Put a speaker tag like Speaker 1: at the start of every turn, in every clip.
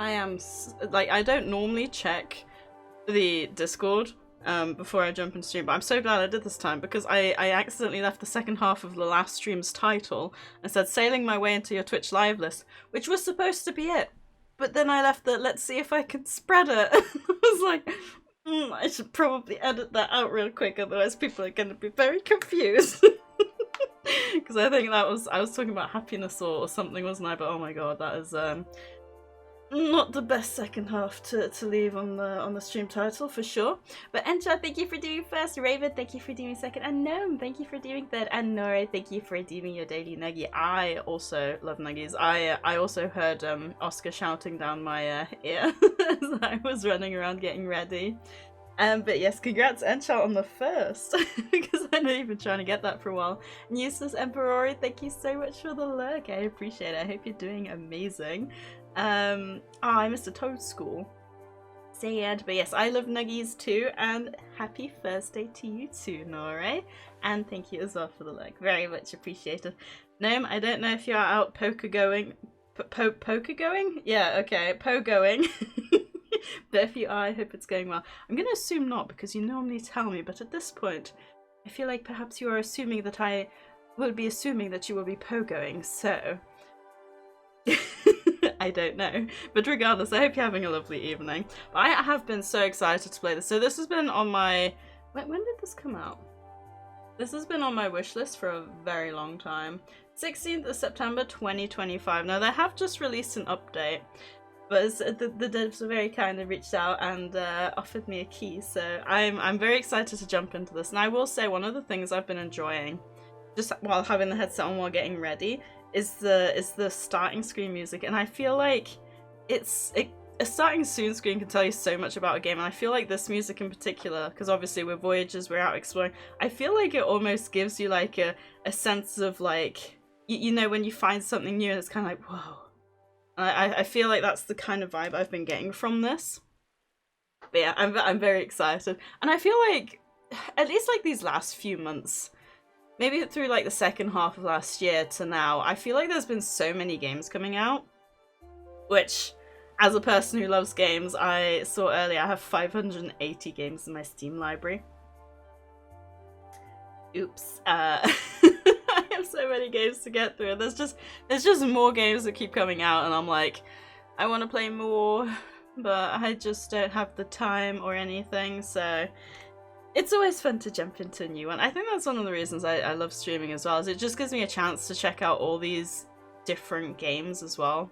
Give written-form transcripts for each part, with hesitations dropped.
Speaker 1: I am, like, I don't normally check the Discord before I jump into stream, but I'm so glad I did this time because I accidentally left the second half of the last stream's title and said sailing my way into your Twitch live list, which was supposed to be it. But then I left the let's see if I can spread it. I was like, I should probably edit that out real quick, otherwise people are going to be very confused. Because I think I was talking about happiness or something, wasn't I? But oh my god, that is not the best second half to leave on the stream title for sure. But Encha, thank you for doing first. Raven, thank you for doing second. And Gnome, thank you for doing third. And Nora, thank you for doing your daily nuggie. I also love nuggies. I also heard Oscar shouting down my ear as I was running around getting ready. But yes, congrats Enchal on the first, because I know you've been trying to get that for a while. And Eustace Emperori, thank you so much for the lurk. I appreciate it. I hope you're doing amazing. I missed a Toad School. Sad, but yes, I love nuggies too, and happy first day to you too, Nora. And thank you as well for the lurk. Very much appreciated. Gnome, I don't know if you're out poker going. Poker going? Yeah, okay, going. But if you are, I hope it's going well. I'm going to assume not, because you normally tell me, but at this point, I feel like perhaps you are assuming that I will be assuming that you will be pogoing, so... I don't know. But regardless, I hope you're having a lovely evening. But I have been so excited to play this. So this has been on my... When did this come out? This has been on my wish list for a very long time. 16th of September 2025. Now, they have just released an update. But the devs were very kind and reached out and offered me a key, so I'm very excited to jump into this. And I will say one of the things I've been enjoying, just while having the headset on while getting ready, is the starting screen music. And I feel like a starting soon screen can tell you so much about a game. And I feel like this music in particular, because obviously we're Voyagers, we're out exploring. I feel like it almost gives you like a sense of like, you know, when you find something new, and it's kind of like whoa. I feel like that's the kind of vibe I've been getting from this. But yeah, I'm very excited. And I feel like, at least like these last few months, maybe through like the second half of last year to now, I feel like there's been so many games coming out. Which, as a person who loves games, I saw earlier I have 580 games in my Steam library. Oops. I have so many games to get through. There's just more games that keep coming out, and I'm like, I want to play more, but I just don't have the time or anything. So it's always fun to jump into a new one. I think that's one of the reasons I love streaming as well. Is it just gives me a chance to check out all these different games as well.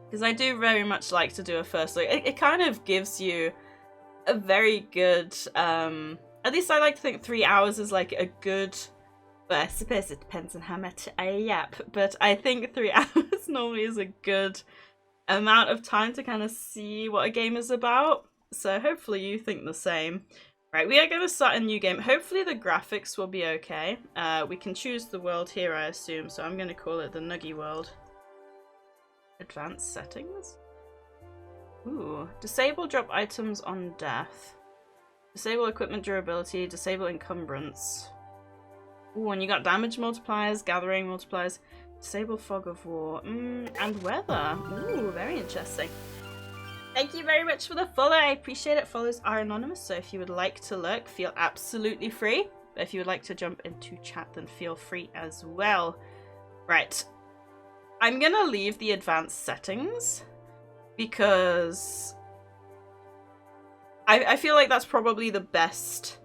Speaker 1: Because I do very much like to do a first look. It kind of gives you a very good. At least I like to think 3 hours is like a good. But I suppose it depends on how much I yap. But I think 3 hours normally is a good amount of time to kind of see what a game is about. So hopefully you think the same. Right, we are going to start a new game. Hopefully the graphics will be okay. We can choose the world here, I assume. So I'm going to call it the Nuggie World. Advanced settings? Ooh. Disable drop items on death. Disable equipment durability. Disable encumbrance. Ooh, and you got damage multipliers, gathering multipliers, disable fog of war, and weather. Ooh, very interesting. Thank you very much for the follow. I appreciate it. Follows are anonymous, so if you would like to lurk, feel absolutely free. But if you would like to jump into chat, then feel free as well. Right. I'm gonna leave the advanced settings because I feel like that's probably the best.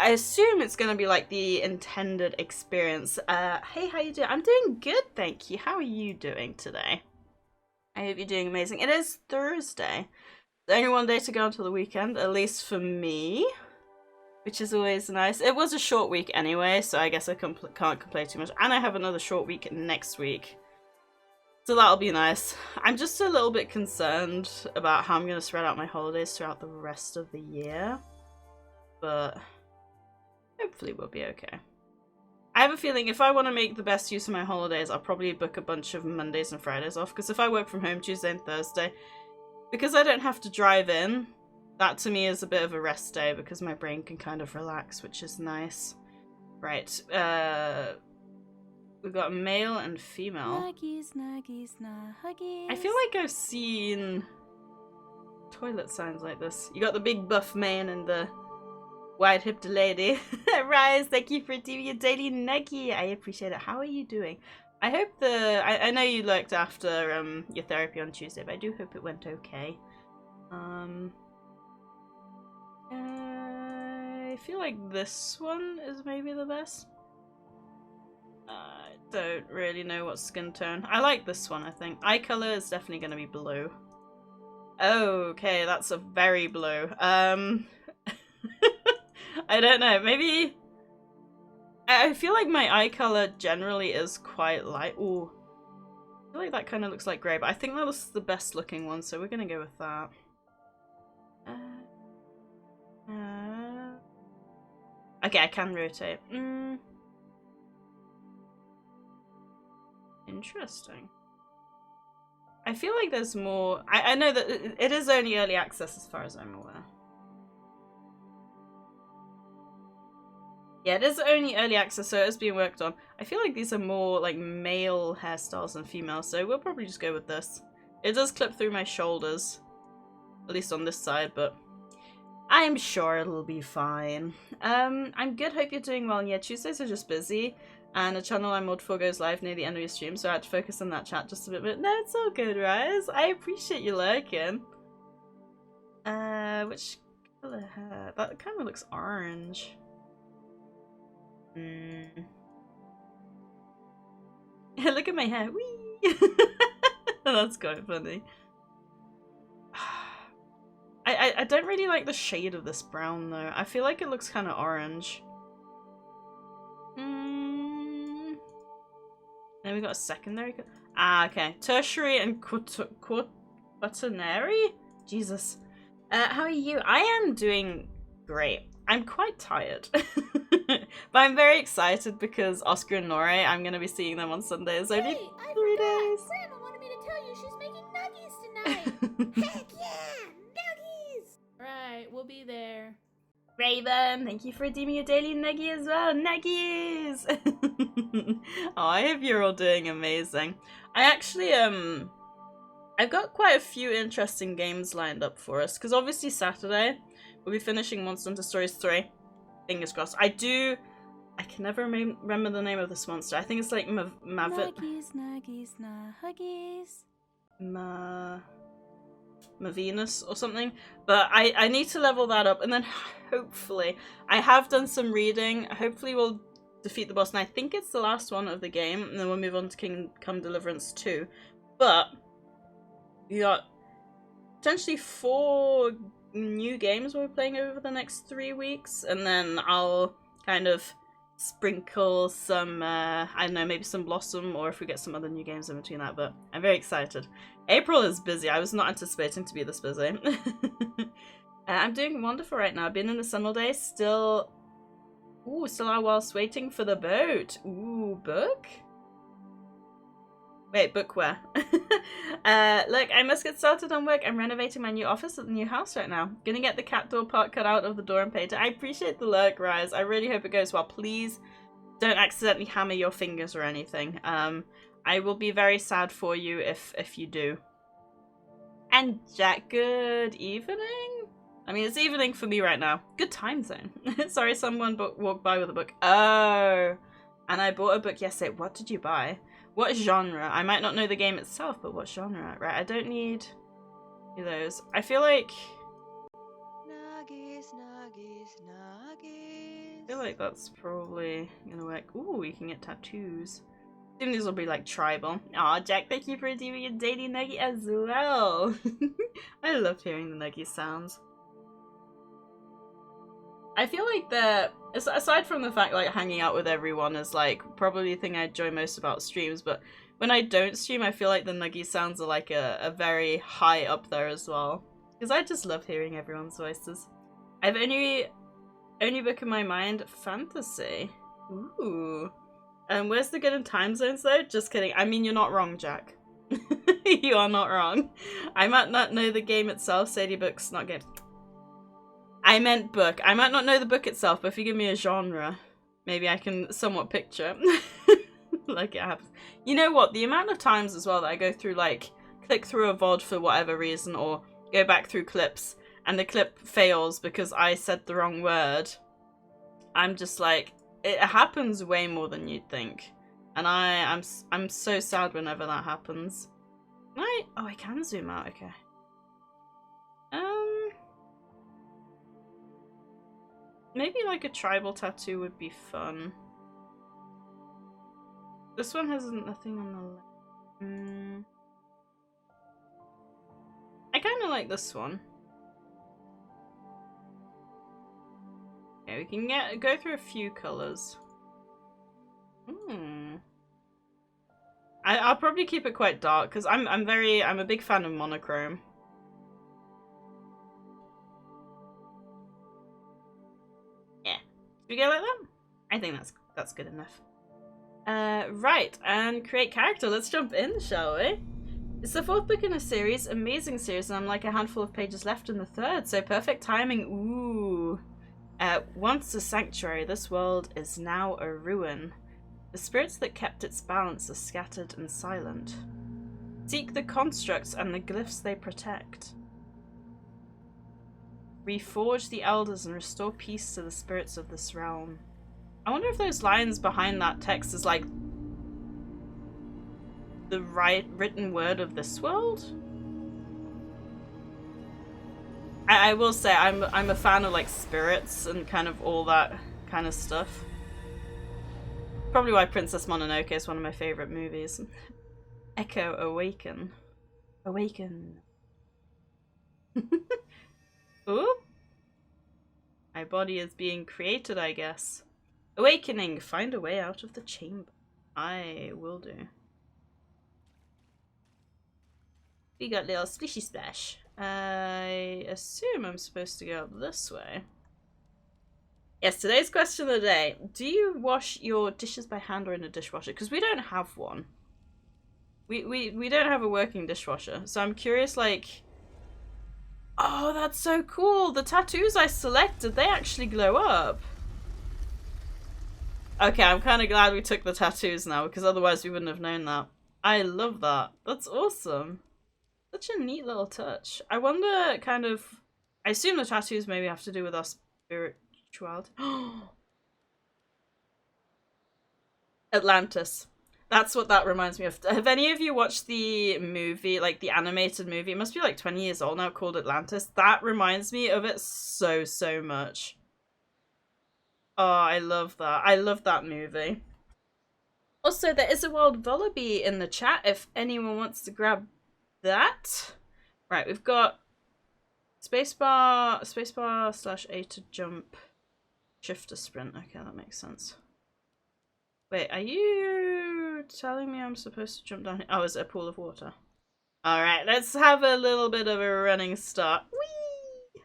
Speaker 1: I assume it's going to be like the intended experience. Hey, how you doing? I'm doing good, thank you. How are you doing today? I hope you're doing amazing. It is Thursday. There's only one day to go until the weekend, at least for me, which is always nice. It was a short week anyway, so I guess I can't complain too much. And I have another short week next week, so that'll be nice. I'm just a little bit concerned about how I'm going to spread out my holidays throughout the rest of the year, but hopefully we'll be okay. I have a feeling if I want to make the best use of my holidays, I'll probably book a bunch of Mondays and Fridays off, because if I work from home Tuesday and Thursday, because I don't have to drive in, that to me is a bit of a rest day, because my brain can kind of relax, which is nice. Right, We've got male and female.
Speaker 2: Nuggies, nuggies, nuggies.
Speaker 1: I feel like I've seen toilet signs like this. You got the big buff man and the wide-hipped lady. Rise, thank you for doing your daily nuggie. I appreciate it. How are you doing? I hope I know you looked after your therapy on Tuesday, but I do hope it went okay. I feel like this one is maybe the best. I don't really know what skin tone. I like this one, I think. Eye color is definitely going to be blue. Okay, that's a very blue. I don't know, maybe... I feel like my eye color generally is quite light. Ooh. I feel like that kind of looks like grey, but I think that was the best looking one, so we're going to go with that. Okay, I can rotate. Interesting. I feel like there's more... I know that it is only early access as far as I'm aware. Yeah, it is only early access, so it's being worked on. I feel like these are more like male hairstyles than female, so we'll probably just go with this. It does clip through my shoulders, at least on this side, but I'm sure it'll be fine. I'm good, hope you're doing well. And yeah, Tuesdays are just busy, and a channel I mod for goes live near the end of your stream, so I had to focus on that chat just a bit. But no, it's all good, Rise. I appreciate you lurking. Which colour hair? That kind of looks orange. Look at my hair. Whee! That's quite funny. I don't really like the shade of this brown though. I feel like it looks kind of orange. Then we got a secondary. Okay. Tertiary and quaternary? Jesus. How are you? I am doing great. I'm quite tired. But I'm very excited because Oscar and Nora, I'm going to be seeing them on Sundays. Only 3 days.
Speaker 2: Grandma wanted me to tell you she's making nuggies tonight. Heck yeah! Nuggies! Right, we'll be there.
Speaker 1: Raven, thank you for redeeming your daily nuggie as well. Nuggies! Oh, I hope you're all doing amazing. I actually, I've got quite a few interesting games lined up for us. Because obviously Saturday, we'll be finishing Monster Hunter Stories 3. Fingers crossed. I can never remember the name of this monster. I think it's like
Speaker 2: Nuggies, nuggies, nuggies.
Speaker 1: Mavenus or something. But I need to level that up, and then hopefully, I have done some reading. Hopefully we'll defeat the boss, and I think it's the last one of the game, and then we'll move on to Kingdom Come Deliverance 2. But we got potentially 4 new games we're playing over the next 3 weeks, and then I'll kind of sprinkle some, I don't know, maybe some Blossom, or if we get some other new games in between that, but I'm very excited. April is busy. I was not anticipating to be this busy. I'm doing wonderful right now. I've been in the sun all day, still out whilst waiting for the boat. Ooh, book? Wait, book where? Look, I must get started on work. I'm renovating my new office at the new house right now. Gonna get the cat door part cut out of the door and paint it. I appreciate the lurk, Rise. I really hope it goes well. Please don't accidentally hammer your fingers or anything. I will be very sad for you if you do. And Jack, good evening? I mean, it's evening for me right now. Good time zone. Sorry, someone walked by with a book. Oh, and I bought a book yesterday. What did you buy? What genre? I might not know the game itself, but what genre? Right, I don't need those. I feel like...
Speaker 3: Nuggies, nuggies, nuggies.
Speaker 1: I feel like that's probably gonna work. Ooh, we can get tattoos. I think these will be like tribal. Aw, Jack, thank you for doing your daily nuggie as well. I love hearing the nuggie sounds. I feel like aside from the fact like hanging out with everyone is like probably the thing I enjoy most about streams, but when I don't stream, I feel like the nuggie sounds are like a very high up there as well. Because I just love hearing everyone's voices. I've only book in my mind, fantasy. Ooh. Where's the good in time zones though? Just kidding. I mean, you're not wrong, Jack. You are not wrong. I might not know the game itself. Sadie books, not game. I meant book. I might not know the book itself, but if you give me a genre, maybe I can somewhat picture. Like it happens. You know what? The amount of times as well that I go through, like, click through a VOD for whatever reason, or go back through clips, and the clip fails because I said the wrong word. I'm just like, it happens way more than you'd think. And I'm so sad whenever that happens. Right? Oh, I can zoom out, okay. Maybe like a tribal tattoo would be fun. This one has nothing on the left. I kind of like this one. Okay, we can go through a few colors. I'll probably keep it quite dark because I'm a big fan of monochrome. Yeah, should we go like that? I think that's good enough. Right, and create character. Let's jump in, shall we? It's the 4th book in a series, amazing series, and I'm like a handful of pages left in the 3rd, so perfect timing. Ooh. Once a sanctuary, this world is now a ruin. The spirits that kept its balance are scattered and silent. Seek the constructs and the glyphs they protect. Reforge the elders and restore peace to the spirits of this realm. I wonder if those lines behind that text is like the written word of this world? I will say I'm a fan of like spirits and kind of all that kind of stuff. Probably why Princess Mononoke is one of my favorite movies. Echo awaken. Awaken. Ooh. My body is being created, I guess. Awakening. Find a way out of the chamber. I will do. We got little splishy splash. I assume I'm supposed to go up this way. Yes, today's question of the day. Do you wash your dishes by hand or in a dishwasher? Because we don't have one. We don't have a working dishwasher. So I'm curious, like... Oh, that's so cool! The tattoos I selected, they actually glow up. Okay, I'm kind of glad we took the tattoos now, because otherwise we wouldn't have known that. I love that. That's awesome. Such a neat little touch. I wonder, kind of... I assume the tattoos maybe have to do with our spirituality. Atlantis. That's what that reminds me of. Have any of you watched the movie, like the animated movie? It must be like 20 years old now, called Atlantis. That reminds me of it so, so much. Oh, I love that. I love that movie. Also, there is a wild Vullaby in the chat if anyone wants to grab that. Right, we've got spacebar /A to jump, shift to sprint. Okay, that makes sense. Wait, are you telling me I'm supposed to jump down here? Oh, is it a pool of water? Alright, let's have a little bit of a running start. Whee!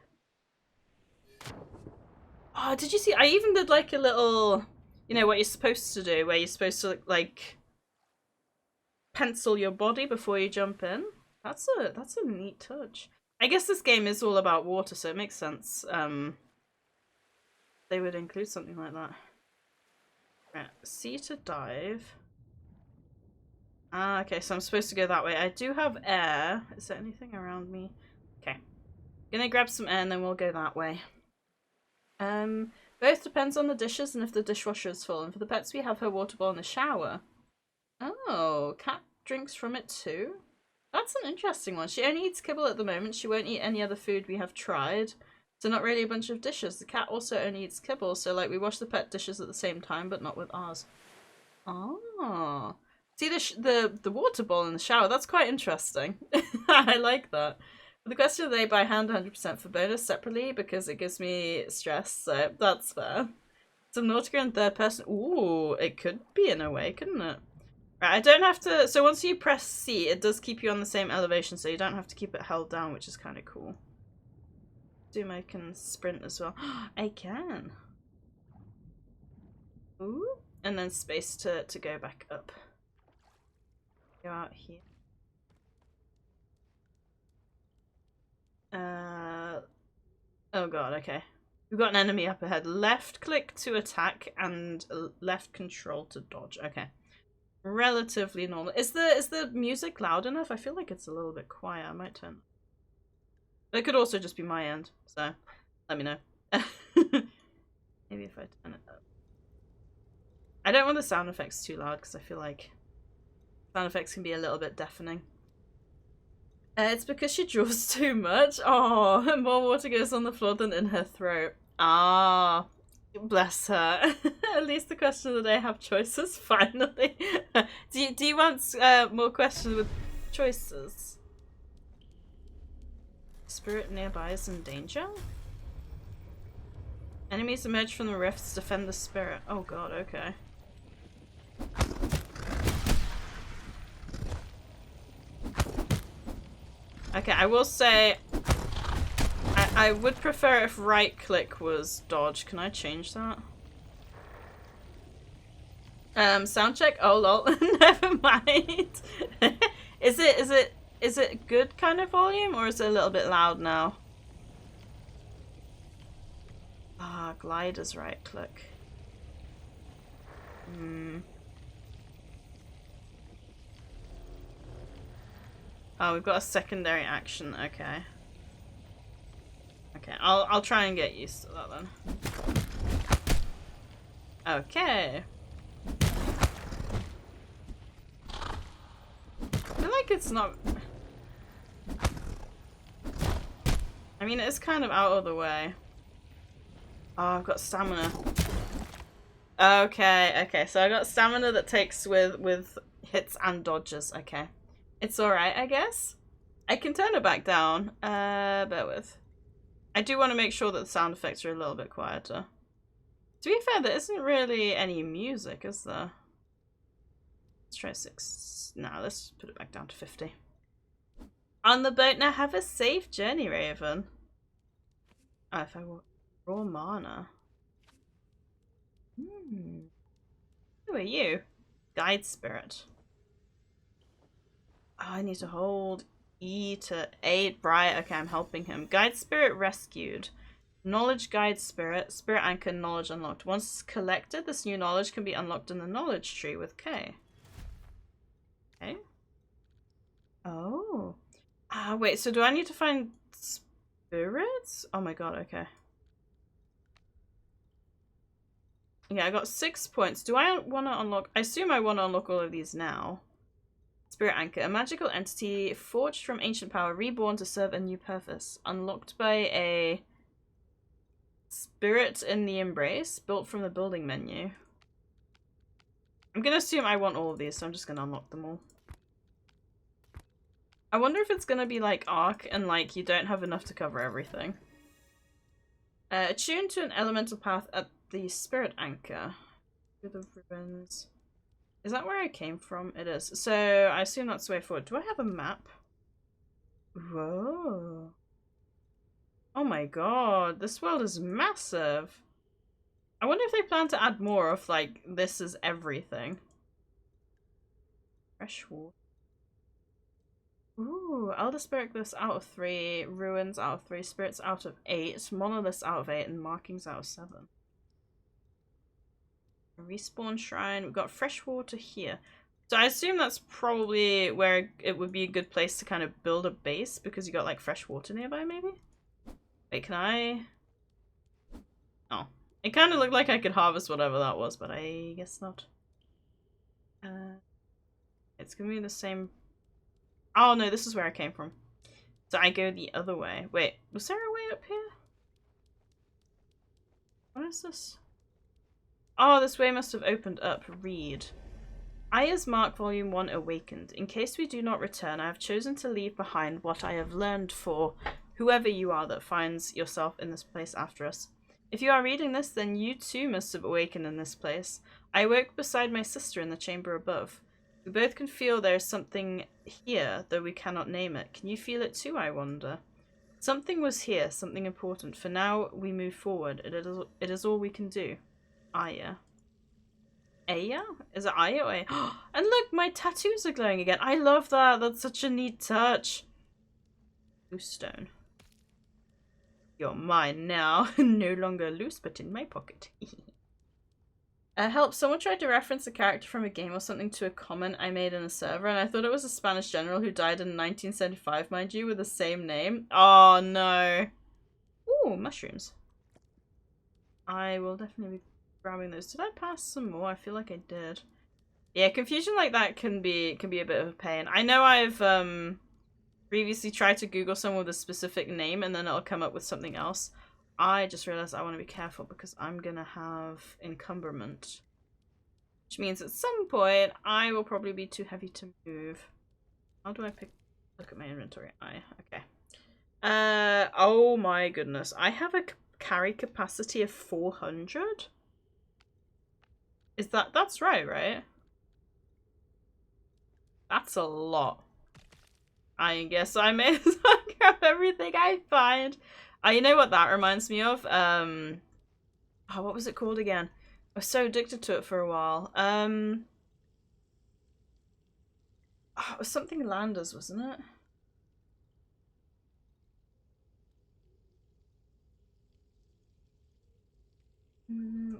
Speaker 1: Oh, did you see? I even did like a little, you know, what you're supposed to do, where you're supposed to, like, pencil your body before you jump in. That's a neat touch. I guess this game is all about water, so it makes sense. They would include something like that. Right, C to dive. Ah, okay, so I'm supposed to go that way. I do have air. Is there anything around me? Okay. Gonna grab some air and then we'll go that way. Both depends on the dishes and if the dishwasher is full. And for the pets, we have her water bowl in the shower. Oh, cat drinks from it too? That's an interesting one. She only eats kibble at the moment. She won't eat any other food we have tried. So not really a bunch of dishes. The cat also only eats kibble, so like we wash the pet dishes at the same time, but not with ours. Oh. See the water bowl in the shower? That's quite interesting. I like that. The question of the day, by hand 100% for bonus separately because it gives me stress, so that's fair. Some Nautica in third person. Ooh, it could be in a way, couldn't it? Right, I don't have to... So once you press C, it does keep you on the same elevation, so you don't have to keep it held down, which is kind of cool. Assume I can sprint as well. I can. Ooh. And then space to go back up. Go out here. Oh god, okay. We've got an enemy up ahead. Left click to attack and left control to dodge. Okay. relatively normal. Is the music loud enough? I feel like it's a little bit quiet. I might turn. It could also just be my end, so let me know. Maybe if I turn it up. I don't want the sound effects too loud because I feel like sound effects can be a little bit deafening. It's because she draws too much. Oh, more water goes on the floor than in her throat. Ah, bless her. At least the question of the day have choices, finally. do you want more questions with choices? Spirit nearby is in danger? Enemies emerge from the rifts to defend the spirit. Oh god, okay. Okay, I will say I would prefer if right click was dodge. Can I change that? Sound check? Oh lol. Never mind. Is it good kind of volume or is it a little bit loud now? Ah, glide is right click. Oh, we've got a secondary action. Okay. Okay, I'll try and get used to that then. Okay. I feel like it's not... I mean, it's kind of out of the way. Oh, I've got stamina. Okay, so I got stamina that takes with hits and dodges. Okay. It's alright, I guess. I can turn it back down. Bear with. I do want to make sure that the sound effects are a little bit quieter. To be fair, there isn't really any music, is there? Let's try 6. No, let's put it back down to 50. On the boat now, have a safe journey, Raven. Oh, if I want raw mana. Who are you? Guide spirit. Oh, I need to hold E to aid Briar. Okay, I'm helping him. Guide spirit rescued. Knowledge guide spirit. Spirit anchor knowledge unlocked. Once collected, this new knowledge can be unlocked in the knowledge tree with K. Okay. Oh. Ah, wait, so do I need to find spirits? Oh my god, okay. Yeah, I got 6 points. Do I want to unlock... I assume I want to unlock all of these now. Spirit Anchor. A magical entity forged from ancient power, reborn to serve a new purpose. Unlocked by a spirit in the embrace, built from the building menu. I'm going to assume I want all of these, so I'm just going to unlock them all. I wonder if it's going to be like Arc and like you don't have enough to cover everything. Attuned to an elemental path at the Spirit Anchor. Through the ruins. Is that where I came from? It is. So I assume that's the way forward. Do I have a map? Whoa. Oh my god. This world is massive. I wonder if they plan to add more of like, this is everything. Fresh water. Ooh, Elder Spirit Glyphs out of 3, Ruins out of 3, Spirits out of 8, Monoliths out of 8, and Markings out of 7. A respawn shrine. We've got fresh water here. So I assume that's probably where it would be a good place to kind of build a base because you got like fresh water nearby, maybe? Wait, can I... Oh. It kind of looked like I could harvest whatever that was, but I guess not. It's gonna be the same... Oh no, this is where I came from. So I go the other way. Wait, was there a way up here? What is this? Oh, this way must have opened up. Read. Aya's Mark Volume 1 Awakened. In case we do not return, I have chosen to leave behind what I have learned for whoever you are that finds yourself in this place after us. If you are reading this, then you too must have awakened in this place. I awoke beside my sister in the chamber above. We both can feel there is something here, though we cannot name it. Can you feel it too, I wonder? Something was here, something important. For now, we move forward. It is all we can do. Aya. Aya? Is it Aya or Aya? And look, my tattoos are glowing again. I love that. That's such a neat touch. Blue stone. You're mine now. No longer loose, but in my pocket. Help, someone tried to reference a character from a game or something to a comment I made in a server, and I thought it was a Spanish general who died in 1975, mind you, with the same name. Oh, no. Ooh, mushrooms. I will definitely be grabbing those. Did I pass some more? I feel like I did. Yeah, confusion like that can be a bit of a pain. I know I've previously tried to Google someone with a specific name and then it'll come up with something else. I just realized I want to be careful because I'm gonna have encumberment. Which means at some point I will probably be too heavy to move. How do I look at my inventory? Okay. Oh my goodness. I have a carry capacity of 400? That's right? That's a lot. I guess I may as well grab everything I find. You know what that reminds me of? Oh, what was it called again? I was so addicted to it for a while. Oh, it was something Landers, wasn't it?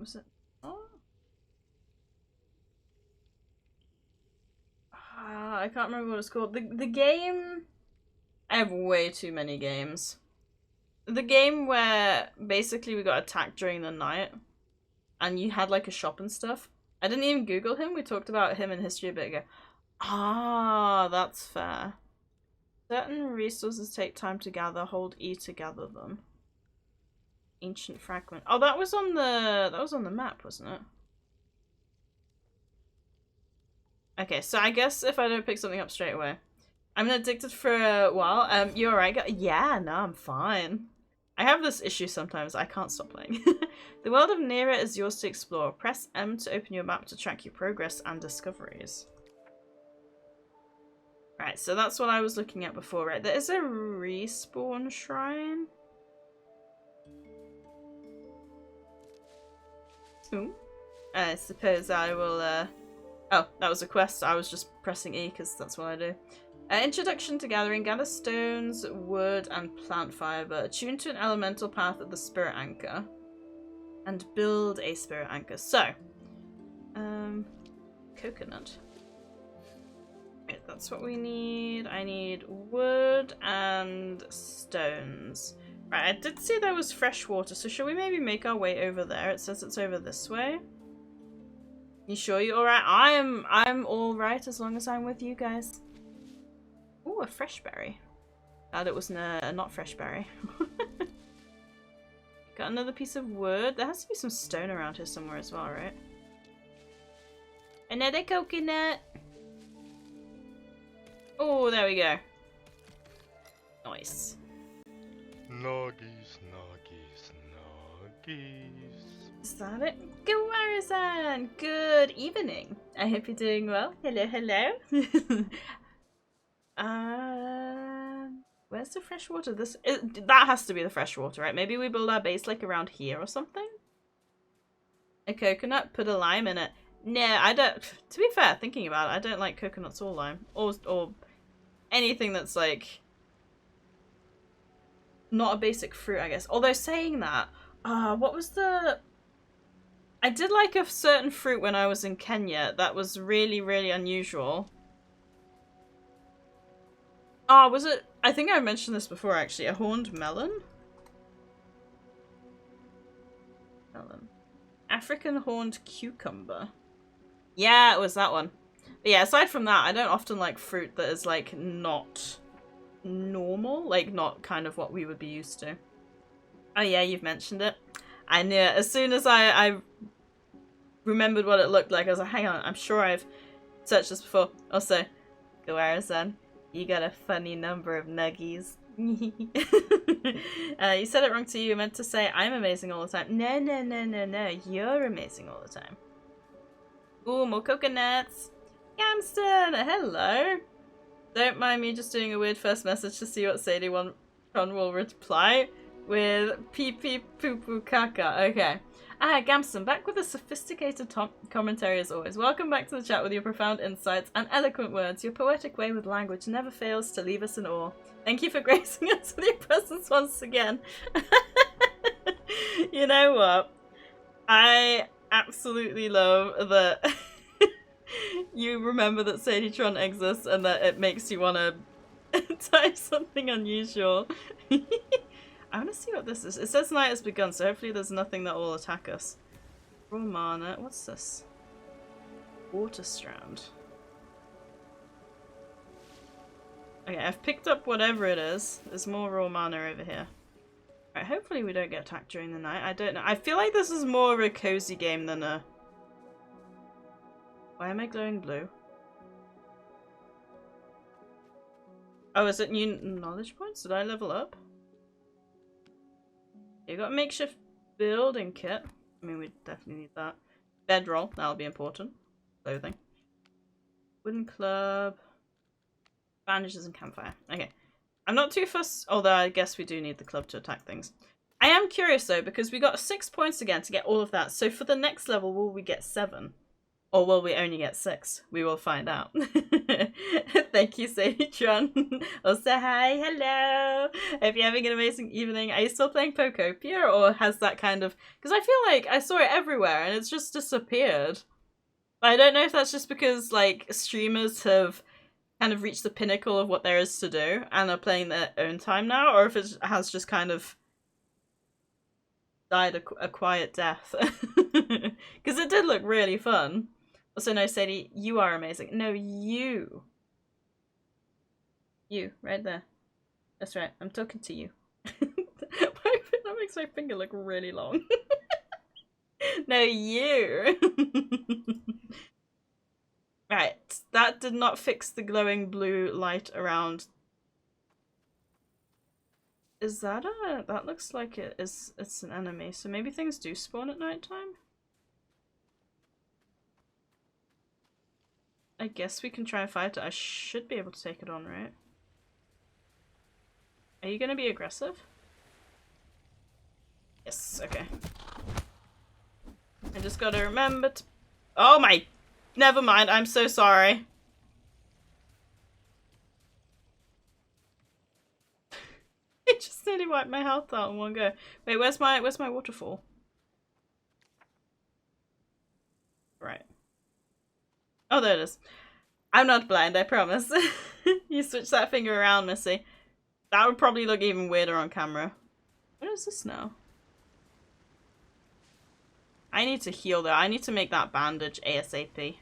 Speaker 1: Was it? Oh. I can't remember what it's called. The game. I have way too many games. The game where basically we got attacked during the night and you had like a shop and stuff. I didn't even Google him. We talked about him in history a bit ago. Ah, that's fair. Certain resources take time to gather. Hold E to gather them. Ancient fragment. Oh, that was on the map, wasn't it? Okay, so I guess if I don't pick something up straight away. I'm addicted for a while. You alright? Yeah, no, I'm fine. I have this issue sometimes. I can't stop playing. The world of Nera is yours to explore. Press M to open your map to track your progress and discoveries. Right, so that's what I was looking at before, right? There is a respawn shrine. Ooh. I suppose I will, Oh, that was a quest. I was just pressing E because that's what I do. Introduction to gathering. Gather stones, wood, and plant fiber. Attune to an elemental path at the spirit anchor. And build a spirit anchor. So, coconut. Right, that's what we need. I need wood and stones. Right, I did see there was fresh water, so shall we maybe make our way over there? It says it's over this way. You sure you're alright? I'm alright as long as I'm with you guys. Ooh, a fresh berry. Glad it was not fresh berry. Got another piece of wood. There has to be some stone around here somewhere as well, right? Another coconut. Oh, there we go. Nice.
Speaker 4: Nuggies, nuggies, nuggies.
Speaker 1: Is that it? Gawarizan! Good evening. I hope you're doing well. Hello, hello. Where's the fresh water? That has to be the fresh water, right? Maybe we build our base like around here or something? A coconut, put a lime in it. Nah, I don't. To be fair, thinking about it, I don't like coconuts or lime. Or anything that's like not a basic fruit, I guess. Although saying that, what was the... I did like a certain fruit when I was in Kenya that was really, really unusual. Was it... I think I mentioned this before, actually. A horned melon? Melon. African horned cucumber. Yeah, it was that one. But yeah, aside from that, I don't often like fruit that is, like, not normal. Like, not kind of what we would be used to. Oh yeah, you've mentioned it. I knew it. As soon as I remembered what it looked like, I was like, hang on, I'm sure I've searched this before. Also, Gawarizan, you got a funny number of nuggies. You said it wrong too. You meant to say, I'm amazing all the time. No, no, no, no, no. You're amazing all the time. Ooh, more coconuts. Gamston, hello. Don't mind me just doing a weird first message to see what Sadie will reply with pee pee poo poo caca. Okay. Gamston, back with a sophisticated commentary as always. Welcome back to the chat with your profound insights and eloquent words. Your poetic way with language never fails to leave us in awe. Thank you for gracing us with your presence once again. You know what? I absolutely love that you remember that Sadietron exists and that it makes you want to type something unusual. I want to see what this is. It says night has begun, so hopefully there's nothing that will attack us. Raw mana. What's this? Water strand. Okay, I've picked up whatever it is. There's more raw mana over here. Right, hopefully we don't get attacked during the night. I don't know. I feel like this is more of a cozy game than a... Why am I glowing blue? Oh, is it new knowledge points? Did I level up? You got a makeshift building kit. I mean, we definitely need that. Bedroll, that'll be important. Clothing. Wooden club. Bandages and campfire. Okay. I'm not too fussed, although I guess we do need the club to attack things. I am curious though, because we got 6 points again to get all of that. So for the next level, will we get 7? Or will we only get 6? We will find out. Thank you, Sadietron. I'll say hi, hello. Hope you're having an amazing evening. Are you still playing Pokopia, or has that kind of... Because I feel like I saw it everywhere and it's just disappeared. But I don't know if that's just because, like, streamers have kind of reached the pinnacle of what there is to do and are playing their own time now, or if it has just kind of died a quiet death. Because it did look really fun. Also, no, Sadie, you are amazing. No, you. You, right there. That's right, I'm talking to you. That makes my finger look really long. No, you. Right, that did not fix the glowing blue light around. Is that a... That looks like it's an enemy, so maybe things do spawn at nighttime? I guess we can try and fight it. I should be able to take it on, right? Are you gonna be aggressive? Yes, okay. I just gotta remember to... Oh my... Never mind, I'm so sorry. I just nearly wiped my health out in one go. Wait, where's my waterfall? Right. Oh, there it is. I'm not blind, I promise. You switch that finger around, Missy. That would probably look even weirder on camera. What is this now? I need to heal though. I need to make that bandage ASAP.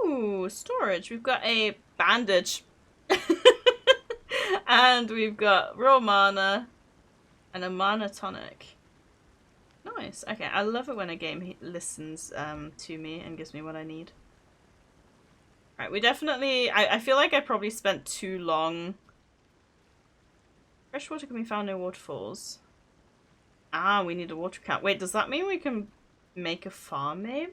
Speaker 1: Ooh, storage. We've got a bandage. And we've got raw mana and a mana tonic. Nice. Okay, I love it when a game listens to me and gives me what I need. Right, we definitely... I feel like I probably spent too long... Freshwater can be found near waterfalls. Ah, we need a water cap. Wait, does that mean we can make a farm, maybe?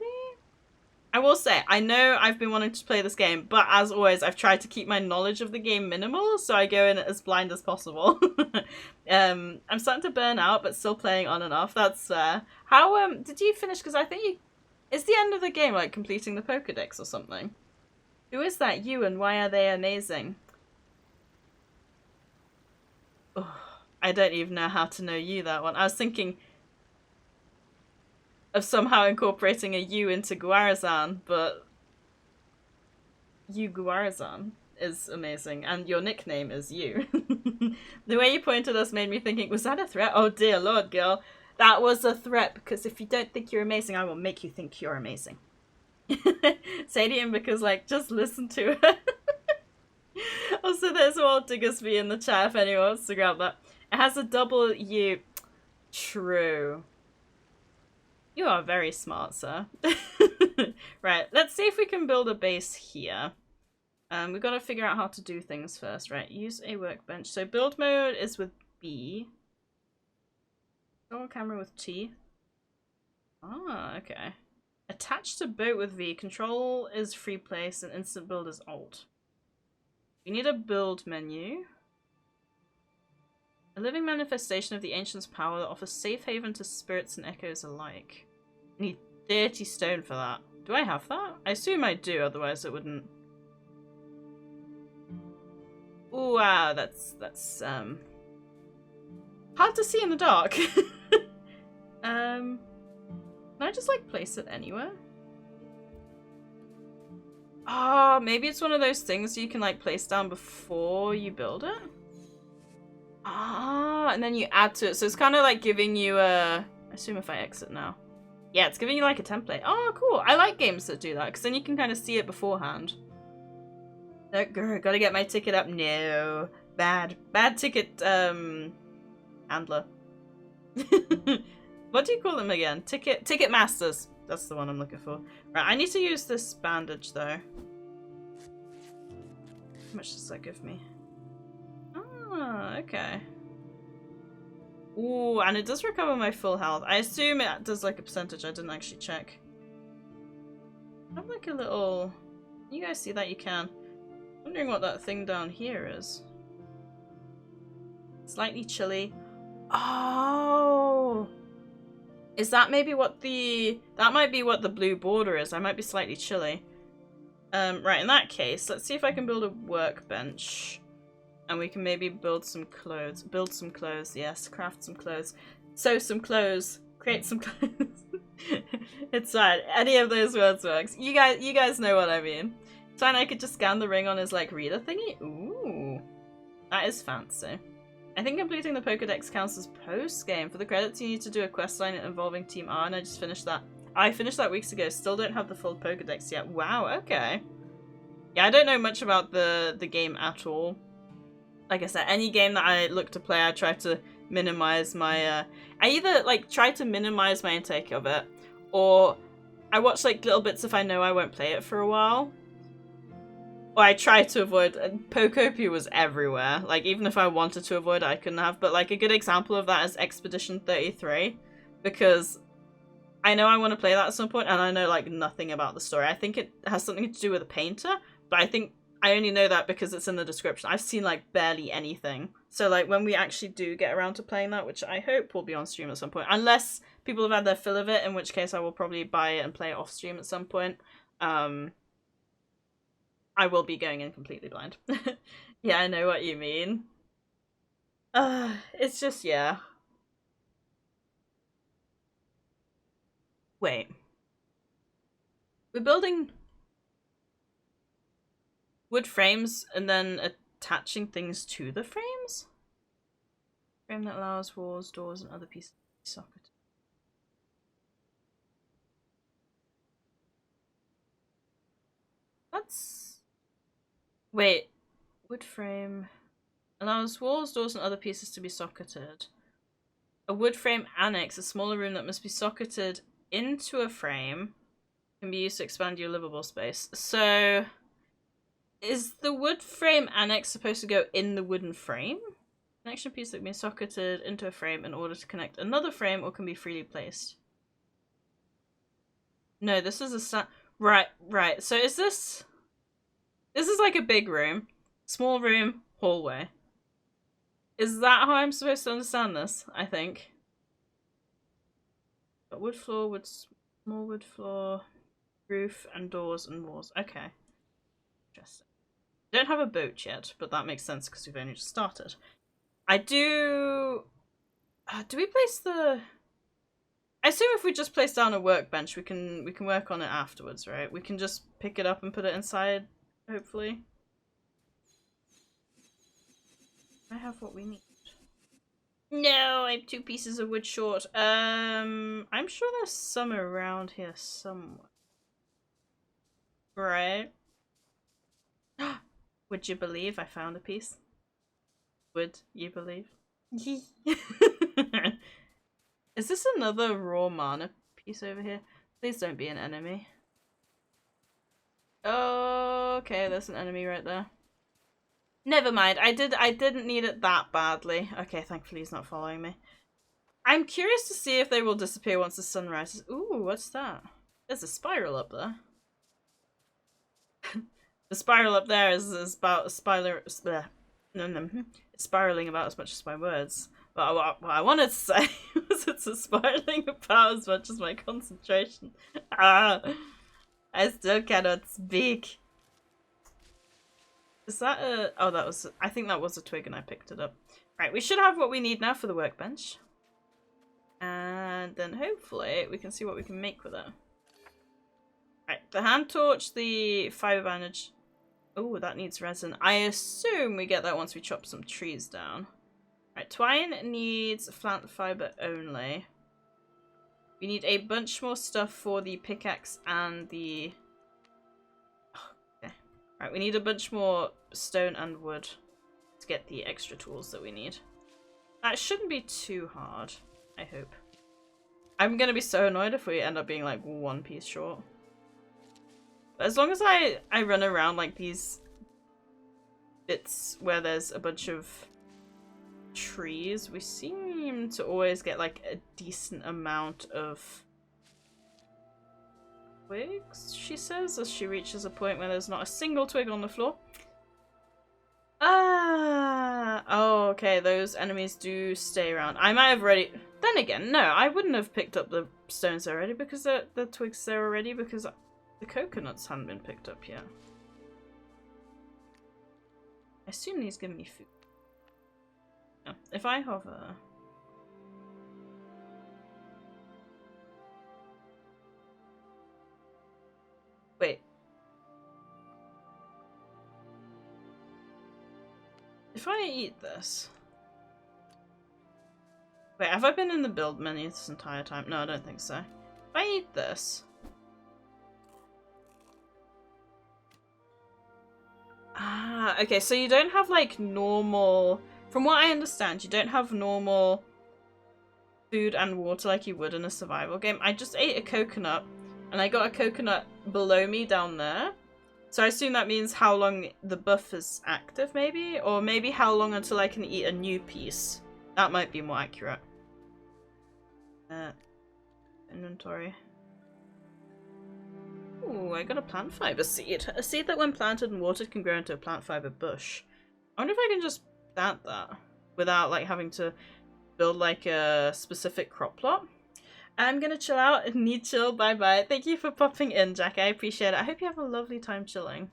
Speaker 1: I will say, I know I've been wanting to play this game, but as always, I've tried to keep my knowledge of the game minimal, so I go in as blind as possible. I'm starting to burn out, but still playing on and off. That's fair. How, did you finish? Because I think you... Is the end of the game, like, completing the Pokedex or something? Who is that? You, and why are they amazing? Oh, I don't even know how to know you, that one. I was thinking of somehow incorporating a U into Guarazan, but you Guarazan is amazing, and your nickname is you. The way you pointed us made me thinking, was that a threat? Oh dear lord, girl. That was a threat, because if you don't think you're amazing, I will make you think you're amazing. Sadie, because, like, just listen to her. Also, there's Wild Diggersby in the chat if anyone wants to grab that. It has a double U. True. You are very smart, sir. Right, let's see if we can build a base here. We've got to figure out how to do things first, right? Use a workbench. So build mode is with B. Control camera with T. Ah, okay. Attach to boat with V. Control is free place and instant build is Alt. We need a build menu. A living manifestation of the ancient's power that offers safe haven to spirits and echoes alike. I need 30 stone for that. Do I have that? I assume I do, otherwise it wouldn't. Ooh, wow, that's hard to see in the dark. Can I just like place it anywhere? Oh, maybe it's one of those things you can like place down before you build it? Ah, and then you add to it. So it's kind of like giving you a... I assume if I exit now. Yeah, it's giving you like a template. Oh, cool. I like games that do that because then you can kind of see it beforehand. Gotta get my ticket up. No. Bad ticket, handler. What do you call them again? Ticket masters. That's the one I'm looking for. Right, I need to use this bandage though. How much does that give me? Ah, okay. Ooh, and it does recover my full health. I assume it does like a percentage. I didn't actually check. I have like a little... Can you guys see that? You can. I'm wondering what that thing down here is. Slightly chilly. Oh! Is that maybe what the... That might be what the blue border is. I might be slightly chilly. Right, in that case, let's see if I can build a workbench. And we can maybe build some clothes. Build some clothes, yes. Craft some clothes. Sew some clothes. Create some clothes. It's fine. Any of those words works. You guys know what I mean. It's fine, I could just scan the ring on his, like, reader thingy. Ooh. That is fancy. I think completing the Pokedex counts as post-game. For the credits, you need to do a questline involving Team R, and I just finished that. I finished that weeks ago. Still don't have the full Pokedex yet. Wow, okay. Yeah, I don't know much about the game at all. Like I said, any game that I look to play, I try to minimize my, I either, like, try to minimize my intake of it, or I watch, like, little bits if I know I won't play it for a while. Or I try to avoid, Pokopia was everywhere. Like, even if I wanted to avoid it, I couldn't have. But, like, a good example of that is Expedition 33, because I know I want to play that at some point, and I know, like, nothing about the story. I think it has something to do with a painter, but I think I only know that because it's in the description. I've seen, like, barely anything. So, like, when we actually do get around to playing that, which I hope will be on stream at some point, unless people have had their fill of it, in which case I will probably buy it and play it off stream at some point. I will be going in completely blind. Yeah, I know what you mean. It's just, yeah. Wait. We're building wood frames and then attaching things to the frames? Frame that allows walls, doors, and other pieces to be socketed. That's... Wait. Wood frame allows walls, doors, and other pieces to be socketed. A wood frame annex, a smaller room that must be socketed into a frame, can be used to expand your livable space. So, is the wood frame annex supposed to go in the wooden frame? Connection piece that can be socketed into a frame in order to connect another frame or can be freely placed. No, this is a right. So is this... This is like a big room. Small room, hallway. Is that how I'm supposed to understand this? I think. Got wood floor, small wood floor, roof, and doors and walls. Okay. Interesting. Don't have a boat yet, but that makes sense because we've only just started. I do... do we place the... I assume if we just place down a workbench, we can work on it afterwards, right? We can just pick it up and put it inside, hopefully. I have what we need. No, I have 2 pieces of wood short. I'm sure there's some around here somewhere. Right. Would you believe I found a piece? Would you believe? Is this another raw mana piece over here? Please don't be an enemy. Okay, there's an enemy right there. Never mind. I didn't need it that badly. Okay, thankfully he's not following me. I'm curious to see if they will disappear once the sun rises. Ooh, what's that? There's a spiral up there. The spiral up there is about a it's spiraling about as much as my words. But what I wanted to say was it's spiraling about as much as my concentration. I still cannot speak. Is that a... Oh, that was... I think that was a twig and I picked it up. Right, we should have what we need now for the workbench. And then hopefully we can see what we can make with it. Right, the hand torch, the fiber bandage. Oh, that needs resin. I assume we get that once we chop some trees down. Right, twine needs plant fiber only. We need a bunch more stuff for the pickaxe and the... Oh, okay. Right, we need a bunch more stone and wood to get the extra tools that we need. That shouldn't be too hard, I hope. I'm gonna be so annoyed if we end up being like one piece short. But as long as I run around like these bits where there's a bunch of trees, we seem to always get like a decent amount of twigs, she says, as she reaches a point where there's not a single twig on the floor. Oh, okay, those enemies do stay around. I might have already... Then again, no, I wouldn't have picked up the stones already because the twigs there already because the coconuts hadn't been picked up yet. I assume these give me food. No, if I hover... Wait. If I eat this... Wait, have I been in the build menu this entire time? No, I don't think so. If I eat this... Ah, okay, so you don't have like normal... From what I understand, you don't have normal food and water like you would in a survival game. I just ate a coconut, and I got a coconut below me down there. So I assume that means how long the buff is active, maybe? Or maybe how long until I can eat a new piece. That might be more accurate. Inventory. Ooh, I got a plant fiber seed. A seed that when planted and watered can grow into a plant fiber bush. I wonder if I can just plant that without like having to build like a specific crop plot. I'm gonna chill out and need chill. Bye bye. Thank you for popping in, Jack. I appreciate it. I hope you have a lovely time chilling.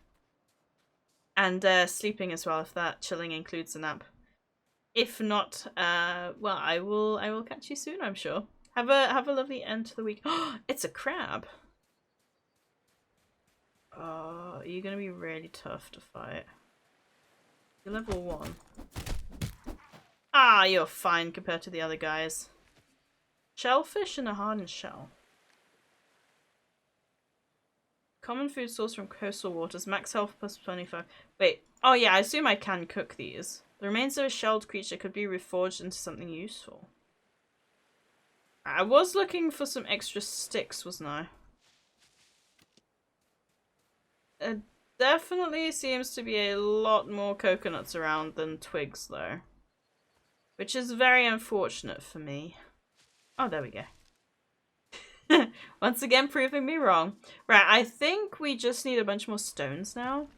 Speaker 1: And sleeping as well, if that chilling includes a nap. If not, well, I will catch you soon, I'm sure. Have a lovely end to the week. Oh, it's a crab. Oh, you're gonna be really tough to fight. You're level 1. Ah, you're fine compared to the other guys. Shellfish and a hardened shell. Common food source from coastal waters. Max health plus 25. Wait. Oh yeah, I assume I can cook these. The remains of a shelled creature could be reforged into something useful. I was looking for some extra sticks, wasn't I? It definitely seems to be a lot more coconuts around than twigs, though. Which is very unfortunate for me. Oh, there we go. Once again, proving me wrong. Right, I think we just need a bunch more stones now.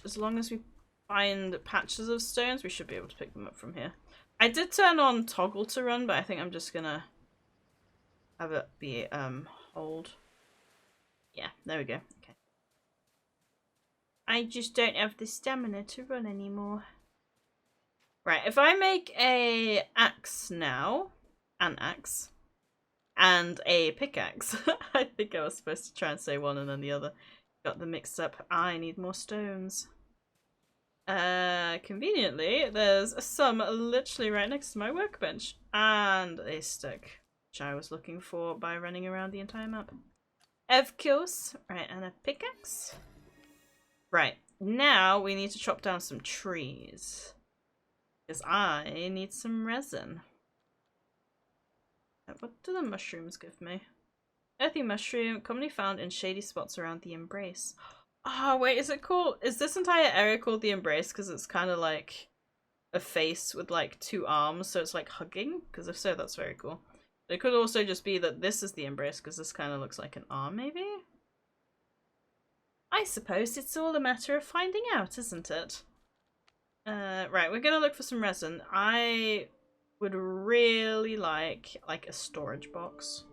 Speaker 1: As long as we find patches of stones, we should be able to pick them up from here. I did turn on toggle to run, but I think I'm just gonna have it be hold. Yeah, there we go. Okay. I just don't have the stamina to run anymore. Right, if I make a axe now, an axe, and a pickaxe. I think I was supposed to try and say one and then the other. Got them mixed up. I need more stones. Conveniently, there's some literally right next to my workbench. And a stick, which I was looking for by running around the entire map. Of course. Right, and a pickaxe. Right, now we need to chop down some trees. Because I need some resin. What do the mushrooms give me? Earthy mushroom, commonly found in shady spots around the Embrace. Oh, wait, is it called... Is this entire area called the Embrace because it's kind of like a face with like 2 arms, so it's like hugging? Because if so, that's very cool. But it could also just be that this is the Embrace because this kind of looks like an arm, maybe? I suppose it's all a matter of finding out, isn't it? Right, we're gonna look for some resin. I would really like a storage box.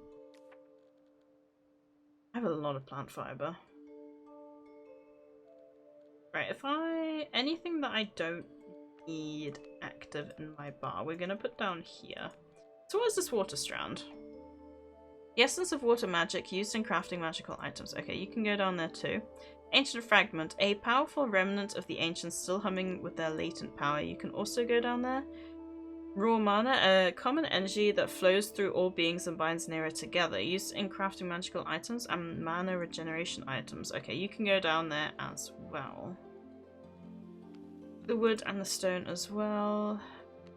Speaker 1: I have a lot of plant fiber. Right, if anything that I don't need active in my bar, we're gonna put down here. So what is this water strand? The essence of water magic used in crafting magical items. Okay, you can go down there too. Ancient fragment. A powerful remnant of the ancients still humming with their latent power. You can also go down there. Raw mana. A common energy that flows through all beings and binds Nera together. Used in crafting magical items and mana regeneration items. Okay, you can go down there as well. The wood and the stone as well.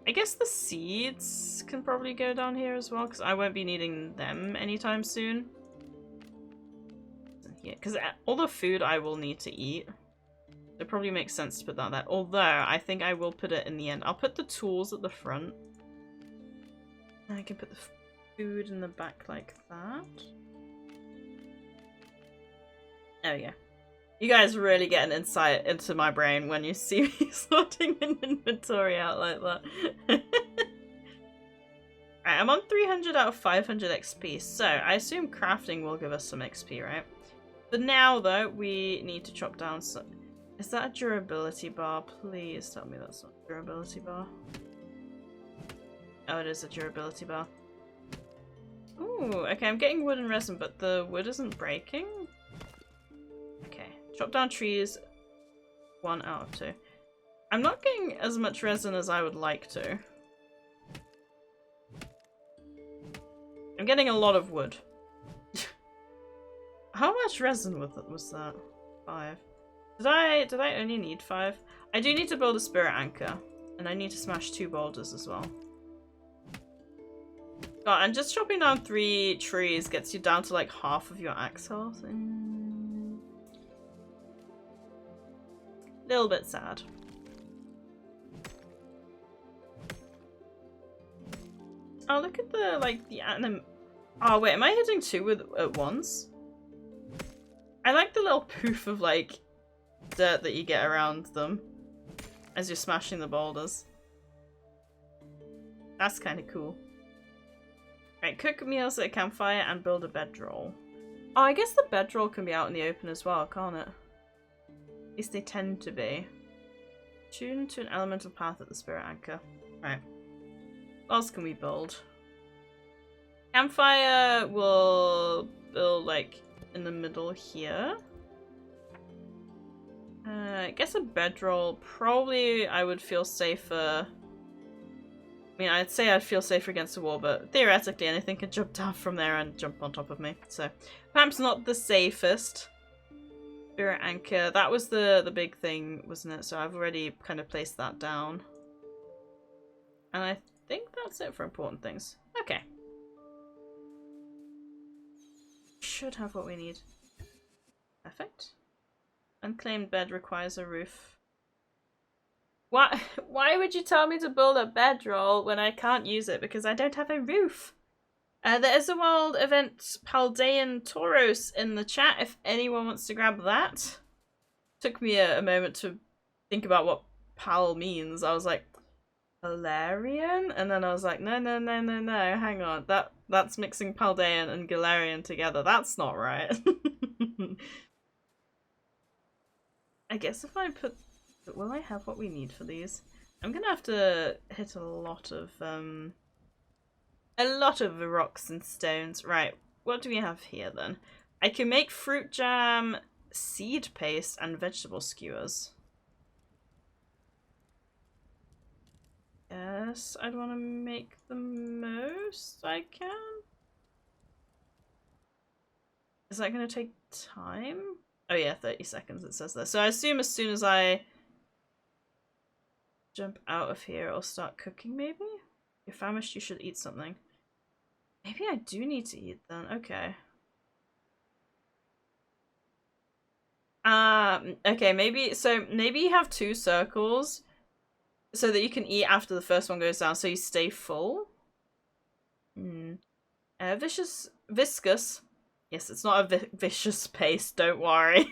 Speaker 1: I guess the seeds can probably go down here as well, because I won't be needing them anytime soon. Yeah, because all the food I will need to eat. It probably makes sense to put that there. Although, I think I will put it in the end. I'll put the tools at the front. And I can put the food in the back like that. There we go. You guys really get an insight into my brain when you see me sorting an inventory out like that. Right, I'm on 300 out of 500 XP, so I assume crafting will give us some XP, right? For now, though, we need to chop down some... Is that a durability bar? Please tell me that's not a durability bar. Oh, it is a durability bar. Ooh, okay, I'm getting wood and resin, but the wood isn't breaking? Okay. Chop down trees, 1 out of 2. I'm not getting as much resin as I would like to. I'm getting a lot of wood. How much resin was that? 5. Did I only need 5? I do need to build a spirit anchor. And I need to smash 2 boulders as well. God, and just chopping down 3 trees gets you down to like half of your axe health. Little bit sad. Oh, look at the, like, the anim... Oh, wait, am I hitting 2 at once? I like the little poof of, like, dirt that you get around them as you're smashing the boulders. That's kind of cool. Right, cook meals at a campfire and build a bedroll. Oh, I guess the bedroll can be out in the open as well, can't it? At least they tend to be. Tune to an elemental path at the spirit anchor. Right. What else can we build? Campfire will build, like, in the middle here. I guess a bedroll. Probably I would feel safer. I mean, I'd say I'd feel safer against the wall, but theoretically anything can jump down from there and jump on top of me. So, perhaps not the safest. Spirit anchor. That was the big thing, wasn't it? So I've already kind of placed that down. And I think that's it for important things. Okay. Should have what we need. Perfect. Unclaimed bed requires a roof. Why would you tell me to build a bedroll when I can't use it because I don't have a roof? There is a world event Paldean Tauros in the chat if anyone wants to grab that. Took me a moment to think about what Pal means. I was like, Galarian? And then I was like, no, hang on. That's mixing Paldean and Galarian together. That's not right. I guess if I put... Will I have what we need for these? I'm gonna have to hit a lot of rocks and stones. Right, what do we have here then? I can make fruit jam, seed paste, and vegetable skewers. Yes, I'd want to make the most I can. Is that going to take time? Oh yeah, 30 seconds it says there. So I assume as soon as I jump out of here, it'll start cooking maybe? You're famished, you should eat something. Maybe I do need to eat then, okay. Okay, maybe you have 2 circles so that you can eat after the first one goes down, so you stay full. Viscous. Yes, it's not a vicious paste, don't worry.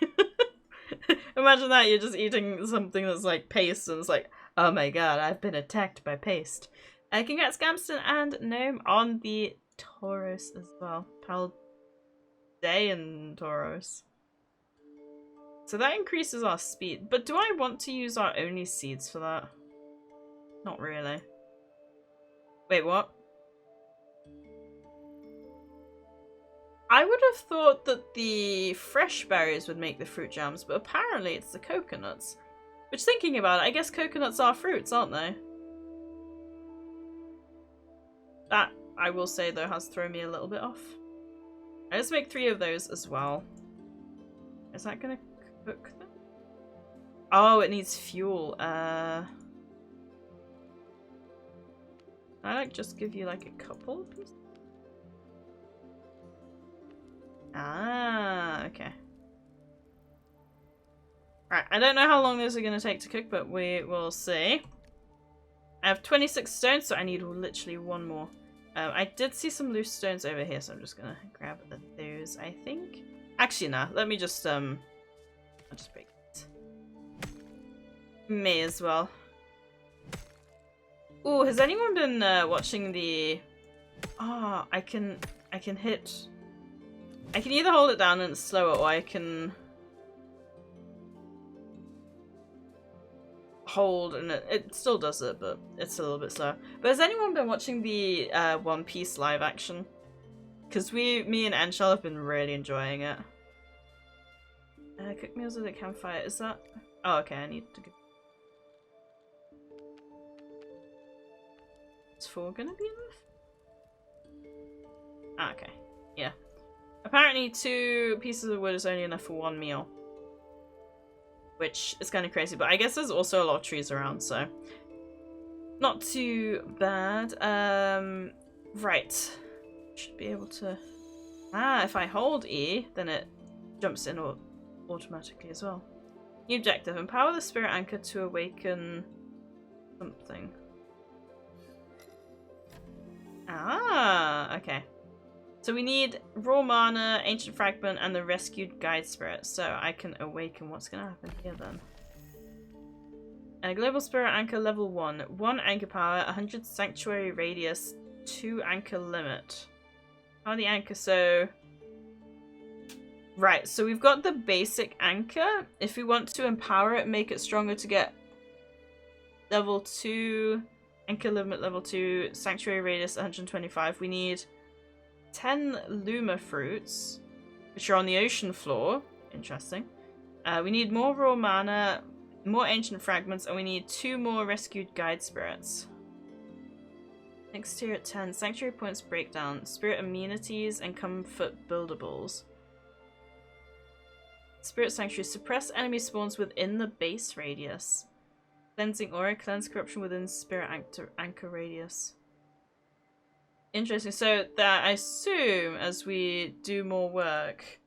Speaker 1: Imagine that, you're just eating something that's like paste and it's like, oh my god, I've been attacked by paste. Congrats Gamston and Gnome on the Tauros as well. Paldean Tauros. So that increases our speed. But do I want to use our only seeds for that? Not really. Wait, what? I would have thought that the fresh berries would make the fruit jams, but apparently it's the coconuts. Which, thinking about it, I guess coconuts are fruits, aren't they? That, I will say, though, has thrown me a little bit off. Let's make 3 of those as well. Is that gonna cook them? Oh, it needs fuel. Can I, like, just give you, like, a couple pieces? Ah, okay. Right, I don't know how long those are going to take to cook, but we will see. I have 26 stones, so I need literally 1 more. I did see some loose stones over here, so I'm just going to grab those, I think. Actually, nah, let me just, I'll just break it. May as well. Ooh, has anyone been watching the... Oh, I can hit... I can either hold it down and it's slower, or I can hold and it still does it, but it's a little bit slower. But has anyone been watching the One Piece live action? Because me and Anshel have been really enjoying it. Cook meals at a campfire, is that... Oh, okay, I need to go... Is 4 gonna be enough? Ah, okay, yeah. Apparently 2 pieces of wood is only enough for 1 meal. Which is kind of crazy, but I guess there's also a lot of trees around, so... Not too bad. Right. Should be able to... Ah, if I hold E, then it jumps in automatically as well. New objective. Empower the spirit anchor to awaken... something. Ah, okay. So we need raw mana, ancient fragment, and the rescued guide spirit. So I can awaken what's going to happen here then. A global spirit anchor level 1. 1 anchor power, 100 sanctuary radius, 2 anchor limit. How the anchor, so... Right, so we've got the basic anchor. If we want to empower it, make it stronger to get level 2, anchor limit level 2, sanctuary radius 125, we need 10 Luma fruits, which are on the ocean floor. Interesting. We need more raw mana, more ancient fragments, and we need 2 more rescued guide spirits. Next tier at 10. Sanctuary points breakdown, spirit amenities, and comfort buildables. Spirit sanctuary. Suppress enemy spawns within the base radius. Cleansing aura. Cleanse corruption within spirit anchor radius. Interesting. So that I assume as we do more work,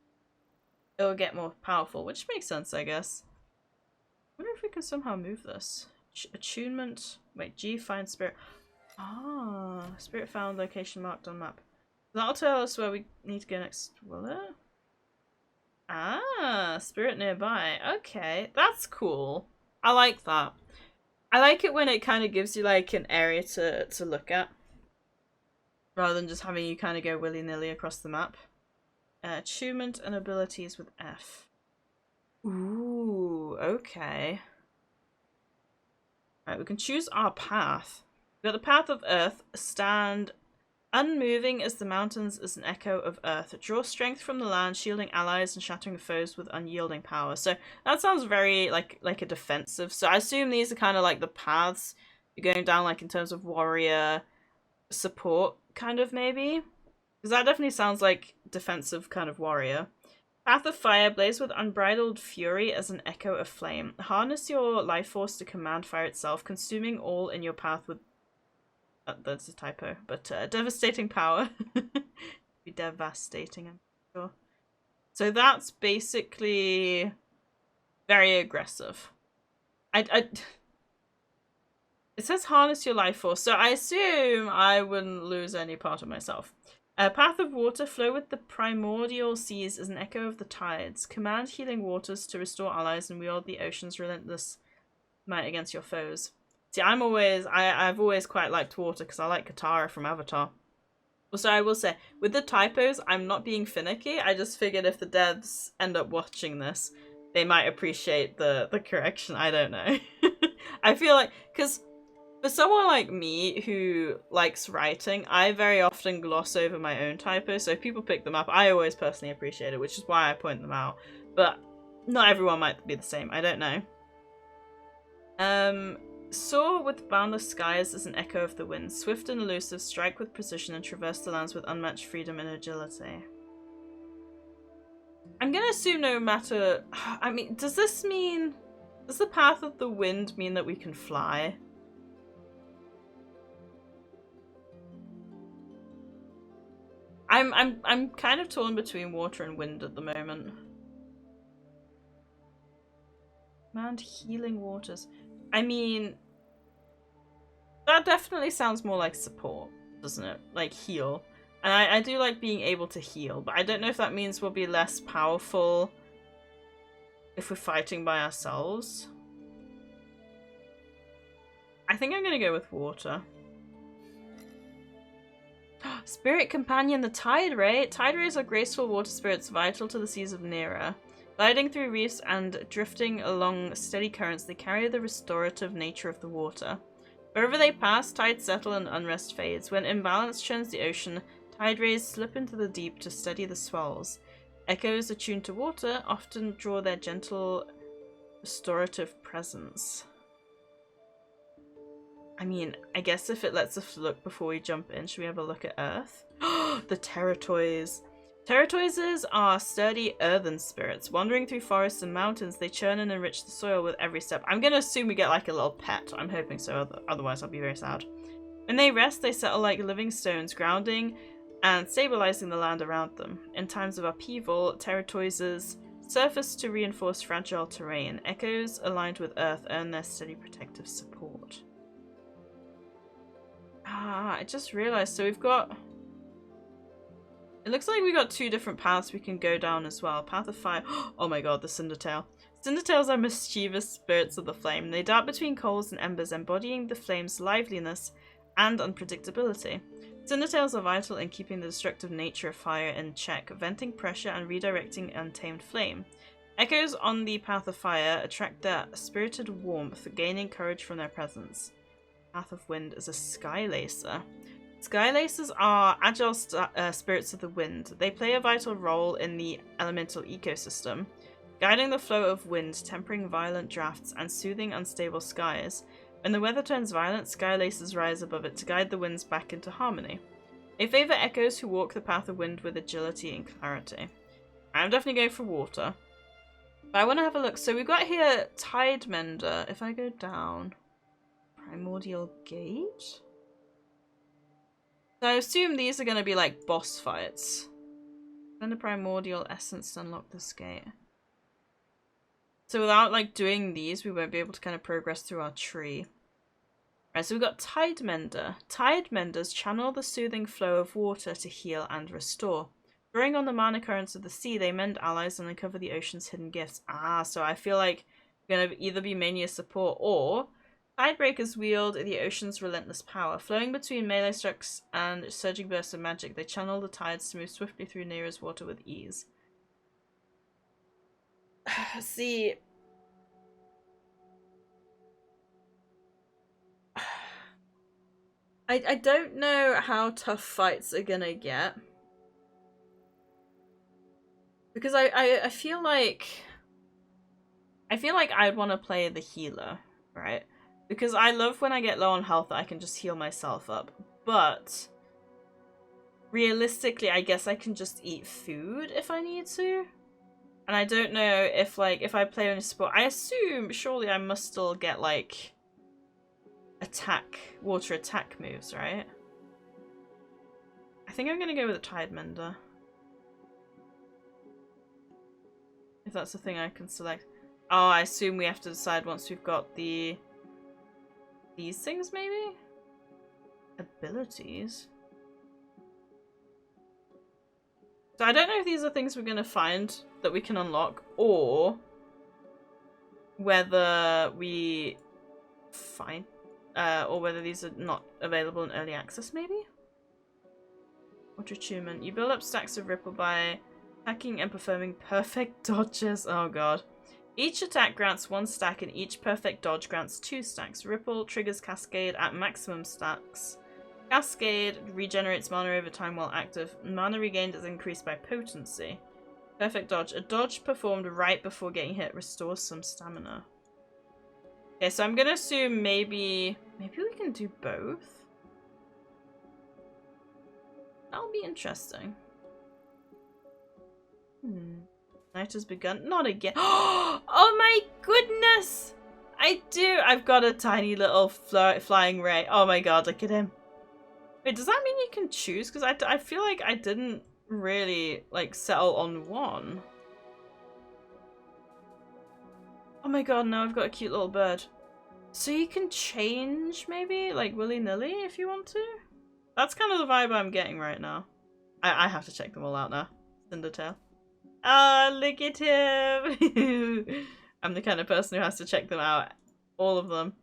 Speaker 1: it'll get more powerful, which makes sense, I guess. I wonder if we can somehow move this. Attunement. Wait, G find spirit. Ah, spirit found, location marked on map. That'll tell us where we need to go next, will it? Ah, spirit nearby. Okay, that's cool. I like that. I like it when it kind of gives you like an area to look at, rather than just having you kind of go willy-nilly across the map. Attunement and abilities with F. Ooh, okay. Right, we can choose our path. We've got the path of Earth. Stand unmoving as the mountains is an echo of Earth. Draw strength from the land, shielding allies and shattering foes with unyielding power. So that sounds very like a defensive. So I assume these are kind of like the paths you're going down, like in terms of warrior support, kind of maybe. Because that definitely sounds like defensive kind of warrior. Path of Fire, blaze with unbridled fury as an echo of flame. Harness your life force to command fire itself, consuming all in your path with... that's a typo, but devastating power. Be devastating, I'm sure. So that's basically very aggressive. It says harness your life force, so I assume I wouldn't lose any part of myself. Path of Water, flow with the primordial seas as an echo of the tides. Command healing waters to restore allies and wield the ocean's relentless might against your foes. See, I've always quite liked water because I like Katara from Avatar. Also, I will say, with the typos, I'm not being finicky. I just figured if the devs end up watching this, they might appreciate the correction. I don't know. I feel like, because For someone like me who likes writing, I very often gloss over my own typos, so if people pick them up, I always personally appreciate it, which is why I point them out. But not everyone might be the same, I don't know. Soar with boundless skies as an echo of the wind. Swift and elusive, strike with precision and traverse the lands with unmatched freedom and agility. I'm gonna assume no matter... I mean, does this mean... Does the path of the wind mean that we can fly? I'm kind of torn between water and wind at the moment. Command healing waters. I mean, that definitely sounds more like support, doesn't it? Like heal. And I do like being able to heal, but I don't know if that means we'll be less powerful if we're fighting by ourselves. I think I'm gonna go with water. Spirit Companion, the Tide Ray. Tide Rays are graceful water spirits vital to the seas of Nera. Gliding through reefs and drifting along steady currents, they carry the restorative nature of the water. Wherever they pass, tides settle and unrest fades. When imbalance churns the ocean, tide rays slip into the deep to steady the swells. Echoes attuned to water often draw their gentle, restorative presence. I mean, I guess if it lets us look before we jump in, should we have a look at Earth? The Terratoys. Terratoises are sturdy earthen spirits. Wandering through forests and mountains, they churn and enrich the soil with every step. I'm gonna assume we get like a little pet. I'm hoping so, otherwise I'll be very sad. When they rest, they settle like living stones, grounding and stabilizing the land around them. In times of upheaval, Terratoises surface to reinforce fragile terrain. Echoes aligned with Earth earn their steady protective support. Ah, I just realized, so we've got... It looks like we got two different paths we can go down as well. Path of Fire. Oh my god, the Cindertail. Cindertails are mischievous spirits of the flame. They dart between coals and embers, embodying the flame's liveliness and unpredictability. Cindertails are vital in keeping the destructive nature of fire in check, venting pressure and redirecting untamed flame. Echoes on the Path of Fire attract their spirited warmth, gaining courage from their presence. Path of Wind is a Skylacer. Skylacers are agile spirits of the wind. They play a vital role in the elemental ecosystem, guiding the flow of wind, tempering violent drafts, and soothing unstable skies. When the weather turns violent, Skylacers rise above it to guide the winds back into harmony. They favour echoes who walk the path of wind with agility and clarity. I'm definitely going for water. But I want to have a look. So we've got here Tide Mender. If I go down... Primordial Gate? So I assume these are going to be like boss fights. Spend a Primordial Essence to unlock this gate. So without like doing these, we won't be able to kind of progress through our tree. Right, so we've got Tide Mender. Tide Menders channel the soothing flow of water to heal and restore. Drawing on the mana currents of the sea, they mend allies and uncover the ocean's hidden gifts. Ah, so I feel like we're going to either be mainly a support or... Tidebreakers wield the ocean's relentless power. Flowing between melee strikes and surging bursts of magic, they channel the tides to move swiftly through Nera's water with ease. See... I don't know how tough fights are gonna get. Because I feel like... I feel like I'd want to play the healer, right? Because I love when I get low on health that I can just heal myself up. But realistically, I guess I can just eat food if I need to. And I don't know if, like, if I play only support, I assume surely I must still get, like, water attack moves, right? I think I'm gonna go with a Tide Mender. If that's the thing I can select. Oh, I assume we have to decide once we've got these things, maybe? Abilities? So I don't know if these are things we're going to find that we can unlock, or whether we find, or whether these are not available in early access, maybe? Water Attunement. You build up stacks of Ripple by attacking and performing perfect dodges. Oh god. Each attack grants 1 stack and each perfect dodge grants 2 stacks. Ripple triggers Cascade at maximum stacks. Cascade regenerates mana over time while active. Mana regained is increased by potency. Perfect dodge. A dodge performed right before getting hit restores some stamina. Okay, so I'm gonna assume maybe we can do both. That'll be interesting. Night has begun. Not again. Oh my goodness! I've got a tiny little flying ray. Oh my god, look at him. Wait, does that mean you can choose? Because I feel like I didn't really, like, settle on one. Oh my god, now I've got a cute little bird. So you can change, maybe? Like, willy-nilly, if you want to? That's kind of the vibe I'm getting right now. I have to check them all out now. Cindertail. Oh, look at him! I'm the kind of person who has to check them out. All of them.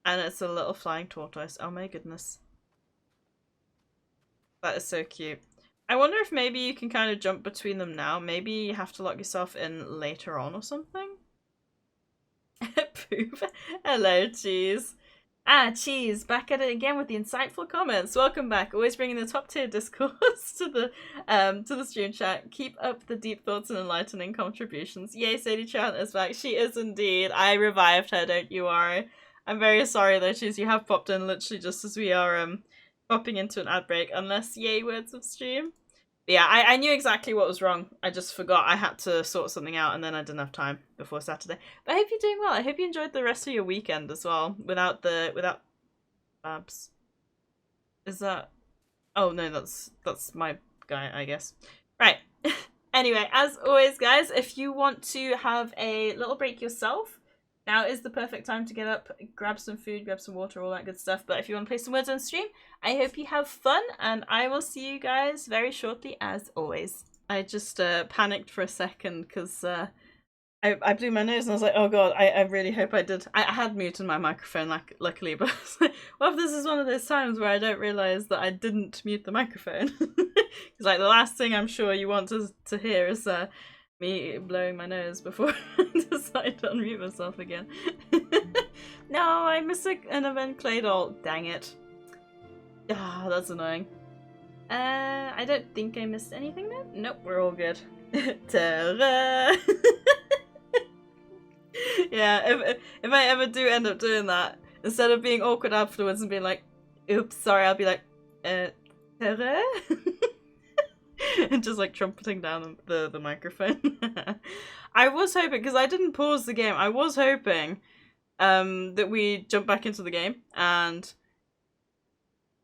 Speaker 1: And it's a little flying tortoise. Oh my goodness. That is so cute. I wonder if maybe you can kind of jump between them now. Maybe you have to lock yourself in later on or something? Poop. Hello, Cheese. Cheese, back at it again with the insightful comments. Welcome back. Always bringing the top tier discourse to the stream chat. Keep up the deep thoughts and enlightening contributions. Yay, Sadie Chan is back. She is indeed. I revived her, don't you worry. I'm very sorry though, Cheese. You have popped in literally just as we are popping into an ad break. Unless, yay, words of stream. But yeah, I knew exactly what was wrong. I just forgot I had to sort something out and then I didn't have time before Saturday. But I hope you're doing well. I hope you enjoyed the rest of your weekend as well. Without Babs. Is that... Oh no, that's my guy, I guess. Right. Anyway, as always, guys, if you want to have a little break yourself, now is the perfect time to get up, grab some food, grab some water, all that good stuff. But if you want to play some words on stream, I hope you have fun, and I will see you guys very shortly, as always. I just panicked for a second, because I blew my nose, and I was like, oh god, I really hope I did. I had muted my microphone, luckily, but I was like, what if this is one of those times where I don't realise that I didn't mute the microphone? Because, like, the last thing I'm sure you want to hear is... me blowing my nose before I decide to unmute myself again. No, I missed an event Claydol. Dang it. Ah, that's annoying. I don't think I missed anything though. Nope, we're all good. Ta-ra! Yeah, if I ever do end up doing that, instead of being awkward afterwards and being like, oops, sorry, I'll be like, ta-ra? And just like trumpeting down the microphone. I was hoping, because I didn't pause the game, I was hoping that we jump back into the game and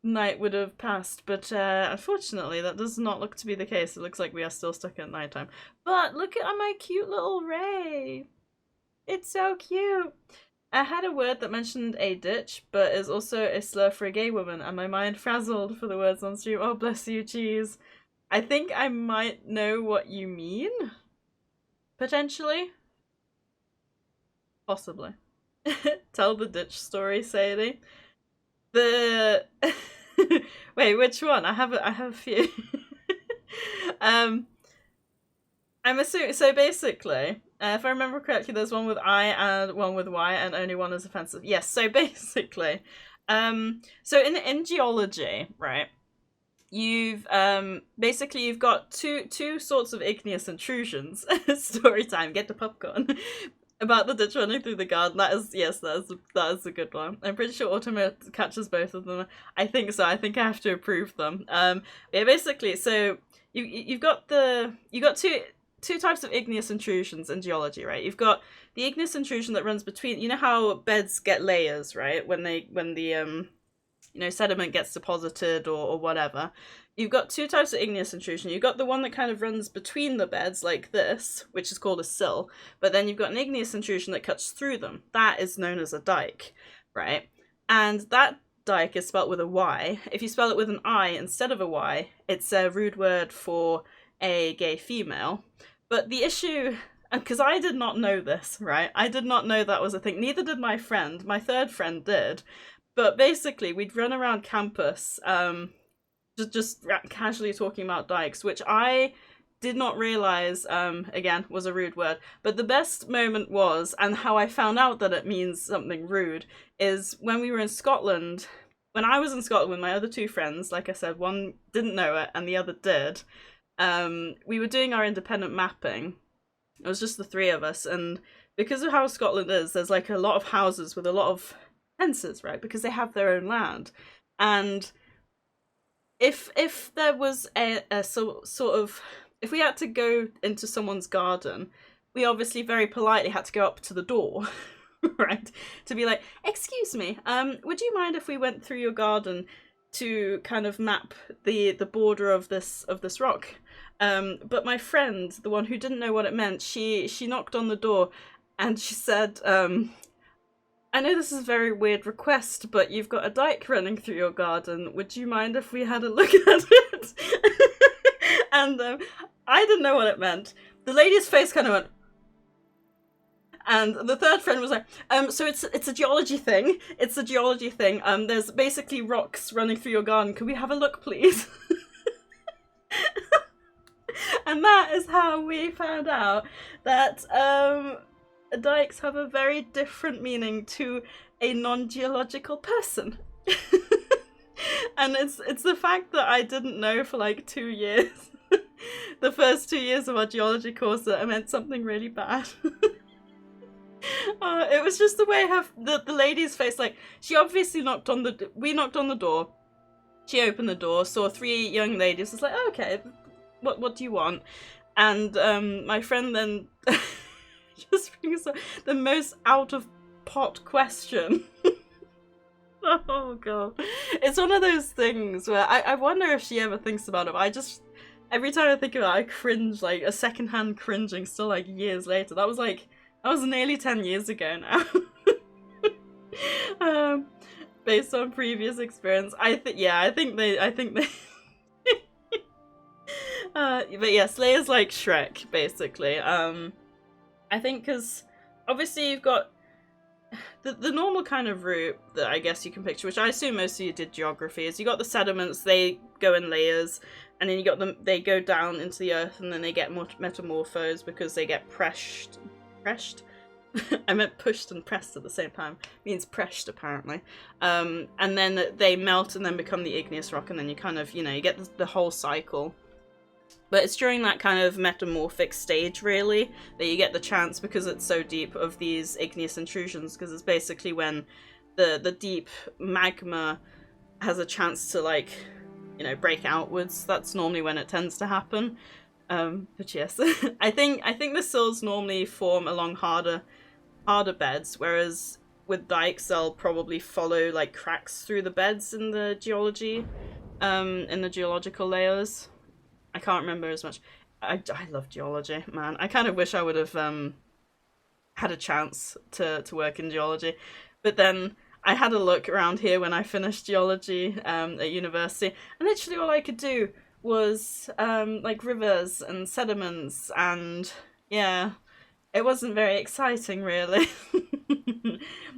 Speaker 1: night would have passed, but unfortunately that does not look to be the case. It looks like we are still stuck at nighttime. But look at my cute little ray. It's so cute. I had a word that mentioned a ditch, but is also a slur for a gay woman, and my mind frazzled for the words on stream. Oh, bless you, Cheese. I think I might know what you mean. Potentially. Possibly. Tell the ditch story, Sadie. The... Wait, which one? I have a few. I'm assuming... So basically, if I remember correctly, there's one with I and one with Y, and only one is offensive. Yes, so basically... So in geology, right? You've got two sorts of igneous intrusions. Story time, get the popcorn. About the ditch running through the garden. That is a good one. I'm pretty sure Automate catches both of them. I think so. I think I have to approve them. Yeah, basically, so you've got two types of igneous intrusions in geology, right? You've got the igneous intrusion that runs between, you know how beds get layers, right? When the sediment gets deposited or whatever. You've got two types of igneous intrusion. You've got the one that kind of runs between the beds like this, which is called a sill, but then you've got an igneous intrusion that cuts through them. That is known as a dike, right? And that dike is spelt with a Y. If you spell it with an I instead of a Y, it's a rude word for a gay female. But the issue, because I did not know this, right? I did not know that was a thing. Neither did my friend. My third friend did. But basically, we'd run around campus, just casually talking about dikes, which I did not realize, again, was a rude word, but the best moment was, and how I found out that it means something rude, is when we were in Scotland. When I was in Scotland with my other two friends, like I said, one didn't know it and the other did, we were doing our independent mapping. It was just the three of us, and because of how Scotland is, there's like a lot of houses with a lot of fences, right? Because they have their own land. And if there was a sort of, if we had to go into someone's garden, we obviously very politely had to go up to the door, right? To be like, excuse me, would you mind if we went through your garden to kind of map the border of this rock? But my friend, the one who didn't know what it meant, she knocked on the door and she said, I know this is a very weird request, but you've got a dike running through your garden. Would you mind if we had a look at it? And I didn't know what it meant. The lady's face kind of went, and the third friend was like, so it's a geology thing. It's a geology thing. There's basically rocks running through your garden. Can we have a look, please? And that is how we found out that dikes have a very different meaning to a non-geological person. And it's the fact that I didn't know for like 2 years, the first 2 years of our geology course, that it meant something really bad. It was just the way the lady's face, like, she obviously we knocked on the door, she opened the door, saw 3 young ladies, was like, oh, okay, what do you want? And my friend then just brings up the most out of pot question. Oh god. It's one of those things where I wonder if she ever thinks about it, but every time I think about it, I cringe, like a secondhand cringing still, like years later. That was nearly 10 years ago now. Based on previous experience. I think they but yeah, Slayer's like Shrek, basically. I think because obviously you've got the normal kind of route that I guess you can picture, which I assume most of you did geography, is you got the sediments, they go in layers, and then you got them, they go down into the earth, and then they get metamorphosed because they get pressed? I meant pushed and pressed at the same time. It means pressed, apparently. And then they melt and then become the igneous rock, and then you kind of, you get the whole cycle. But it's during that kind of metamorphic stage, really, that you get the chance, because it's so deep, of these igneous intrusions, because it's basically when the deep magma has a chance to, like, break outwards. That's normally when it tends to happen. But yes, I think the sills normally form along harder beds, whereas with dikes they'll probably follow like cracks through the beds in the geology, in the geological layers. I can't remember as much. I love geology, man. I kind of wish I would have had a chance to work in geology, but then I had a look around here when I finished geology at university, and literally all I could do was like rivers and sediments, and yeah, it wasn't very exciting, really.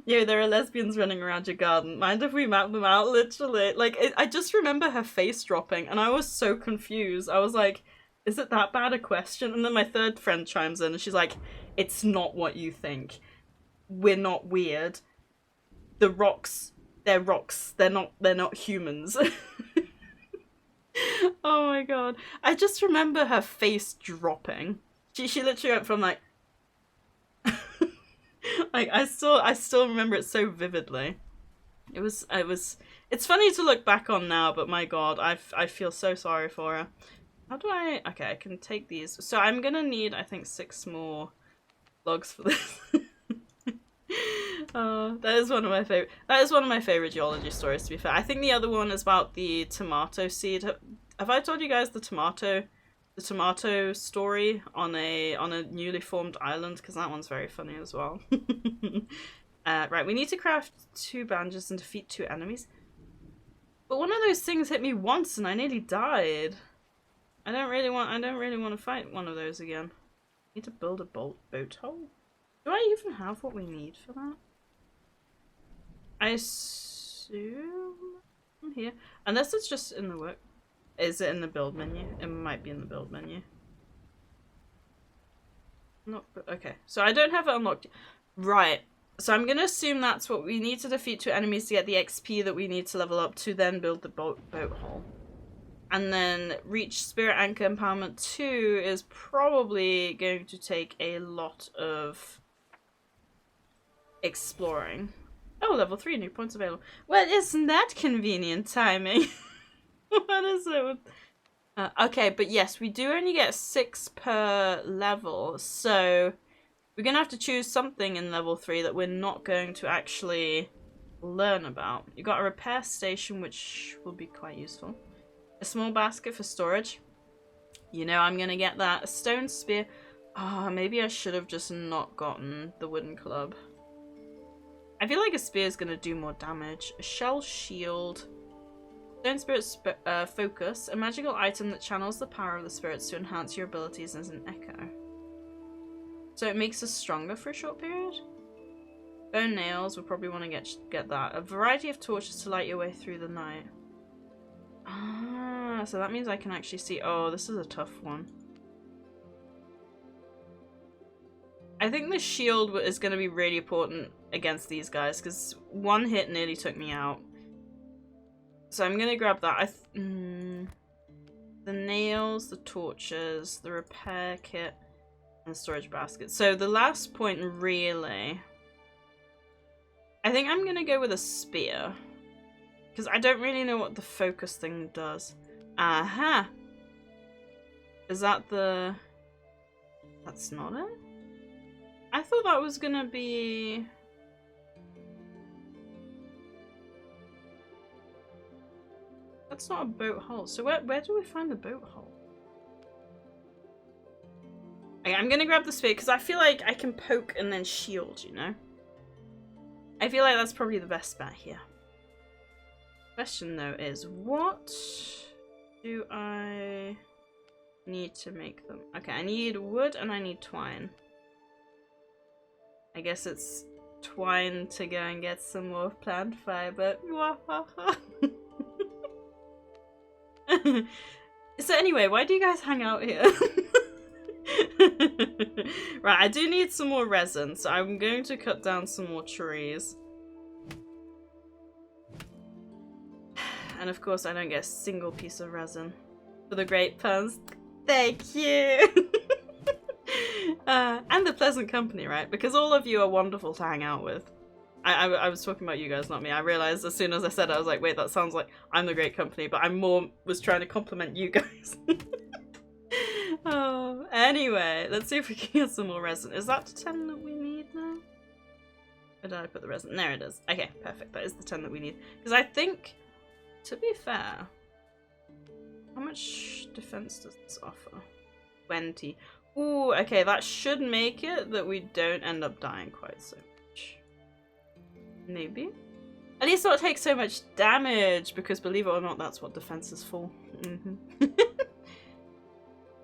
Speaker 1: There are lesbians running around your garden. Mind if we map them out? Literally, like, I just remember her face dropping, and I was so confused. I was like, is it that bad a question? And then my third friend chimes in, and she's like, it's not what you think. We're not weird. The rocks, they're rocks. They're not humans. Oh my god. I just remember her face dropping. She literally went from like like I still remember it so vividly. It's funny to look back on now, but my god, I feel so sorry for her. How do okay, I can take these. So I'm gonna need, I think, 6 more logs for this. That is one of my favorite geology stories, to be fair. I think the other one is about the tomato seed. Have I told you guys the tomato story on a newly formed island? Because that one's very funny as well. Right, we need to craft 2 bandages and defeat 2 enemies. But one of those things hit me once and I nearly died. I don't really want to fight one of those again. Need to build a boat hole. Do I even have what we need for that? I assume here, unless it's just in the work. Is it in the build menu? It might be in the build menu. Okay, so I don't have it unlocked. Right. So I'm going to assume that's what we need to defeat 2 enemies to get the XP that we need to level up to then build the boat hull. And then reach Spirit Anchor Empowerment 2 is probably going to take a lot of exploring. Oh, level 3, new points available. Well, isn't that convenient timing? What is it with... okay, but yes, we do only get 6 per level, so we're going to have to choose something in level 3 that we're not going to actually learn about. You got a repair station, which will be quite useful. A small basket for storage. You know I'm going to get that. A stone spear. Ah, maybe I should have just not gotten the wooden club. I feel like a spear is going to do more damage. A shell shield. Stone Spirit Focus. A magical item that channels the power of the spirits to enhance your abilities as an echo. So it makes us stronger for a short period? Bone nails. We'll probably want to get that. A variety of torches to light your way through the night. Ah, so that means I can actually see... Oh, this is a tough one. I think the shield is going to be really important against these guys, because one hit nearly took me out. So I'm going to grab that. The nails, the torches, the repair kit, and the storage basket. So the last point, really... I think I'm going to go with a spear. Because I don't really know what the focus thing does. Aha! Is that the... That's not it? I thought that was gonna be... That's not a boat hull. So where do we find the boat hull? Okay, I'm gonna grab the spear because I feel like I can poke and then shield, you know? I feel like that's probably the best bet here. Question though is, what do I need to make them? Okay, I need wood and I need twine. I guess it's twine to go and get some more plant fiber. So anyway, why do you guys hang out here? Right, I do need some more resin, so I'm going to cut down some more trees. And of course I don't get a single piece of resin for the great puns. Thank you! And the pleasant company, right? Because all of you are wonderful to hang out with. I was talking about you guys, not me. I realized as soon as I said it, I was like, wait, that sounds like I'm the great company, but I was trying to compliment you guys. Oh, anyway, let's see if we can get some more resin. Is that the 10 that we need now? Where did I put the resin? There it is. Okay, perfect. That is the 10 that we need. Because I think, to be fair, how much defense does this offer? 20. Ooh, okay, that should make it that we don't end up dying quite so much. Maybe? At least not take so much damage, because believe it or not, that's what defense is for.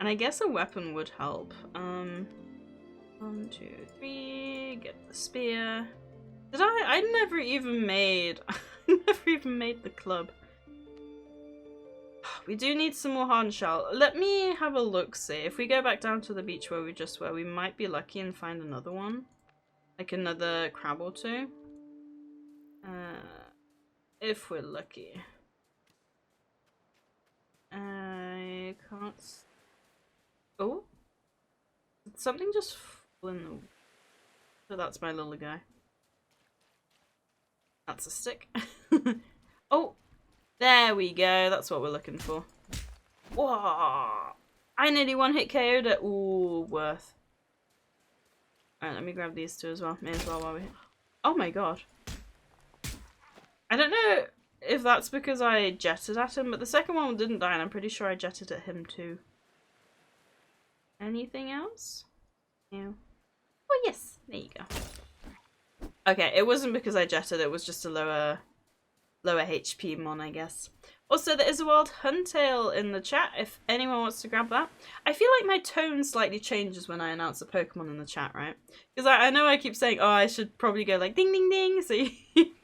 Speaker 1: And I guess a weapon would help. 1, 2, 3, get the spear. I never even made... I never even made the club. We do need some more hardened shell. Let me have a look-see. If we go back down to the beach where we just were, we might be lucky and find another one. Like another crab or two. If we're lucky. I can't... Oh? Did something just fall in the... So that's my little guy. That's a stick. Oh! There we go, that's what we're looking for. Whoa! I nearly one-hit KO'd it. Ooh, worth. Alright, let me grab these two as well. May as well while we're here. Oh my god. I don't know if that's because I jetted at him, but the second one didn't die and I'm pretty sure I jetted at him too. Anything else? No. Oh yes, there you go. Okay, it wasn't because I jetted, it was just a lower HP mon, I guess. Also, there is a wild huntail in the chat if anyone wants to grab that. I feel like my tone slightly changes when I announce a Pokemon in the chat, right? Because I know I keep saying, oh, I should probably go like ding ding ding, so you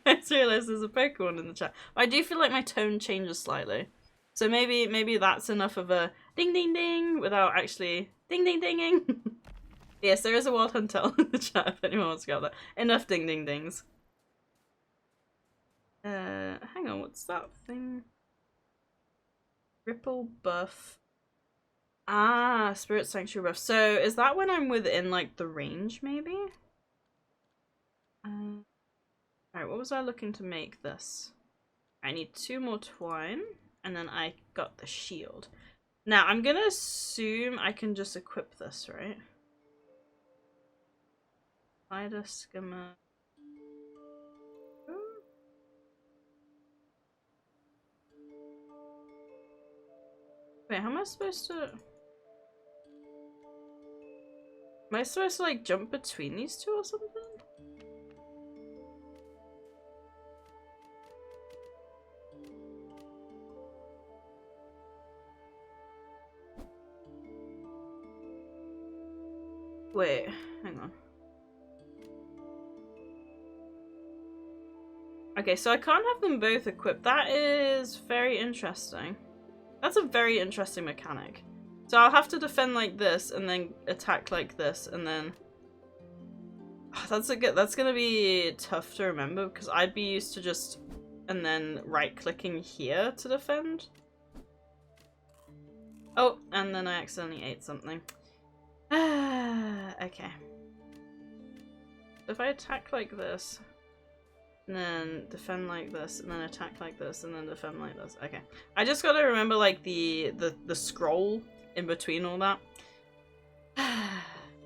Speaker 1: guys realize there's a Pokemon in the chat. But I do feel like my tone changes slightly. So maybe that's enough of a ding ding ding without actually ding ding dinging. Yes, there is a wild hotel in the chat if anyone wants to go there. Enough ding ding dings. Hang on, what's that thing? Ripple buff. Ah, Spirit Sanctuary buff. So is that when I'm within like the range, maybe? Alright, what was I looking to make this? I need 2 more twine, and then I got the shield. Now, I'm gonna assume I can just equip this, right? Spider skimmer. Wait, how am I supposed to... Am I supposed to, like, jump between these two or something? Wait, hang on. Okay, so I can't have them both equipped. That is very interesting. That's a very interesting mechanic. So I'll have to defend like this and then attack like this and then... That's gonna be tough to remember because I'd be used to just... and then right-clicking here to defend. Oh, and then I accidentally ate something. Okay. So if I attack like this... and then defend like this, and then attack like this, and then defend like this. Okay. I just gotta remember, like, the scroll in between all that.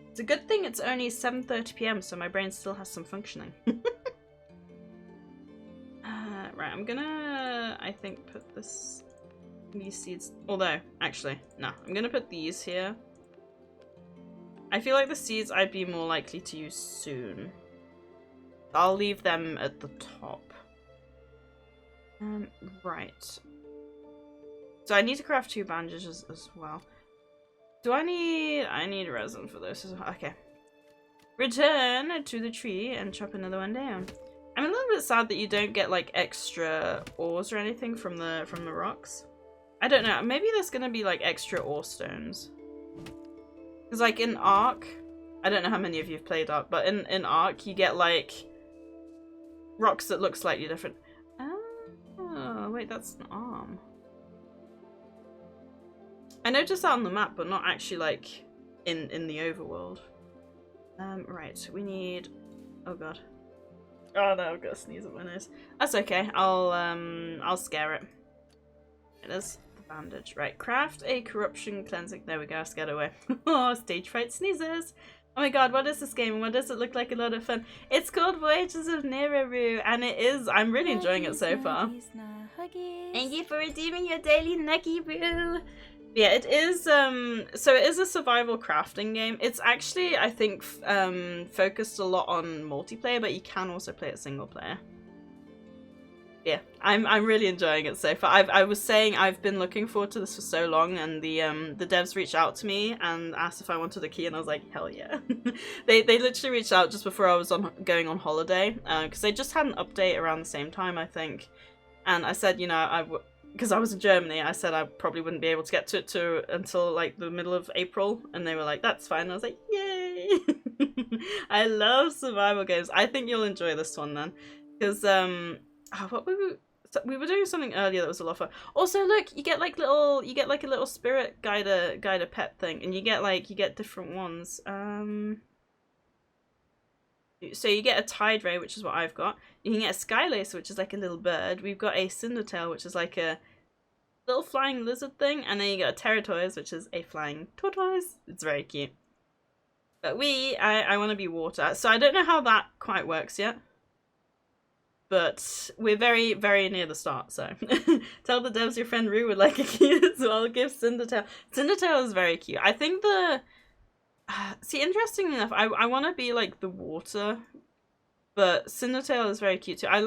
Speaker 1: It's a good thing it's only 7:30 PM, so my brain still has some functioning. Right, I'm gonna, I think, put these seeds... Although, actually, no. I'm gonna put these here. I feel like the seeds I'd be more likely to use soon. I'll leave them at the top. Right. So I need to craft 2 bandages as well. I need resin for this as well. Okay. Return to the tree and chop another one down. I'm a little bit sad that you don't get like extra ores or anything from the rocks. I don't know. Maybe there's gonna be like extra ore stones. Because like in Ark, I don't know how many of you have played Ark, but in Ark you get like rocks that look slightly different. Oh, wait, that's an arm. I noticed that on the map, but not actually like in the overworld. Right, we need... Oh god. Oh no, I've got to sneeze at my nose. That's okay. I'll scare it. It is the bandage. Right, craft a corruption cleansing. There we go. Scared away. Oh, stage fright sneezes. Oh my god, what is this game and what does it look like? A lot of fun. It's called Voyagers of Nera, and it is. I'm really enjoying it so far. Thank you for redeeming your daily nuggy, boo. Yeah, it is. So it is a survival crafting game. It's actually, I think, focused a lot on multiplayer, but you can also play it single player. Yeah, I'm really enjoying it so far. I was saying I've been looking forward to this for so long, and the devs reached out to me and asked if I wanted a key, and I was like, hell yeah. they literally reached out just before I was going on holiday, because they just had an update around the same time, I think. And I said, you know, because I was in Germany, I said I probably wouldn't be able to get to it until like the middle of April, and they were like, that's fine. And I was like, yay! I love survival games. I think you'll enjoy this one then, because what we were doing something earlier that was a lot of fun. Also, look, you get like a little spirit guide a pet thing, and you get different ones. So you get a tide ray, which is what I've got. You can get a skylacer, which is like a little bird. We've got a cindertail, which is like a little flying lizard thing, and then you got a Terratortoise, which is a flying tortoise. It's very cute. But I want to be water, so I don't know how that quite works yet. But we're very, very near the start, so tell the devs your friend Rue would like a key as well. Give Cindertail. Cindertail is very cute. I think see, interestingly enough, I want to be like the water, but Cindertail is very cute too. I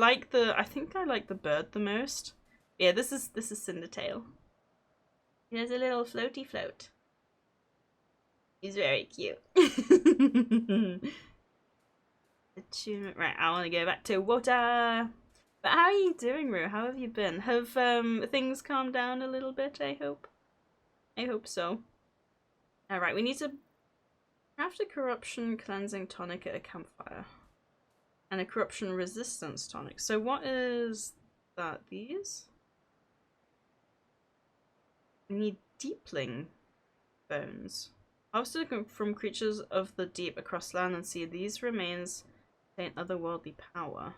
Speaker 1: think I like the bird the most. Yeah, this is Cindertail. He has a little floaty float. He's very cute. Right, I want to go back to water. But how are you doing, Rue? How have you been? Have things calmed down a little bit, I hope? I hope so. Alright, we need to Craft a corruption cleansing tonic at a campfire. And a corruption resistance tonic. So what is that? These? We need deepling bones. Harvested from creatures of the deep across land and sea. These remains contain otherworldly power.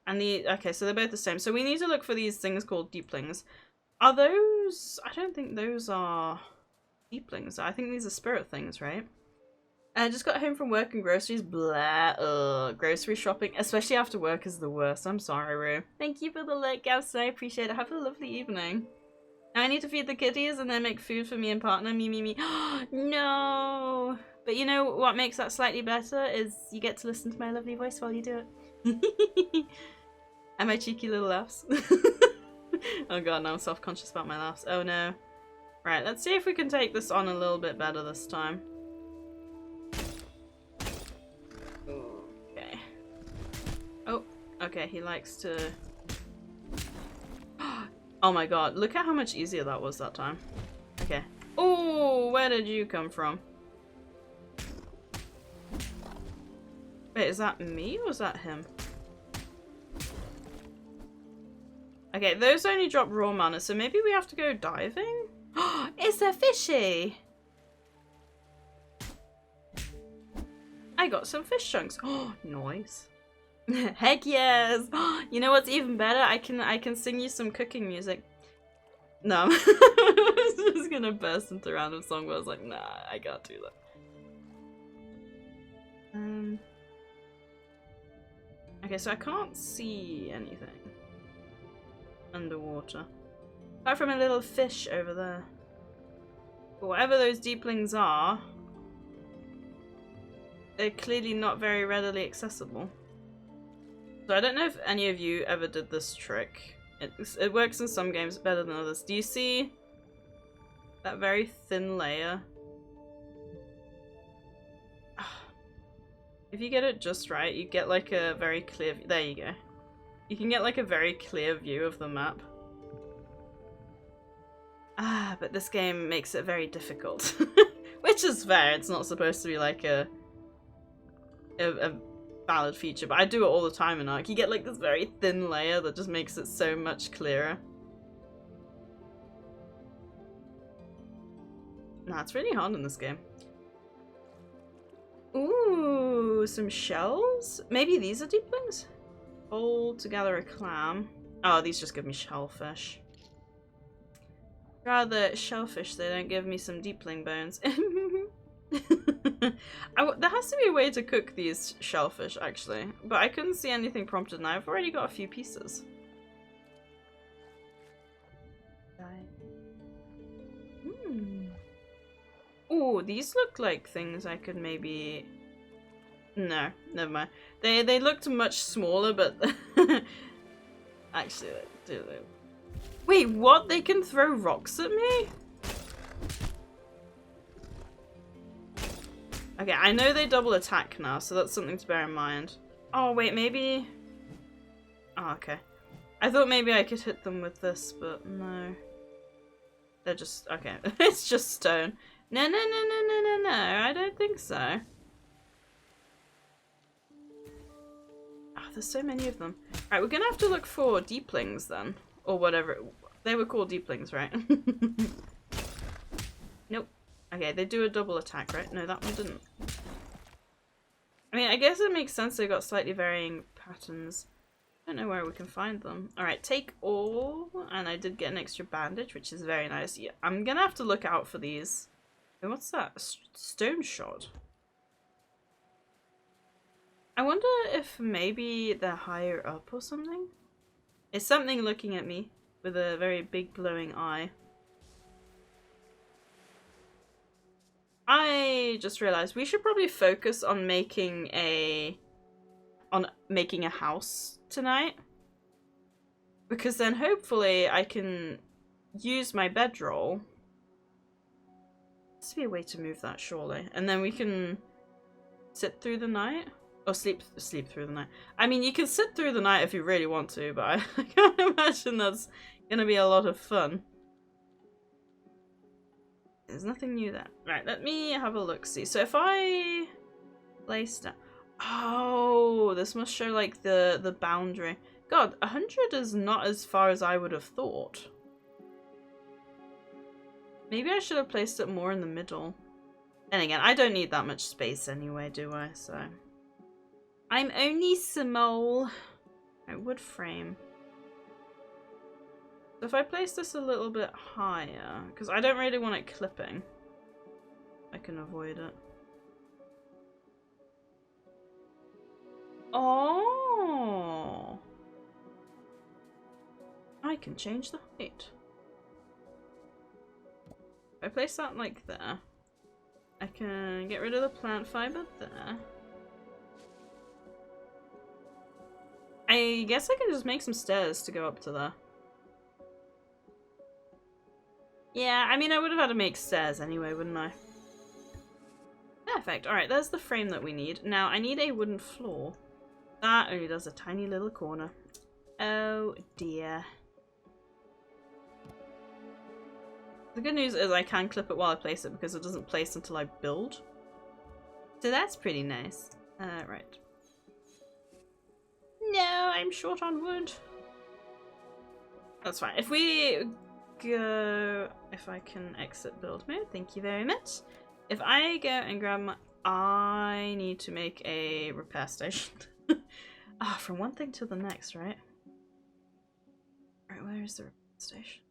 Speaker 1: And okay, so they're both the same. So we need to look for these things called deeplings. Are those? I don't think those are deeplings. I think these are spirit things, right? I just got home from work and groceries. Blah. Grocery shopping, especially after work, is the worst. I'm sorry, Rue. Thank you for the like, Gavs. I appreciate it. Have a lovely evening. Now I need to feed the kitties and then make food for me and partner. Me. No. But you know what makes that slightly better is you get to listen to my lovely voice while you do it. And my cheeky little laughs. Oh god, now I'm self-conscious about my laughs. Oh no. Right, let's see if we can take this on a little bit better this time. Okay. Oh, okay, he likes to... Oh my god, look at how much easier that was that time. Okay. Oh, where did you come from? Wait, is that me or is that him? Okay, those only drop raw mana, so maybe we have to go diving? It's a fishy! I got some fish chunks. Oh, nice. Heck yes! You know what's even better? I can sing you some cooking music. No, I was just gonna burst into a random song, but I was like, nah, I can't do that. Okay, so I can't see anything underwater. Apart from a little fish over there. But whatever those deeplings are, they're clearly not very readily accessible. So I don't know if any of you ever did this trick. It works in some games better than others. Do you see that very thin layer? If you get it just right, you get like a very clear... There you go. You can get like a very clear view of the map. Ah, but this game makes it very difficult. Which is fair, it's not supposed to be like a valid feature, but I do it all the time in Ark. You get like this very thin layer that just makes it so much clearer. Nah, it's really hard in this game. Ooh, some shells? Maybe these are deeplings? Hold to gather a clam. Oh, these just give me shellfish. Rather shellfish, they don't give me some deepling bones. There has to be a way to cook these shellfish, actually. But I couldn't see anything prompted, and I've already got a few pieces. Ooh, these look like things I could maybe... No, never mind. They looked much smaller, but... Actually, do they? Wait, what? They can throw rocks at me? Okay, I know they double attack now, so that's something to bear in mind. Oh, wait, maybe... Oh, okay. I thought maybe I could hit them with this, but no. They're just... Okay, it's just stone. No, I don't think so. Oh, there's so many of them. Alright, we're gonna have to look for deeplings then. Or whatever. They were called deeplings, right? Nope. Okay, they do a double attack, right? No, that one didn't. I mean, I guess it makes sense they've got slightly varying patterns. I don't know where we can find them. Alright, take all. And I did get an extra bandage, which is very nice. Yeah, I'm gonna have to look out for these. Hey, what's that? Stone shot. I wonder if maybe they're higher up or something? It's something looking at me with a very big glowing eye. I just realized we should probably focus on making a house tonight. Because then hopefully I can use my bedroll. There's be a way to move that, surely. And then we can sit through the night. Or sleep through the night. I mean, you can sit through the night if you really want to, but I can't imagine that's gonna be a lot of fun. There's nothing new there. Right, let me have a look. See, so if I place down, oh, this must show like the boundary. God, 100 is not as far as I would have thought. Maybe I should have placed it more in the middle. And again, I don't need that much space anyway, do I? So I'm only small. Right, wood frame. So if I place this a little bit higher, because I don't really want it clipping, I can avoid it. Oh! I can change the height. If I place that like there, I can get rid of the plant fiber there. I guess I can just make some stairs to go up to there. Yeah, I mean, I would have had to make stairs anyway, wouldn't I? Perfect. Alright, there's the frame that we need. Now, I need a wooden floor. That only does a tiny little corner. Oh, dear. The good news is I can clip it while I place it because it doesn't place until I build. So that's pretty nice. Right. No, I'm short on wood. That's fine. If we go... If I can exit build mode, thank you very much. If I go and grab my... I need to make a repair station. From one thing to the next, right? Right, where is the repair station?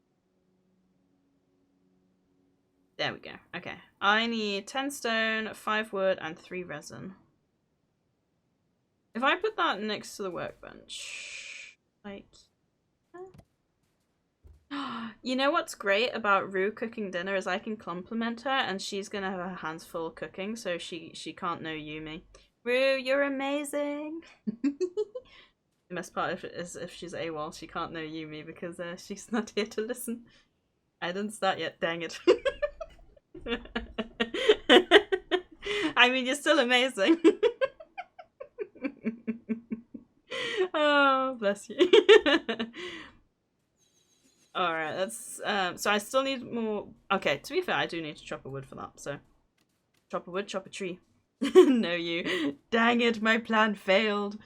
Speaker 1: There we go. Okay. I need 10 stone, 5 wood, and 3 resin. If I put that next to the workbench, like... You know what's great about Rue cooking dinner is I can compliment her and she's gonna have her hands full cooking, so she can't know Yumi. Rue, you're amazing! The best part of it is if she's AWOL, she can't know Yumi because she's not here to listen. I didn't start yet, dang it. I mean, you're still amazing. Oh, bless you. Alright, that's so I still need more. Okay, to be fair, I do need to chop a wood for that, so chop a wood, chop a tree. No, you. Dang it, my plan failed.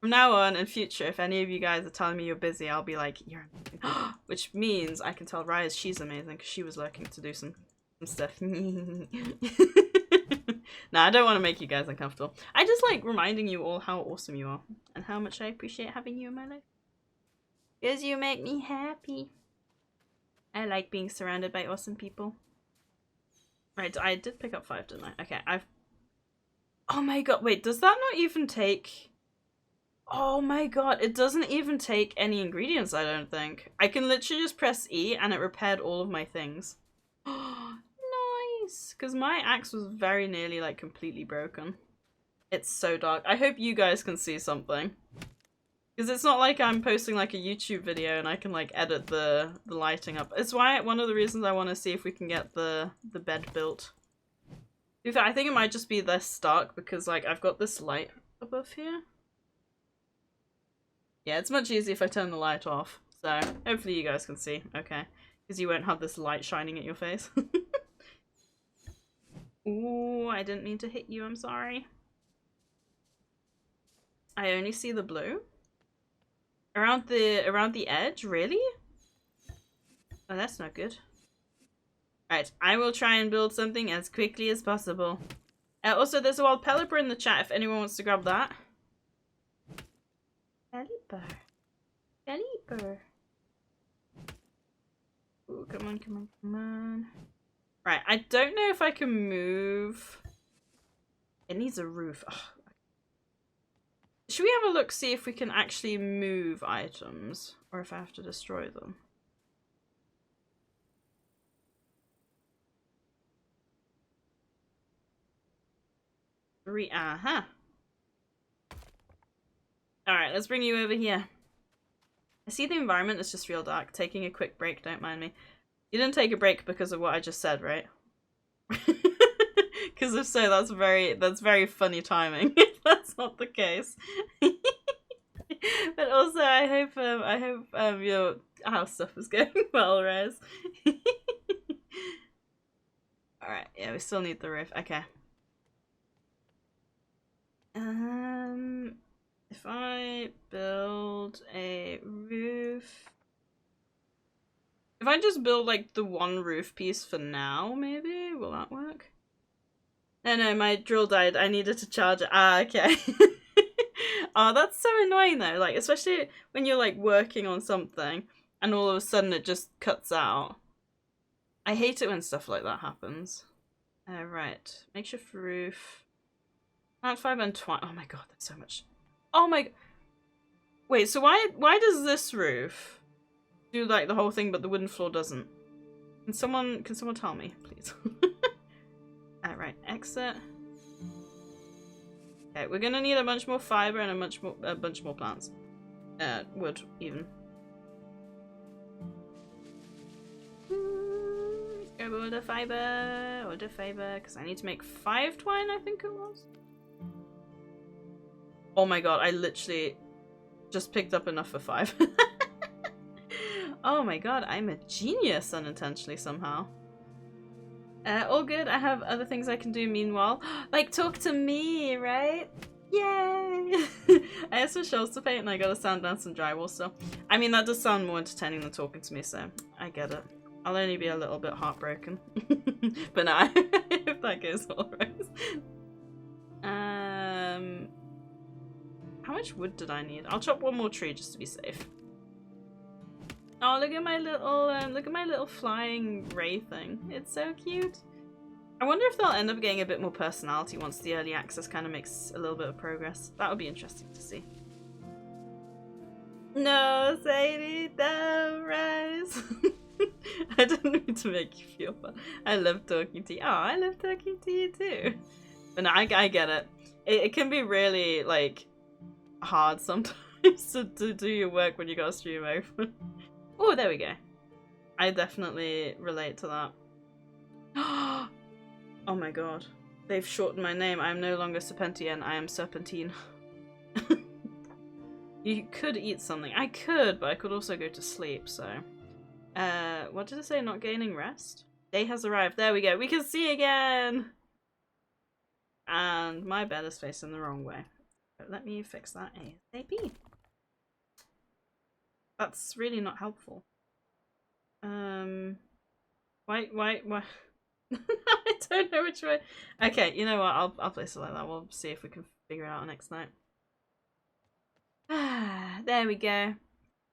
Speaker 1: From now on, in future, if any of you guys are telling me you're busy, I'll be like, you're amazing. Which means I can tell Rise she's amazing because she was lurking to do some stuff. Nah, I don't want to make you guys uncomfortable. I just like reminding you all how awesome you are and how much I appreciate having you in my life. Because you make me happy. I like being surrounded by awesome people. Right, I did pick up 5, didn't I? Okay, oh my god, wait, does that not even take... Oh my god, it doesn't even take any ingredients, I don't think. I can literally just press E and it repaired all of my things. Nice! Because my axe was very nearly, like, completely broken. It's so dark. I hope you guys can see something. Because it's not like I'm posting, like, a YouTube video and I can, like, edit the lighting up. It's why one of the reasons I want to see if we can get the bed built. In fact, I think it might just be this dark because, like, I've got this light above here. Yeah, it's much easier if I turn the light off. So, hopefully you guys can see. Okay. Because you won't have this light shining at your face. Ooh, I didn't mean to hit you, I'm sorry. I only see the blue. Around the edge, really? Oh, that's not good. Right, I will try and build something as quickly as possible. Also, there's a wild pelipper in the chat if anyone wants to grab that. Pelipper. Pelipper. Ooh, come on, come on, come on. Right, I don't know if I can move... It needs a roof. Ugh. Should we have a look, see if we can actually move items? Or if I have to destroy them? Uh-huh. Alright, let's bring you over here. I see the environment is just real dark. Taking a quick break, don't mind me. You didn't take a break because of what I just said, right? Because if so, that's very funny timing. If that's not the case. But also, I hope your house stuff is going well, Rez. Alright, yeah, we still need the roof. Okay. If I build a roof... If I just build, like, the one roof piece for now, maybe? Will that work? No, my drill died. I needed to charge it. Ah, okay. Oh, that's so annoying, though. Like, especially when you're, like, working on something, and all of a sudden it just cuts out. I hate it when stuff like that happens. Right. Makeshift roof. Plant fiber and twine. Oh my god, that's so much. Oh my... Wait, so why does this roof do, like, the whole thing, but the wooden floor doesn't? Can someone tell me, please? Alright, exit. Okay, we're gonna need a bunch more fiber and a bunch more plants. Wood, even. Go order fiber, because I need to make 5 twine, I think it was. Oh my god, I literally just picked up enough for 5. Oh my god, I'm a genius unintentionally somehow. All good, I have other things I can do meanwhile. Like, talk to me, right? Yay! I have some shelves to paint and I gotta sand down some drywall still. I mean, that does sound more entertaining than talking to me, so I get it. I'll only be a little bit heartbroken. But no, if that goes alright. How much wood did I need? I'll chop one more tree just to be safe. Oh, look at my little flying ray thing. It's so cute. I wonder if they'll end up getting a bit more personality once the early access kind of makes a little bit of progress. That would be interesting to see. No, Sadie, don't rise. I didn't mean to make you feel bad. I love talking to you. Oh, I love talking to you too. But no, I get it. It can be really, like, hard sometimes to do your work when you got a stream open. Oh, there we go. I definitely relate to that. Oh my god. They've shortened my name. I am no longer Serpentine, I am Serpentine. You could eat something. I could, but I could also go to sleep, so... what did it say? Not gaining rest? Day has arrived. There we go. We can see again! And my bed is facing the wrong way. But let me fix that ASAP. That's really not helpful. Why? I don't know which way. Okay, you know what? I'll place it like that. We'll see if we can figure it out next night. Ah, there we go.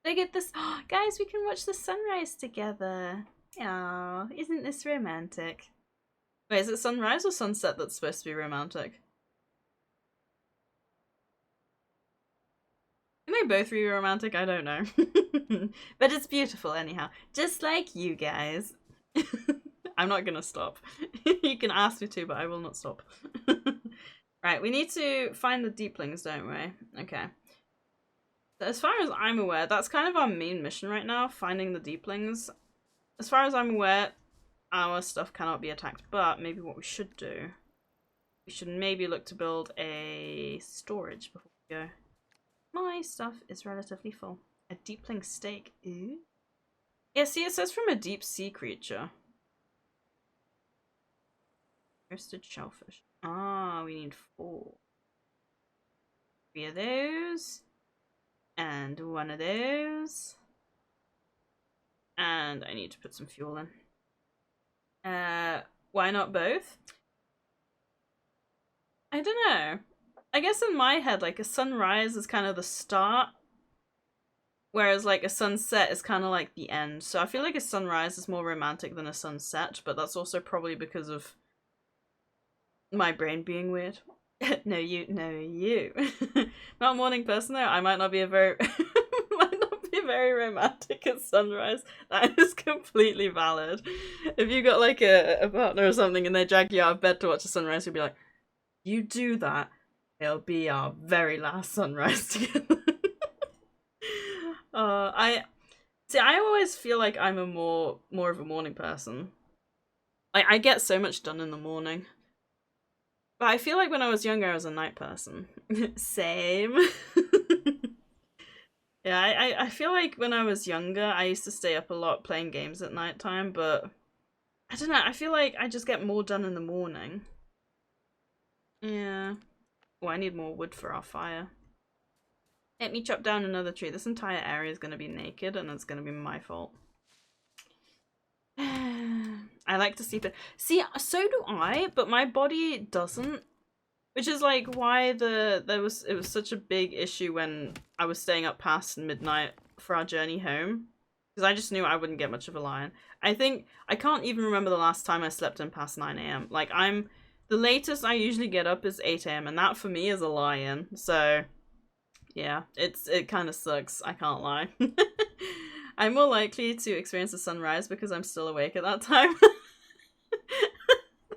Speaker 1: Look at this. Oh, guys, we can watch the sunrise together. Oh, isn't this romantic? Wait, is it sunrise or sunset that's supposed to be romantic? Can they both be romantic? I don't know. But it's beautiful anyhow. Just like you guys. I'm not gonna stop. You can ask me to, but I will not stop. Right, we need to find the deeplings, don't we? Okay. So as far as I'm aware, that's kind of our main mission right now, finding the deeplings. As far as I'm aware, our stuff cannot be attacked, but maybe what we should do, we should maybe look to build a storage before we go. My stuff is relatively full. A deepling steak. Ooh. Yeah, see, it says from a deep sea creature. Roasted shellfish. Ah, we need 4. 3 of those. And 1 of those. And I need to put some fuel in. Why not both? I don't know. I guess in my head, like, a sunrise is kind of the start, whereas, like, a sunset is kind of like the end. So I feel like a sunrise is more romantic than a sunset, but that's also probably because of my brain being weird. No, you. Not a morning person, though. I might not be a very... might not be very romantic at sunrise. That is completely valid. If you got, like, a partner or something and they drag you out of bed to watch a sunrise, you'll be like, you do that, it'll be our very last sunrise together. I always feel like I'm a more of a morning person. I get so much done in the morning. But I feel like when I was younger, I was a night person. Same. Yeah, I feel like when I was younger, I used to stay up a lot playing games at nighttime, but I don't know, I feel like I just get more done in the morning. Yeah. Oh, I need more wood for our fire. Let me chop down another tree. This entire area is going to be naked and it's going to be my fault. I like to sleep it. See, so do I, but my body doesn't. Which is like why it was such a big issue when I was staying up past midnight for our journey home. Because I just knew I wouldn't get much of a lie-in. I can't even remember the last time I slept in past 9 a.m. Like the latest I usually get up is 8 a.m. and that for me is a lie-in. So yeah, it kind of sucks, I can't lie. I'm more likely to experience the sunrise because I'm still awake at that time.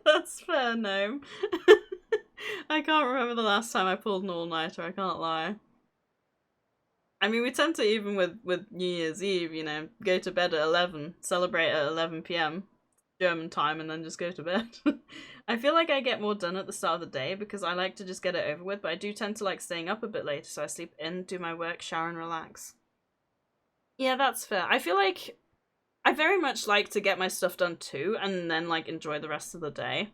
Speaker 1: That's fair, Gnome. I can't remember the last time I pulled an all-nighter, I can't lie. I mean, we tend to, even with New Year's Eve, you know, go to bed at 11, celebrate at 11 p.m. German time, and then just go to bed. I feel like I get more done at the start of the day because I like to just get it over with, but I do tend to like staying up a bit later, so I sleep in, do my work, shower, and relax. Yeah, that's fair. I feel like I very much like to get my stuff done too, and then like enjoy the rest of the day.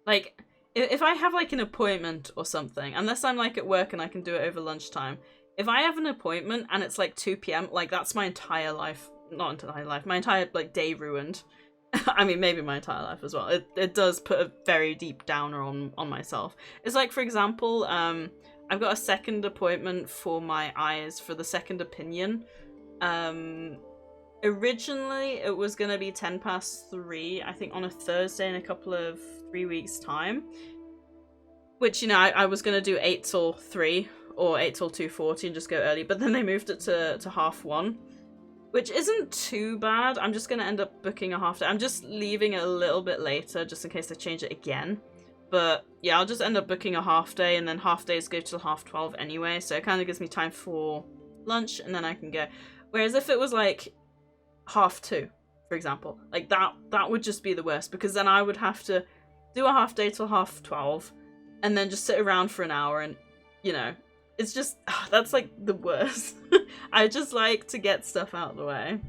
Speaker 1: Like, if I have like an appointment or something, unless I'm like at work and I can do it over lunchtime, if I have an appointment and it's like 2 p.m, like that's my entire life, not entire life, my entire like day ruined. I mean, maybe my entire life as well. It does put a very deep downer on myself. It's like, for example, I've got a second appointment for my eyes for the second opinion. Originally it was gonna be 3:10, I think on a Thursday in a couple of 3 weeks time, which, you know, I was gonna do 8 till 3 or 8 till 2:40 and just go early, but then they moved it to 1:30, which isn't too bad. I'm just gonna end up booking a half day. I'm just leaving it a little bit later just in case they change it again, but yeah, I'll just end up booking a half day, and then half days go till 12:30 anyway, so it kind of gives me time for lunch and then I can go. Whereas if it was like 2:30, for example, like that would just be the worst, because then I would have to do a half day till 12:30 and then just sit around for an hour, and you know, it's just that's like the worst. I just like to get stuff out of the way.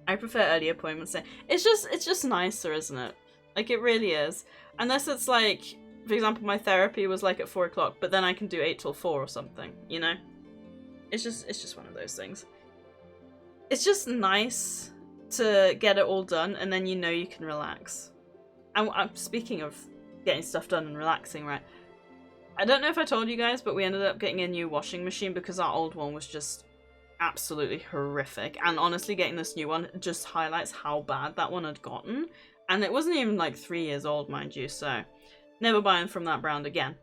Speaker 1: I prefer early appointments. It's just nicer, isn't it? Like, it really is. Unless it's like, for example, my therapy was like at 4 o'clock, but then I can do 8 till 4 or something, you know? It's just one of those things. It's just nice to get it all done, and then you know you can relax. And I'm speaking of getting stuff done and relaxing, right? I don't know if I told you guys, but we ended up getting a new washing machine because our old one was just absolutely horrific. And honestly, getting this new one just highlights how bad that one had gotten. And it wasn't even like 3 years old, mind you, so never buying from that brand again.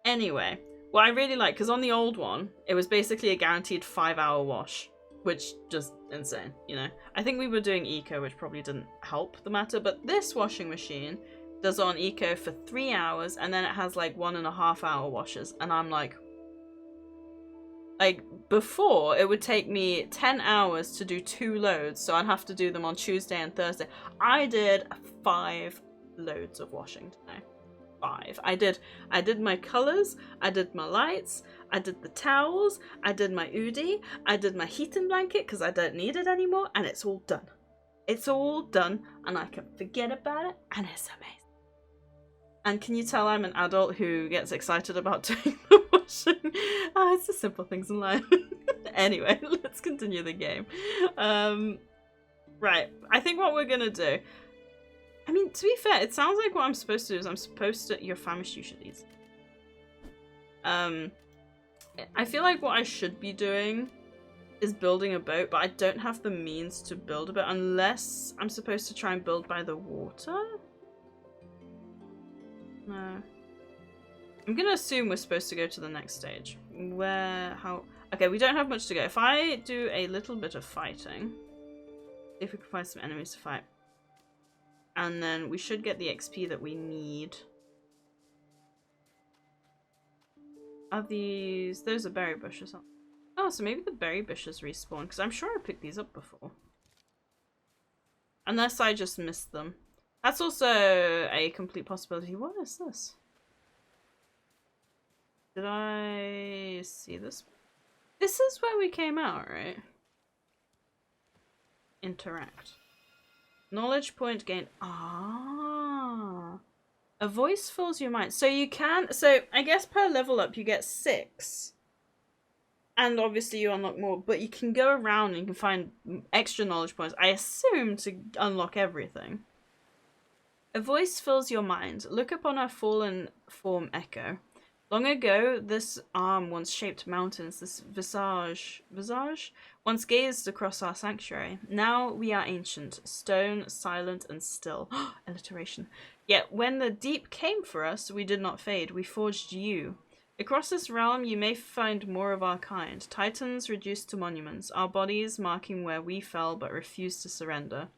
Speaker 1: Anyway, what I really like, because on the old one, it was basically a guaranteed 5-hour wash, which just insane, you know. I think we were doing eco, which probably didn't help the matter, but this washing machine does it on eco for 3 hours, and then it has like 1.5-hour washes, and I'm like before it would take me 10 hours to do 2 loads, so I'd have to do them on Tuesday and Thursday. I did 5 loads of washing today. 5. I did my colours, I did my lights, I did the towels, I did my Udi, I did my heating blanket because I don't need it anymore, and it's all done. It's all done, and I can forget about it, and it's amazing. And can you tell I'm an adult who gets excited about doing the washing? It's the simple things in life. Anyway, let's continue the game. Right, I think what we're gonna do, I mean, to be fair, it sounds like what I'm supposed to do is I'm supposed to... You're famished, you should eat. I feel like what I should be doing is building a boat, but I don't have the means to build a boat unless I'm supposed to try and build by the water? No. I'm gonna assume we're supposed to go to the next stage. How... Okay, we don't have much to go. If I do a little bit of fighting, if we can find some enemies to fight, and then we should get the XP that we need. Are these... Those are berry bushes. Oh, so maybe the berry bushes respawn, because I'm sure I picked these up before. Unless I just missed them. That's also a complete possibility. What is this? Did I see this? This is where we came out, right? Interact. Knowledge point gained. Ah. A voice fills your mind. So you can, so I guess per level up you get 6. And obviously you unlock more, but you can go around and you can find extra knowledge points, I assume, to unlock everything. A voice fills your mind. Look upon our fallen form Echo. Long ago, this arm once shaped mountains, this visage once gazed across our sanctuary. Now we are ancient, stone, silent, and still. Alliteration. Yet when the deep came for us, we did not fade. We forged you. Across this realm, you may find more of our kind. Titans reduced to monuments, our bodies marking where we fell but refused to surrender.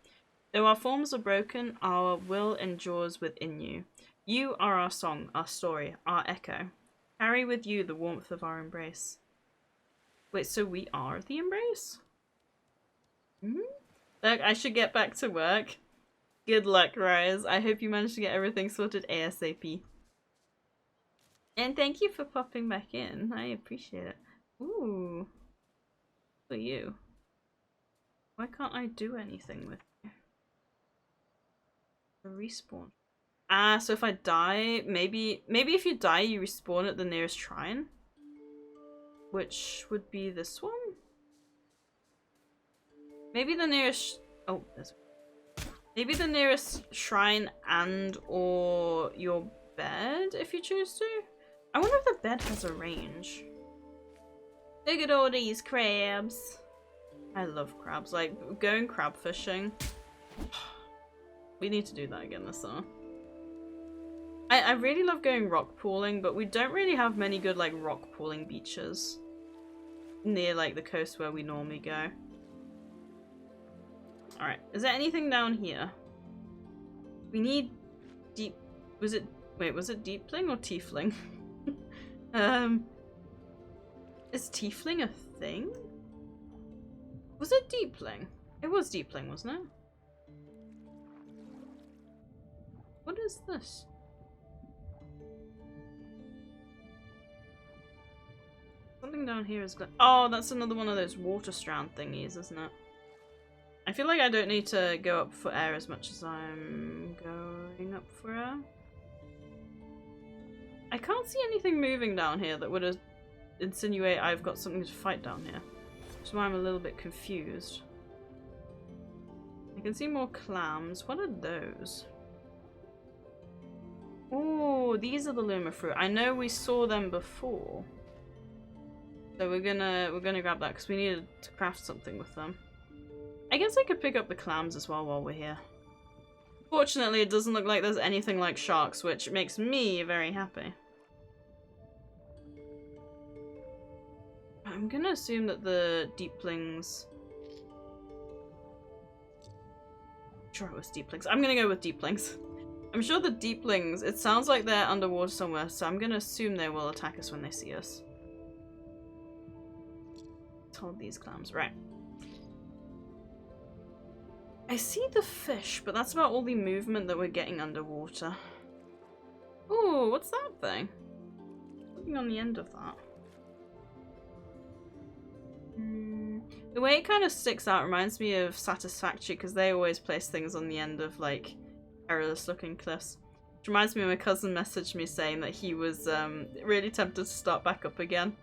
Speaker 1: Though our forms are broken, our will endures within you. You are our song, our story, our echo. Carry with you the warmth of our embrace. Wait, so we are the embrace? Mm-hmm. Look, I should get back to work. Good luck, Rise. I hope you managed to get everything sorted ASAP. And thank you for popping back in. I appreciate it. Ooh. For you. Why can't I do anything with you? A respawn. Ah, so if I die, maybe if you die, you respawn at the nearest shrine, which would be this one. Maybe the nearest. Oh, there's. Maybe the nearest shrine and or your bed, if you choose to. I wonder if the bed has a range. Look at all these crabs. I love crabs. Like going crab fishing. We need to do that again this summer. I really love going rock pooling, but we don't really have many good like rock pooling beaches near like the coast where we normally go. Alright, is there anything down here? We need deep... was it deepling or tiefling? Is tiefling a thing? Was it deepling? It was deepling, wasn't it? What is this? Something down here is... oh, that's another one of those water strand thingies, isn't it? I feel like I don't need to go up for air as much as I'm going up for air. I can't see anything moving down here that would insinuate I've got something to fight down here. Which is why I'm a little bit confused. I can see more clams. What are those? Oh, these are the Luma fruit. I know we saw them before. So we're gonna grab that because we needed to craft something with them. I guess I could pick up the clams as well while we're here. Fortunately, it doesn't look like there's anything like sharks, which makes me very happy. I'm gonna assume that the deeplings... I'm sure it was deeplings. I'm gonna go with deeplings. I'm sure the deeplings, it sounds like they're underwater somewhere, so I'm gonna assume they will attack us when they see us. Hold these clams, right. I see the fish, but that's about all the movement that we're getting underwater. Ooh, what's that thing? Looking on the end of that. The way it kind of sticks out reminds me of Satisfactory, because they always place things on the end of, like, perilous looking cliffs. Which reminds me of my cousin messaged me saying that he was really tempted to start back up again.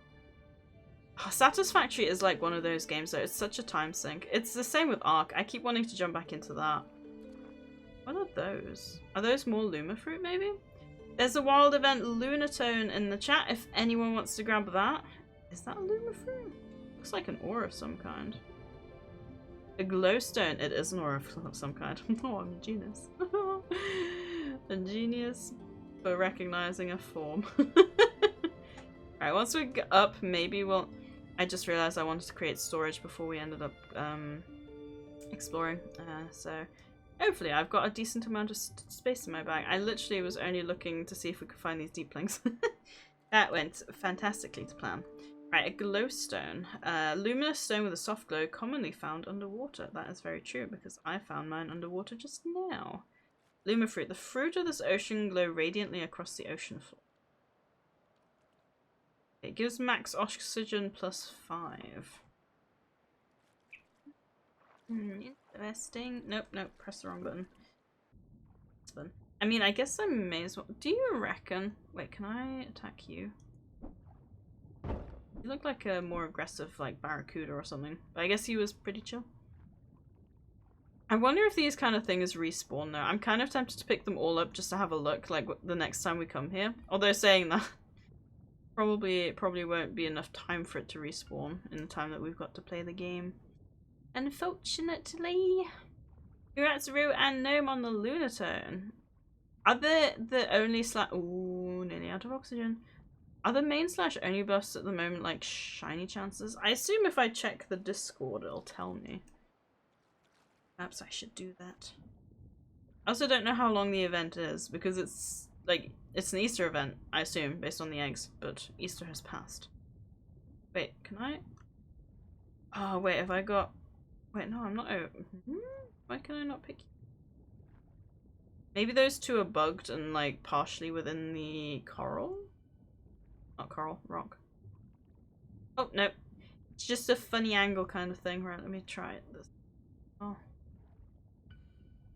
Speaker 1: Oh, Satisfactory is like one of those games though, it's such a time sink. It's the same with Ark, I keep wanting to jump back into that. What are those? Are those more Luma fruit maybe? There's a wild event Lunatone in the chat if anyone wants to grab that. Is that a Luma fruit? Looks like an ore of some kind. A glowstone, it is an ore of some kind. Oh, I'm a genius. A genius for recognizing a form. Alright, once we get up, maybe we'll... I just realized I wanted to create storage before we ended up exploring. So hopefully I've got a decent amount of space in my bag. I literally was only looking to see if we could find these deeplings. That went fantastically to plan. Right, a glowstone. Luminous stone with a soft glow commonly found underwater. That is very true because I found mine underwater just now. Luma fruit. The fruit of this ocean glow radiantly across the ocean floor. It gives max oxygen plus 5. Interesting. Nope, nope, press the wrong button. This button. I mean, I guess I may as well. Do you reckon? Wait, can I attack you? You look like a more aggressive, like, barracuda or something. But I guess he was pretty chill. I wonder if these kind of things respawn though. I'm kind of tempted to pick them all up just to have a look, like, the next time we come here. Although saying that, probably won't be enough time for it to respawn in the time that we've got to play the game. Unfortunately. Congrats, Rue and Gnome on the Lunatone. Are the only ooh, nearly out of oxygen. Are the main / only buffs at the moment like shiny chances? I assume if I check the Discord it'll tell me. Perhaps I should do that. I also don't know how long the event is because it's like it's an Easter event, I assume, based on the eggs, but Easter has passed. Wait, can I? Oh wait, have I got? Wait, no, I'm not. Why can I not pick? Maybe those two are bugged and like partially within the coral. Not coral, rock. Oh, no. It's just a funny angle kind of thing. Right, let me try it. Oh.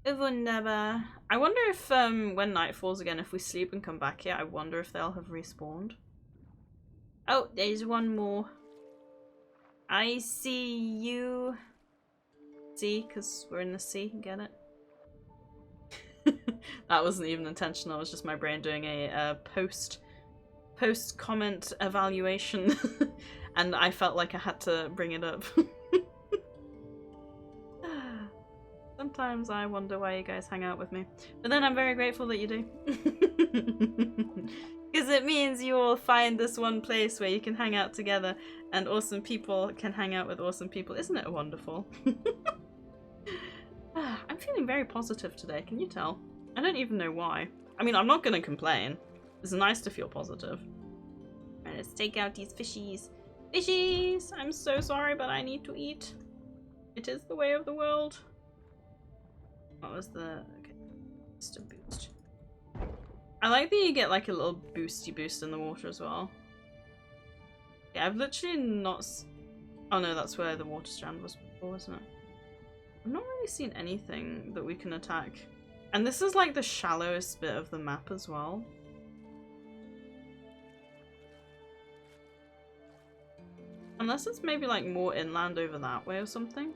Speaker 1: Wunderbar. I wonder if, when night falls again, if we sleep and come back here, I wonder if they'll have respawned. Oh, there's one more. I see you. See, because we're in the sea. Get it? That wasn't even intentional. It was just my brain doing a post-comment evaluation and I felt like I had to bring it up. Sometimes I wonder why you guys hang out with me, but then I'm very grateful that you do. Because it means you all find this one place where you can hang out together and awesome people can hang out with awesome people. Isn't it wonderful? I'm feeling very positive today, can you tell? I don't even know why. I mean, I'm not gonna complain. It's nice to feel positive. Right, let's take out these fishies. Fishies! I'm so sorry, but I need to eat. It is the way of the world. What was the... okay. Just a boost. I like that you get like a little boosty boost in the water as well. Yeah, I've literally not... oh no, that's where the water strand was before, wasn't it? I've not really seen anything that we can attack. And this is like the shallowest bit of the map as well. Unless it's maybe like more inland over that way or something.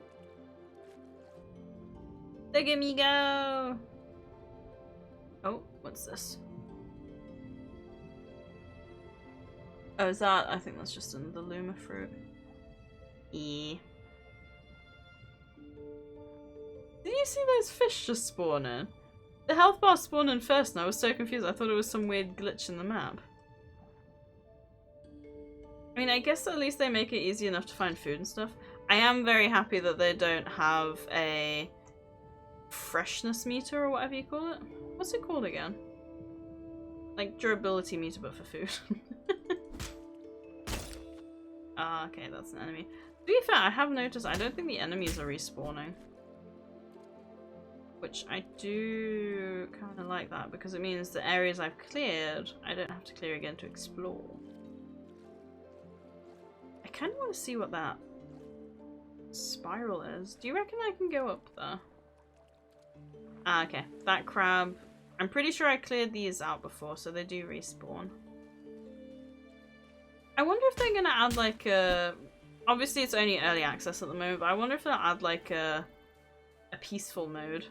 Speaker 1: Look at me go! Oh, what's this? Oh, is that? I think that's just in the Luma fruit. Did you see those fish just spawn in? The health bar spawned in first and I was so confused. I thought it was some weird glitch in the map. I mean, I guess at least they make it easy enough to find food and stuff. I am very happy that they don't have a freshness meter or whatever you call it. What's it called again? Like durability meter but for food. Ah, okay, that's an enemy. To be fair, I have noticed I don't think the enemies are respawning. Which I do kind of like that because it means the areas I've cleared, I don't have to clear again to explore. I kind of want to see what that spiral is. Do you reckon I can go up there? Ah, okay. That crab. I'm pretty sure I cleared these out before, so they do respawn. I wonder if they're going to add like a... obviously it's only early access at the moment, but I wonder if they'll add like a peaceful mode.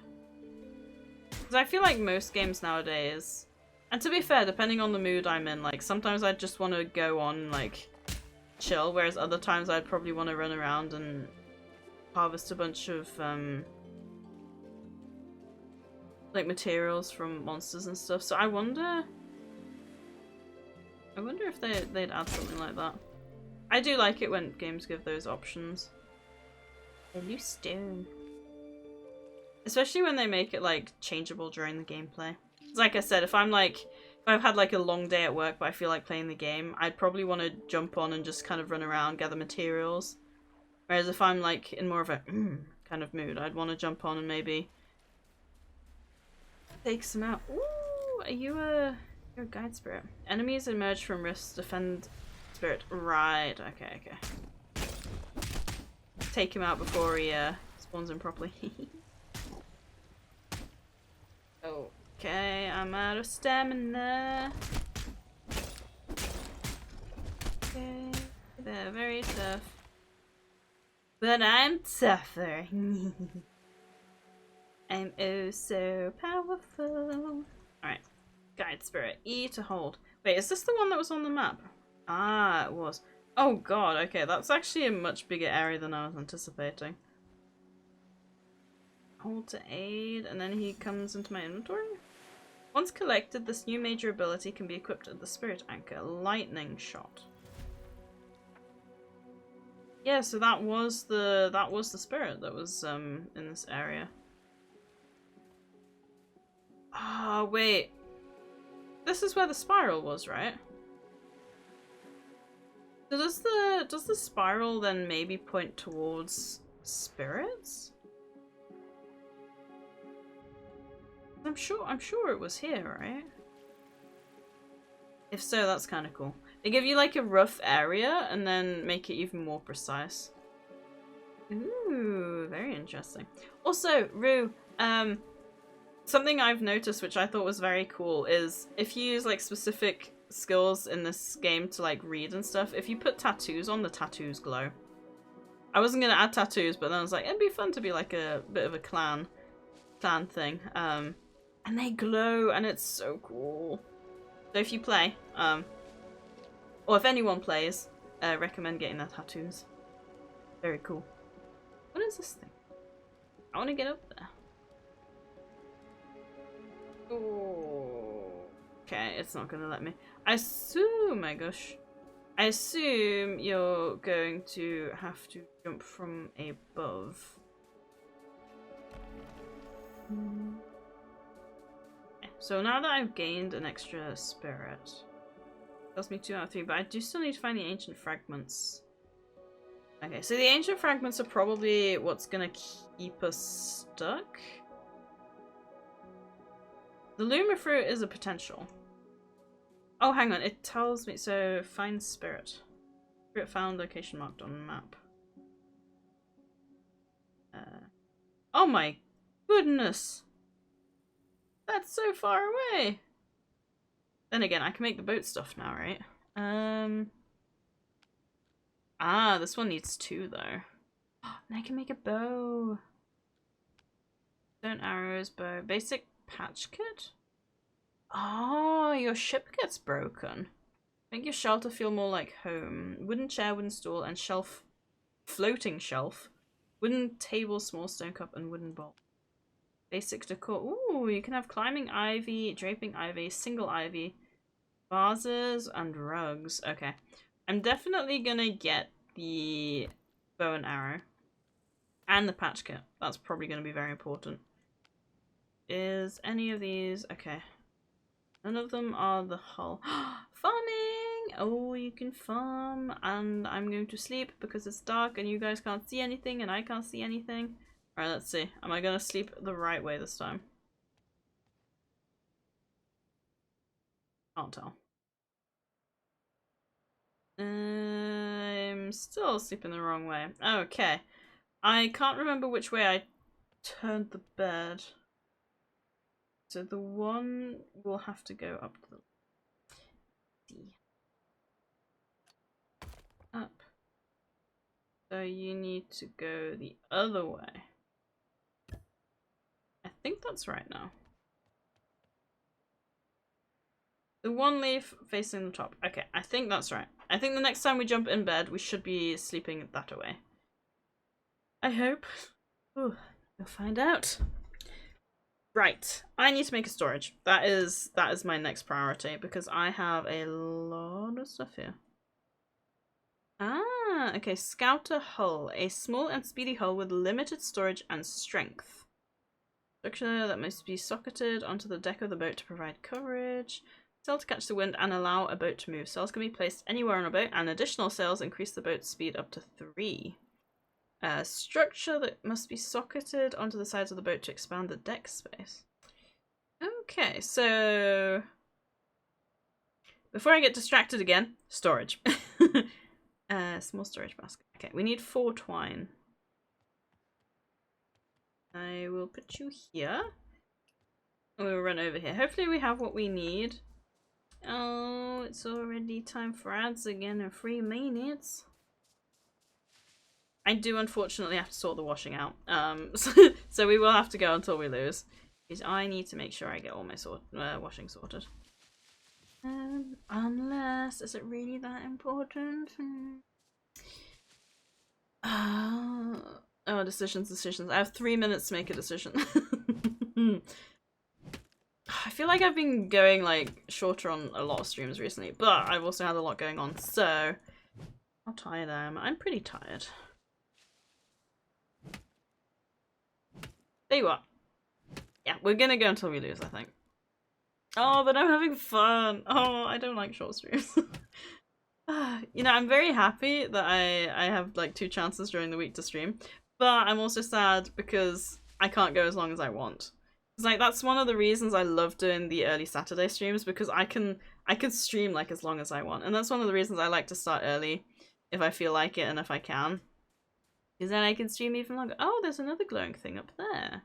Speaker 1: Because I feel like most games nowadays, and to be fair, depending on the mood I'm in, like sometimes I just want to go on like chill, whereas other times I'd probably want to run around and harvest a bunch of like materials from monsters and stuff. So I wonder if they'd add something like that. I do like it when games give those options. A loose stone. Especially when they make it like changeable during the gameplay. Like I said, if I've had like a long day at work but I feel like playing the game, I'd probably want to jump on and just kind of run around, gather materials. Whereas if I'm like in more of a kind of mood, I'd want to jump on and maybe take some out. Ooh, you're a guide spirit. Enemies emerge from rifts, defend spirit. Right, okay. Take him out before he spawns in properly. Okay, I'm out of stamina. Okay, they're very tough. But I'm tougher. I'm oh so powerful. Alright. Guide Spirit. E to hold. Wait, is this the one that was on the map? Ah, it was. Oh god, okay, that's actually a much bigger area than I was anticipating. Hold to aid, and then he comes into my inventory? Once collected, this new major ability can be equipped at the Spirit Anchor. Lightning Shot. Yeah, so that was the spirit that was in this area. Ah, wait. This is where the spiral was, right? So does the spiral then maybe point towards spirits? I'm sure it was here, right? If so, that's kind of cool. They give you like a rough area and then make it even more precise. Ooh, very interesting. Also, Rue, something I've noticed which I thought was very cool is if you use like specific skills in this game to like read and stuff, if you put tattoos on, the tattoos glow. I wasn't gonna add tattoos, but then I was like, it'd be fun to be like a bit of a clan thing. And they glow and it's so cool. So if you play, or if anyone plays, recommend getting their tattoos. Very cool. What is this thing? I want to get up there. Oh, okay, it's not gonna let me. I assume, oh my gosh. I assume you're going to have to jump from above. So now that I've gained an extra spirit, tells me 2 out of 3, but I do still need to find the ancient fragments. Okay, so the ancient fragments are probably what's gonna keep us stuck. The Luma fruit is a potential. Oh, hang on, it tells me, so find spirit. Spirit found, location marked on map. Oh my goodness! That's so far away! Then again, I can make the boat stuff now, right? Ah, this one needs 2 though. And I can make a bow. Stone arrows, bow. Basic patch kit? Oh, your ship gets broken. Make your shelter feel more like home. Wooden chair, wooden stool, and shelf. Floating shelf. Wooden table, small stone cup, and wooden bowl. Basic decor. Ooh, you can have climbing ivy, draping ivy, single ivy, vases, and rugs. Okay. I'm definitely gonna get the bow and arrow. And the patch kit. That's probably gonna be very important. Is any of these... Okay. None of them are the hull. Farming! Oh, you can farm. And I'm going to sleep because it's dark and you guys can't see anything and I can't see anything. Alright, let's see. Am I gonna sleep the right way this time? Can't tell. I'm still sleeping the wrong way. Okay. I can't remember which way I turned the bed. So the one will have to go up the up. So you need to go the other way. I think that's right now. The one leaf facing the top. Okay, I think that's right. I think the next time we jump in bed, we should be sleeping that away. I hope. Ooh, we'll find out. Right, I need to make a storage. That is my next priority because I have a lot of stuff here. Ah, okay. Scouter hull, a small and speedy hull with limited storage and strength. Structure that must be socketed onto the deck of the boat to provide coverage. Sail to catch the wind and allow a boat to move. Sails can be placed anywhere on a boat, and additional sails increase the boat's speed up to 3. Structure that must be socketed onto the sides of the boat to expand the deck space. Okay, so before I get distracted again, storage. Small storage basket. Okay, we need 4 twine. I will put you here. And we'll run over here. Hopefully we have what we need. Oh, it's already time for ads again in 3 minutes. I do unfortunately have to sort the washing out. So we will have to go until we lose. Because I need to make sure I get all my washing sorted. Unless, is it really that important? Oh, decisions. I have 3 minutes to make a decision. I feel like I've been going like shorter on a lot of streams recently, but I've also had a lot going on, so how tired I am. I'm pretty tired. Tell you what. Yeah, we're gonna go until we lose, I think. Oh, but I'm having fun. Oh, I don't like short streams. You know, I'm very happy that I have like 2 chances during the week to stream, but I'm also sad because I can't go as long as I want. It's like that's one of the reasons I love doing the early Saturday streams, because I can stream like as long as I want, and that's one of the reasons I like to start early if I feel like it and if I can, because then I can stream even longer. Oh, there's another glowing thing up there.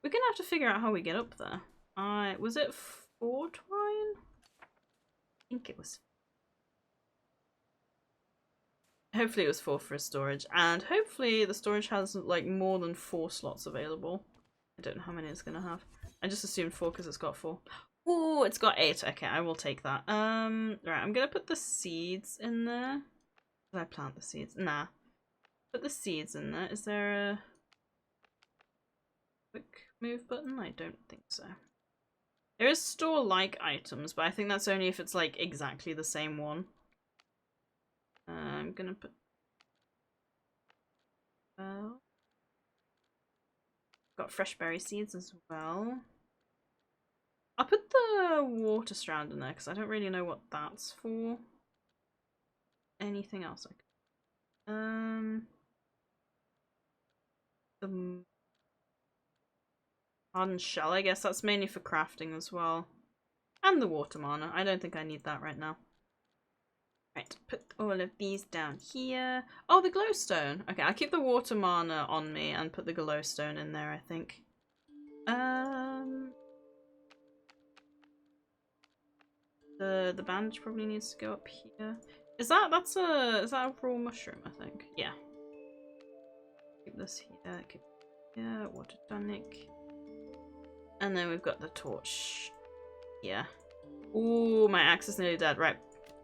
Speaker 1: We're gonna have to figure out how we get up there. Was it 4 twine? I think it was. Hopefully it was 4 for storage, and hopefully the storage has like more than 4 slots available. I don't know how many it's gonna have. I just assumed 4 because it's got 4. Oh, it's got 8. Okay, I will take that. Right, I'm gonna put the seeds in there. Did I plant the seeds? Nah. Put the seeds in there. Is there a quick move button? I don't think so. There is store like items, but I think that's only if it's like exactly the same one. I'm gonna put. Got fresh berry seeds as well. I'll put the water strand in there because I don't really know what that's for. Anything else I could. The hardened shell, I guess that's mainly for crafting as well. And the water mana. I don't think I need that right now. Right, put all of these down here. Oh, the glowstone. Okay, I'll keep the water mana on me and put the glowstone in there, I think. The bandage probably needs to go up here. Is that a raw mushroom, I think? Yeah. Keep this here, keep here, water tonic. And then we've got the torch. Yeah. Ooh, my axe is nearly dead. Right.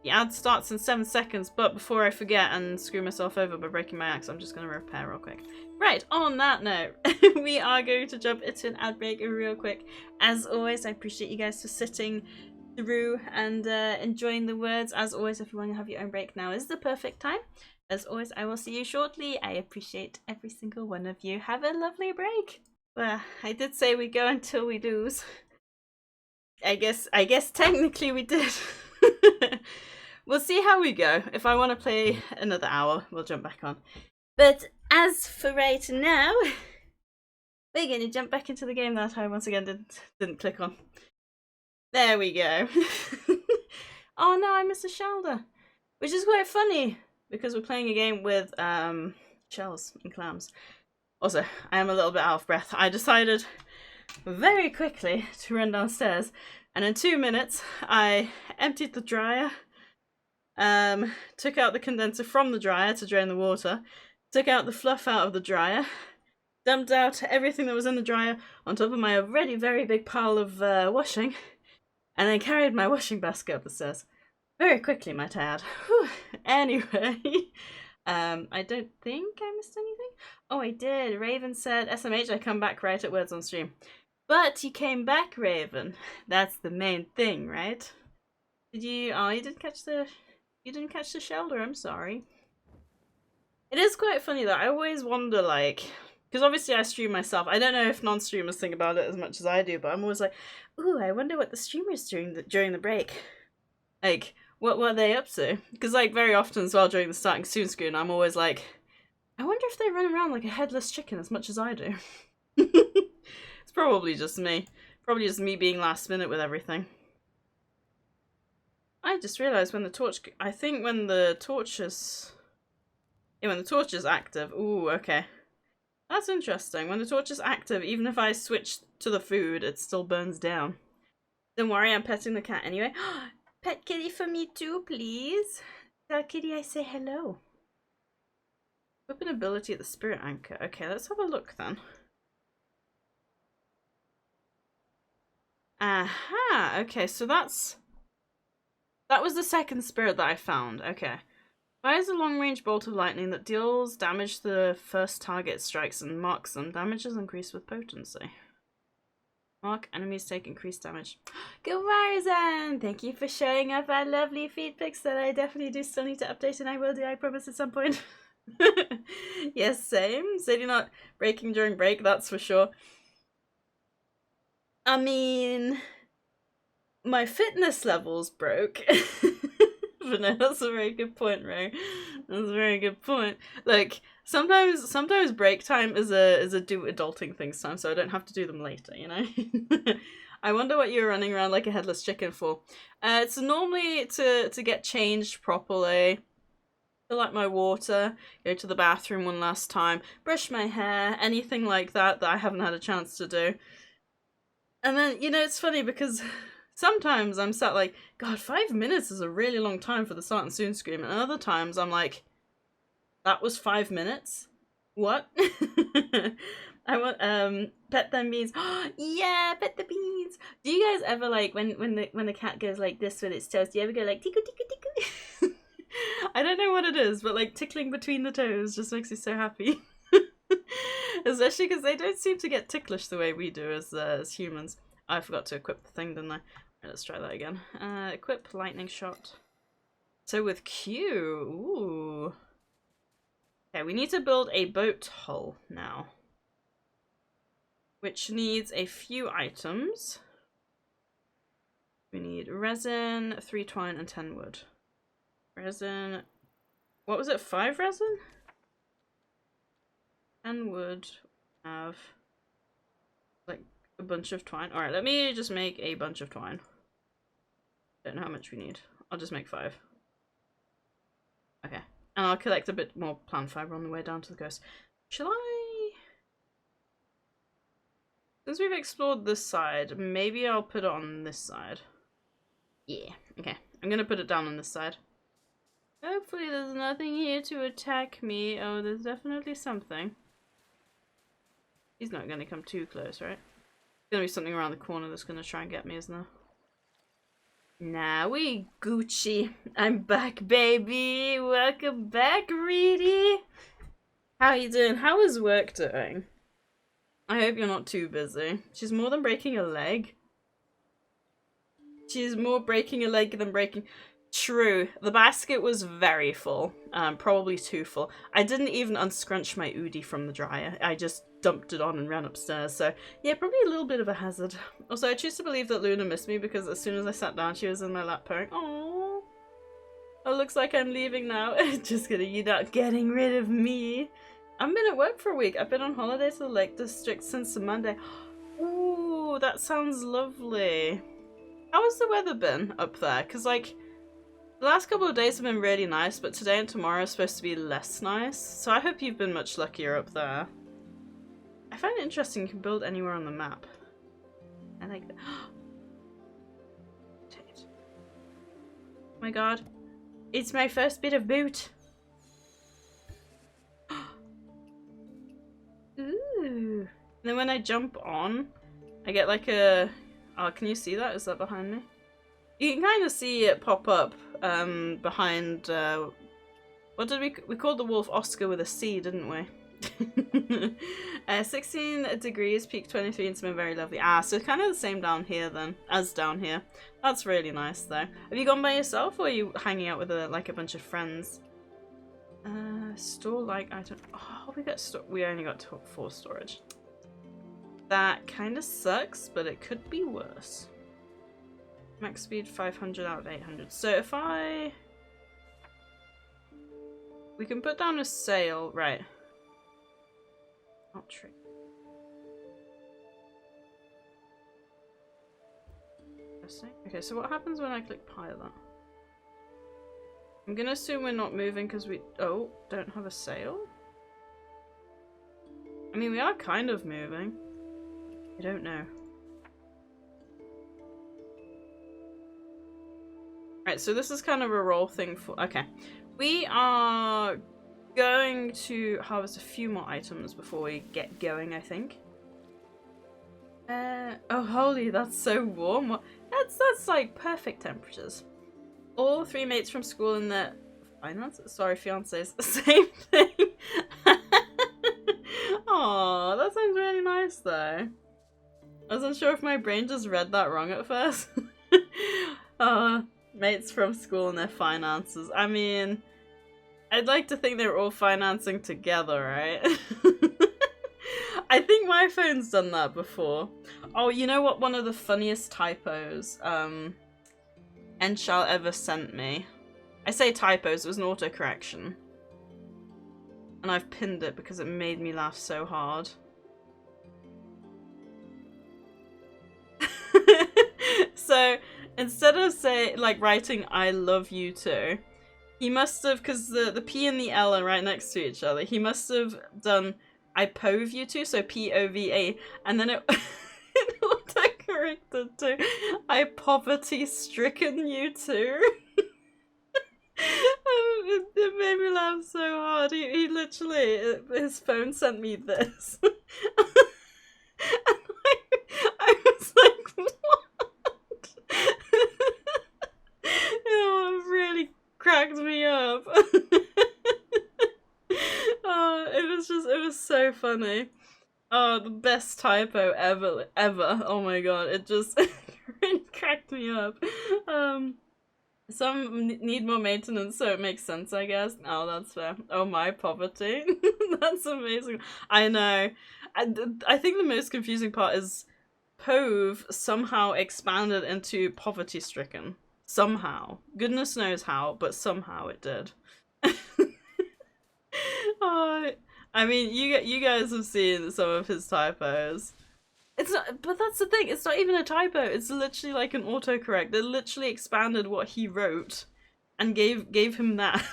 Speaker 1: The ad starts in 7 seconds, but before I forget and screw myself over by breaking my axe, I'm just going to repair real quick. Right, on that note, we are going to jump into an ad break real quick. As always, I appreciate you guys for sitting through and enjoying the words. As always, if you want to have your own break, now is the perfect time. As always, I will see you shortly. I appreciate every single one of you. Have a lovely break. Well, I did say we go until we lose. I guess technically we did. We'll see how we go. If I want to play another hour, we'll jump back on. But as for right now, we're going to jump back into the game that I once again didn't click on. There we go. Oh no, I missed a shoulder. Which is quite funny, because we're playing a game with shells and clams. Also, I am a little bit out of breath. I decided very quickly to run downstairs, and in 2 minutes I emptied the dryer, took out the condenser from the dryer to drain the water, took out the fluff out of the dryer, dumped out everything that was in the dryer on top of my already very big pile of washing, and then carried my washing basket up the stairs. Very quickly, might I add. Whew. Anyway, I don't think I missed anything. Oh, I did. Raven said, SMH, I come back right at words on stream. But you came back, Raven. That's the main thing, right? Did you? Oh, you didn't catch the shelter. I'm sorry. It is quite funny though. I always wonder, like, because obviously I stream myself. I don't know if non-streamers think about it as much as I do, but I'm always like, ooh, I wonder what the streamers doing during the break. Like, what were they up to? Because like very often as well during the starting soon screen, I'm always like, I wonder if they run around like a headless chicken as much as I do. It's probably just me. Probably just me being last minute with everything. I just realised when the torch... I think when the torch is... Yeah, when the torch is active... Ooh, okay. That's interesting. When the torch is active, even if I switch to the food, it still burns down. Don't worry, I'm petting the cat anyway. Pet kitty for me too, please. Tell kitty I say hello. Weapon ability at the spirit anchor. Okay, let's have a look then. Aha! Okay, so that was the second spirit that I found. Okay. Fires a long-range bolt of lightning that deals damage to the first target strikes and marks them. Damage is increased with potency. Mark enemies take increased damage. Good Warzan! Thank you for showing off our lovely feed pics that I definitely do still need to update, and I will do, I promise, at some point. Yes, same. Sadie not breaking during break, that's for sure. I mean, my fitness levels broke. But no, that's a very good point, Ray. That's a very good point. Like, sometimes break time is a do adulting things time, so I don't have to do them later, you know? I wonder what you're running around like a headless chicken for. It's normally to get changed properly, fill out my water, go to the bathroom one last time, brush my hair, anything like that I haven't had a chance to do. And then, you know, it's funny because sometimes I'm sat like, God, 5 minutes is a really long time for the start and soon scream. And other times I'm like, that was 5 minutes? What? I want pet them beans. Yeah, pet the beans. Do you guys ever like when the cat goes like this with its toes? Do you ever go like tickle tickle tickle? I don't know what it is, but like tickling between the toes just makes me so happy. Especially because they don't seem to get ticklish the way we do as humans. I forgot to equip the thing, didn't I? Let's try that again. Equip lightning shot. So with Q, ooh. Okay, we need to build a boat hull now, which needs a few items. We need resin, 3 twine, and 10 wood. Resin. What was it? 5 resin? 10 wood. Have like a bunch of twine. Alright, let me just make a bunch of twine. Don't know how much we need. I'll just make 5. Okay. And I'll collect a bit more plant fiber on the way down to the coast. Shall I? Since we've explored this side, maybe I'll put it on this side. Yeah. Okay. I'm gonna put it down on this side. Hopefully there's nothing here to attack me. Oh, there's definitely something. He's not gonna come too close, right? There's gonna be something around the corner that's gonna try and get me, isn't there? Nah, we Gucci. I'm back, baby. Welcome back, Reedy. How you doing? How is work doing? I hope you're not too busy. She's more than breaking a leg. She's more breaking a leg than breaking... True. The basket was very full. Probably too full. I didn't even unscrunch my Udi from the dryer. I just dumped it on and ran upstairs. So, yeah, probably a little bit of a hazard. Also, I choose to believe that Luna missed me because as soon as I sat down, she was in my lap purring. Aww. Oh, looks like I'm leaving now. Just kidding. You're not getting rid of me. I've been at work for a week. I've been on holiday to the Lake District since Monday. Ooh, that sounds lovely. How has the weather been up there? Because, like, the last couple of days have been really nice, but today and tomorrow are supposed to be less nice. So I hope you've been much luckier up there. I find it interesting you can build anywhere on the map. I like that. Oh my god. It's my first bit of boot. Ooh. And then when I jump on, I get like a... Oh, can you see that? Is that behind me? You can kind of see it pop up behind... what did we called the wolf Oscar with a C, didn't we? 16 degrees, peak 23, and it's been very lovely. Ah, so kind of the same down here then, as down here. That's really nice though. Have you gone by yourself or are you hanging out with like a bunch of friends? Store like item. Oh, we only got 4 storage. That kind of sucks, but it could be worse. Max speed 500 out of 800. So if we can put down a sail, right? Not true. Okay, so what happens when I click pilot? I'm gonna assume we're not moving because we don't have a sail. I mean, we are kind of moving. I don't know. Right, so this is kind of a roll thing for... Okay. We are going to harvest a few more items before we get going, I think. Oh, holy, that's so warm. That's like perfect temperatures. All 3 mates from school in their... fiancés. Same thing. Aw, that sounds really nice, though. I wasn't sure if my brain just read that wrong at first. Mates from school and their finances. I mean, I'd like to think they were all financing together, right? I think my phone's done that before. Oh, you know what? One of the funniest typos Enshal ever sent me. I say typos, it was an autocorrection. And I've pinned it because it made me laugh so hard. So, instead of writing I love you too, he must have, because the P and the L are right next to each other, he must have done I pove you too, so P-O-V-A, and then it, it autocorrected to I poverty stricken you too. It made me laugh so hard. He literally, his phone sent me this. And I was like, what? It really cracked me up. Oh, it was so funny. Oh, the best typo ever. Oh my god, it just really cracked me up. Some need more maintenance, so it makes sense, I guess. Oh, that's fair. Oh, my poverty. That's amazing. I know. I think the most confusing part is Pove somehow expanded into poverty-stricken. Somehow. Goodness knows how, but somehow it did. Oh, I mean, you guys have seen some of his typos. It's not, but that's the thing, it's not even a typo, it's literally like an autocorrect. They literally expanded what he wrote and gave him that.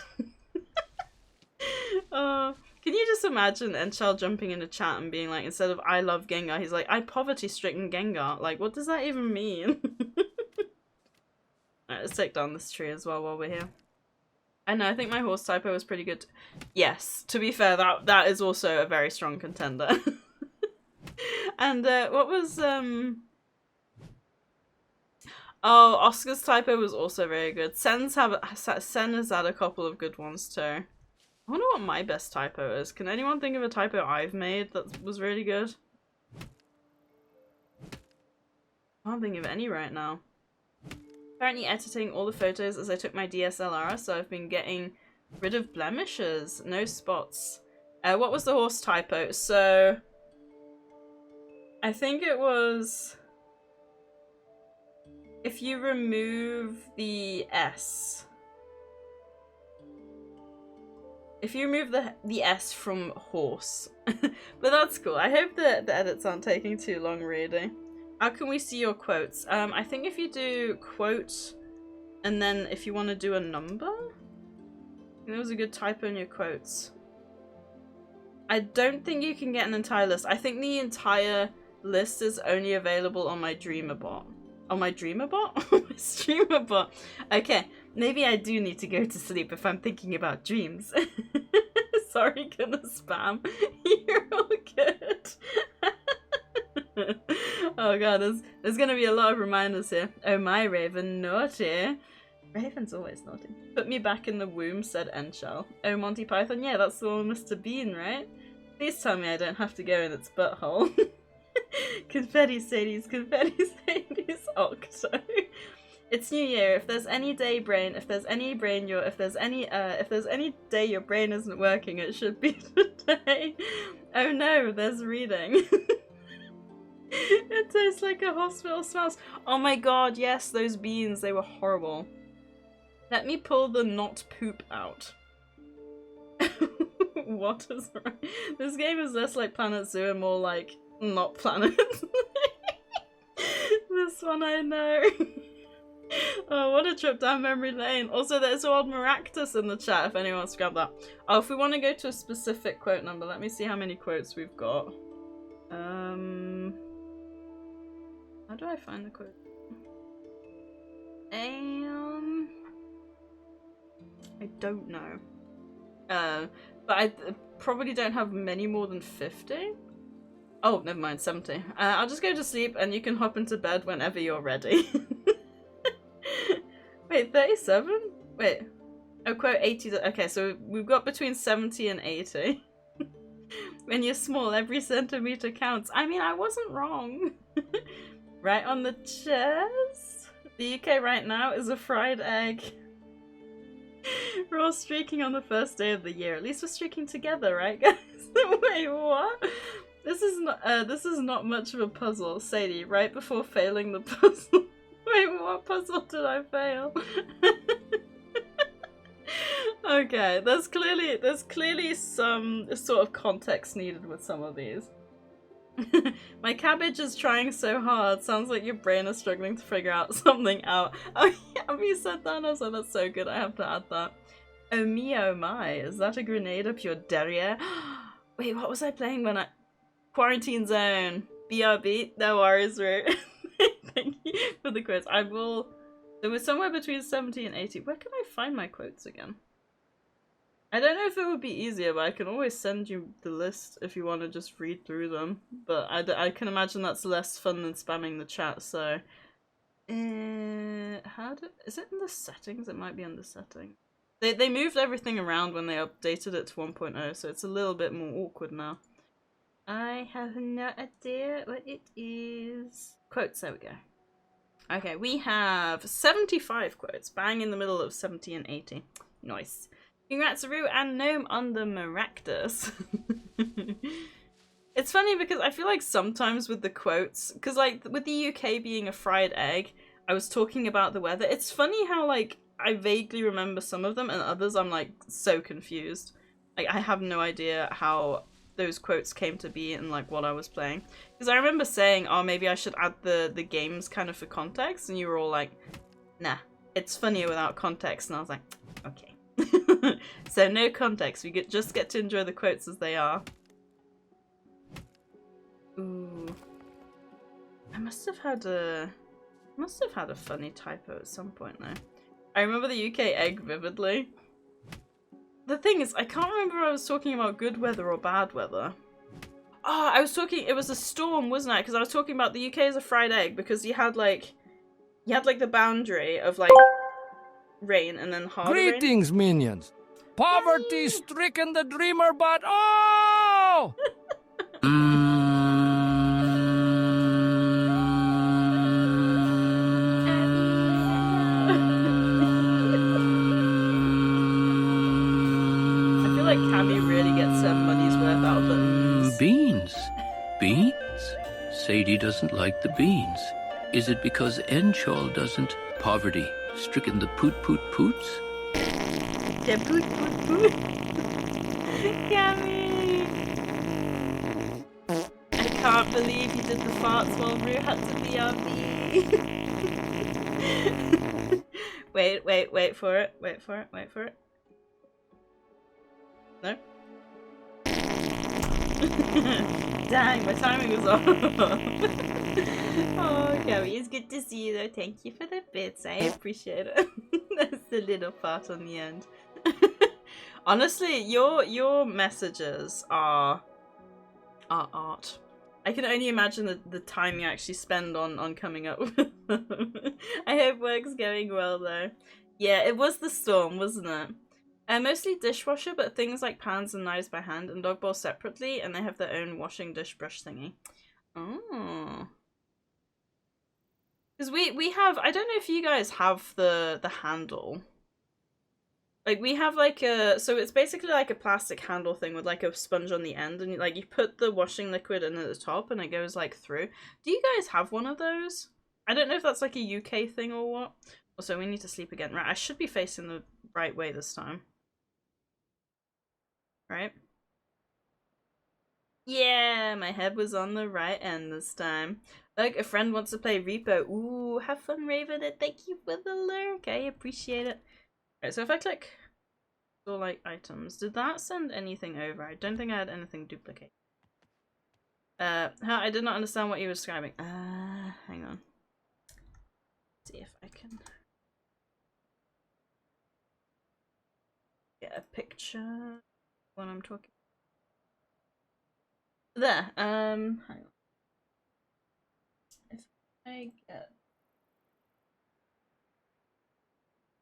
Speaker 1: Can you just imagine Enchal jumping into chat and being like, instead of I love Gengar, he's like, I poverty-stricken Gengar. Like, what does that even mean? Alright, let's take down this tree as well while we're here. I know, I think my horse typo was pretty good. Yes, to be fair, that is also a very strong contender. And what was oh, Oscar's typo was also very good. Sen has had a couple of good ones too. I wonder what my best typo is. Can anyone think of a typo I've made that was really good? I can't think of any right now. Currently editing all the photos as I took my DSLR, so I've been getting rid of blemishes, no spots. What was the horse typo? So I think it was if you remove the S. If you remove the S from horse. But that's cool. I hope that the edits aren't taking too long reading. How can we see your quotes? I think if you do quote and then if you want to do a number, there was a good typo in your quotes. I don't think you can get an entire list. I think the entire list is only available on my Dreamerbot. On my Dreamerbot? On my Streamerbot. Okay, maybe I do need to go to sleep if I'm thinking about dreams. Sorry, gonna spam. You're all good. Oh god, there's gonna be a lot of reminders here. Oh my Raven, naughty. Raven's always naughty. Put me back in the womb, said Enshal. Oh, Monty Python, yeah, that's the one with Mr. Bean, right? Please tell me I don't have to go in its butthole. Confetti Sadies, Octo. It's New Year. If there's any day brain, if there's any day your brain isn't working, it should be today. Oh no, there's reading. It tastes like a hospital smells. Oh my god, yes, those beans, they were horrible. Let me pull the not poop out. What is right? This game is less like Planet Zoo and more like not Planet. This one I know. Oh, what a trip down memory lane. Also, there's old Maractus in the chat if anyone wants to grab that. Oh, if we want to go to a specific quote number, let me see how many quotes we've got. How do I find the quote? I don't know. But I probably don't have many more than 50. Oh, never mind, 70. I'll just go to sleep and you can hop into bed whenever you're ready. Wait, 37? Wait. Oh, quote 80. Okay, so we've got between 70 and 80. When you're small, every centimeter counts. I mean, I wasn't wrong. Right on the chest. The UK right now is a fried egg. We're all streaking on the first day of the year. At least we're streaking together, right, guys? Wait, what? This is not much of a puzzle. Sadie, right before failing the puzzle. Wait, what puzzle did I fail? Okay, there's clearly some sort of context needed with some of these. My cabbage is trying so hard. Sounds like your brain is struggling to figure out something out. Oh yeah, you said that. I was like, that's so good. I have to add that. Oh me, oh my. Is that a grenade up your derriere? Wait, what was I playing when I... Quarantine Zone. BRB. No worries, Rue. Thank you for the quotes. I will... There was somewhere between 70 and 80. Where can I find my quotes again? I don't know if it would be easier, but I can always send you the list if you want to just read through them. But I can imagine that's less fun than spamming the chat, so... Is it in the settings? It might be in the settings. They moved everything around when they updated it to 1.0, so it's a little bit more awkward now. I have no idea what it is. Quotes, there we go. Okay, we have 75 quotes, bang in the middle of 70 and 80. Nice. Congrats, Rue and Gnome on the Maractus. It's funny because I feel like sometimes with the quotes, because like with the UK being a fried egg, I was talking about the weather. It's funny how like I vaguely remember some of them and others I'm like so confused. Like I have no idea how those quotes came to be and like what I was playing. Because I remember saying, oh, maybe I should add the games kind of for context, and you were all like, nah, it's funnier without context, and I was like, okay. So no context, we just get to enjoy the quotes as they are. Ooh. I must have had a funny typo at some point though. I remember the UK egg vividly. The thing is, I can't remember if I was talking about good weather or bad weather. Oh, I was talking, it was a storm, wasn't I? Because I was talking about the UK as a fried egg because you had like the boundary of like rain and then hard rain.
Speaker 5: Greetings, minions. Poverty stricken the dreamer, but oh!
Speaker 1: Like Cammy really gets her money's worth out of them.
Speaker 6: Beans. Beans? Sadie doesn't like the beans. Is it because Enchol doesn't? Poverty stricken the poot-poot-poots?
Speaker 1: The poot-poot-poot. Cammy! I can't believe you did the farts while Rue had to BRB. Wait for it. Wait for it. No? Dang, my timing was off. Oh, Gabby, it's good to see you though. Thank you for the bits. I appreciate it. That's the little part on the end. Honestly, your messages are art. I can only imagine the time you actually spend on coming up with them. I hope work's going well though. Yeah, it was the storm, wasn't it? Mostly dishwasher, but things like pans and knives by hand, and dog bowl separately, and they have their own washing dish brush thingy. Oh. Because we have, I don't know if you guys have the handle. Like, we have like a, so it's basically like a plastic handle thing with like a sponge on the end, and like you put the washing liquid in at the top and it goes like through. Do you guys have one of those? I don't know if that's like a UK thing or what. Also, we need to sleep again. Right, I should be facing the right way this time. Right? Yeah, my head was on the right end this time. Like, a friend wants to play Repo. Ooh, have fun, Raven, and thank you for the lurk. I appreciate it. Alright, so if I click store like items, did that send anything over? I don't think I had anything duplicate. I did not understand what you were describing. Hang on. Let's see if I can get a picture when I'm talking. There, hang on. If I get...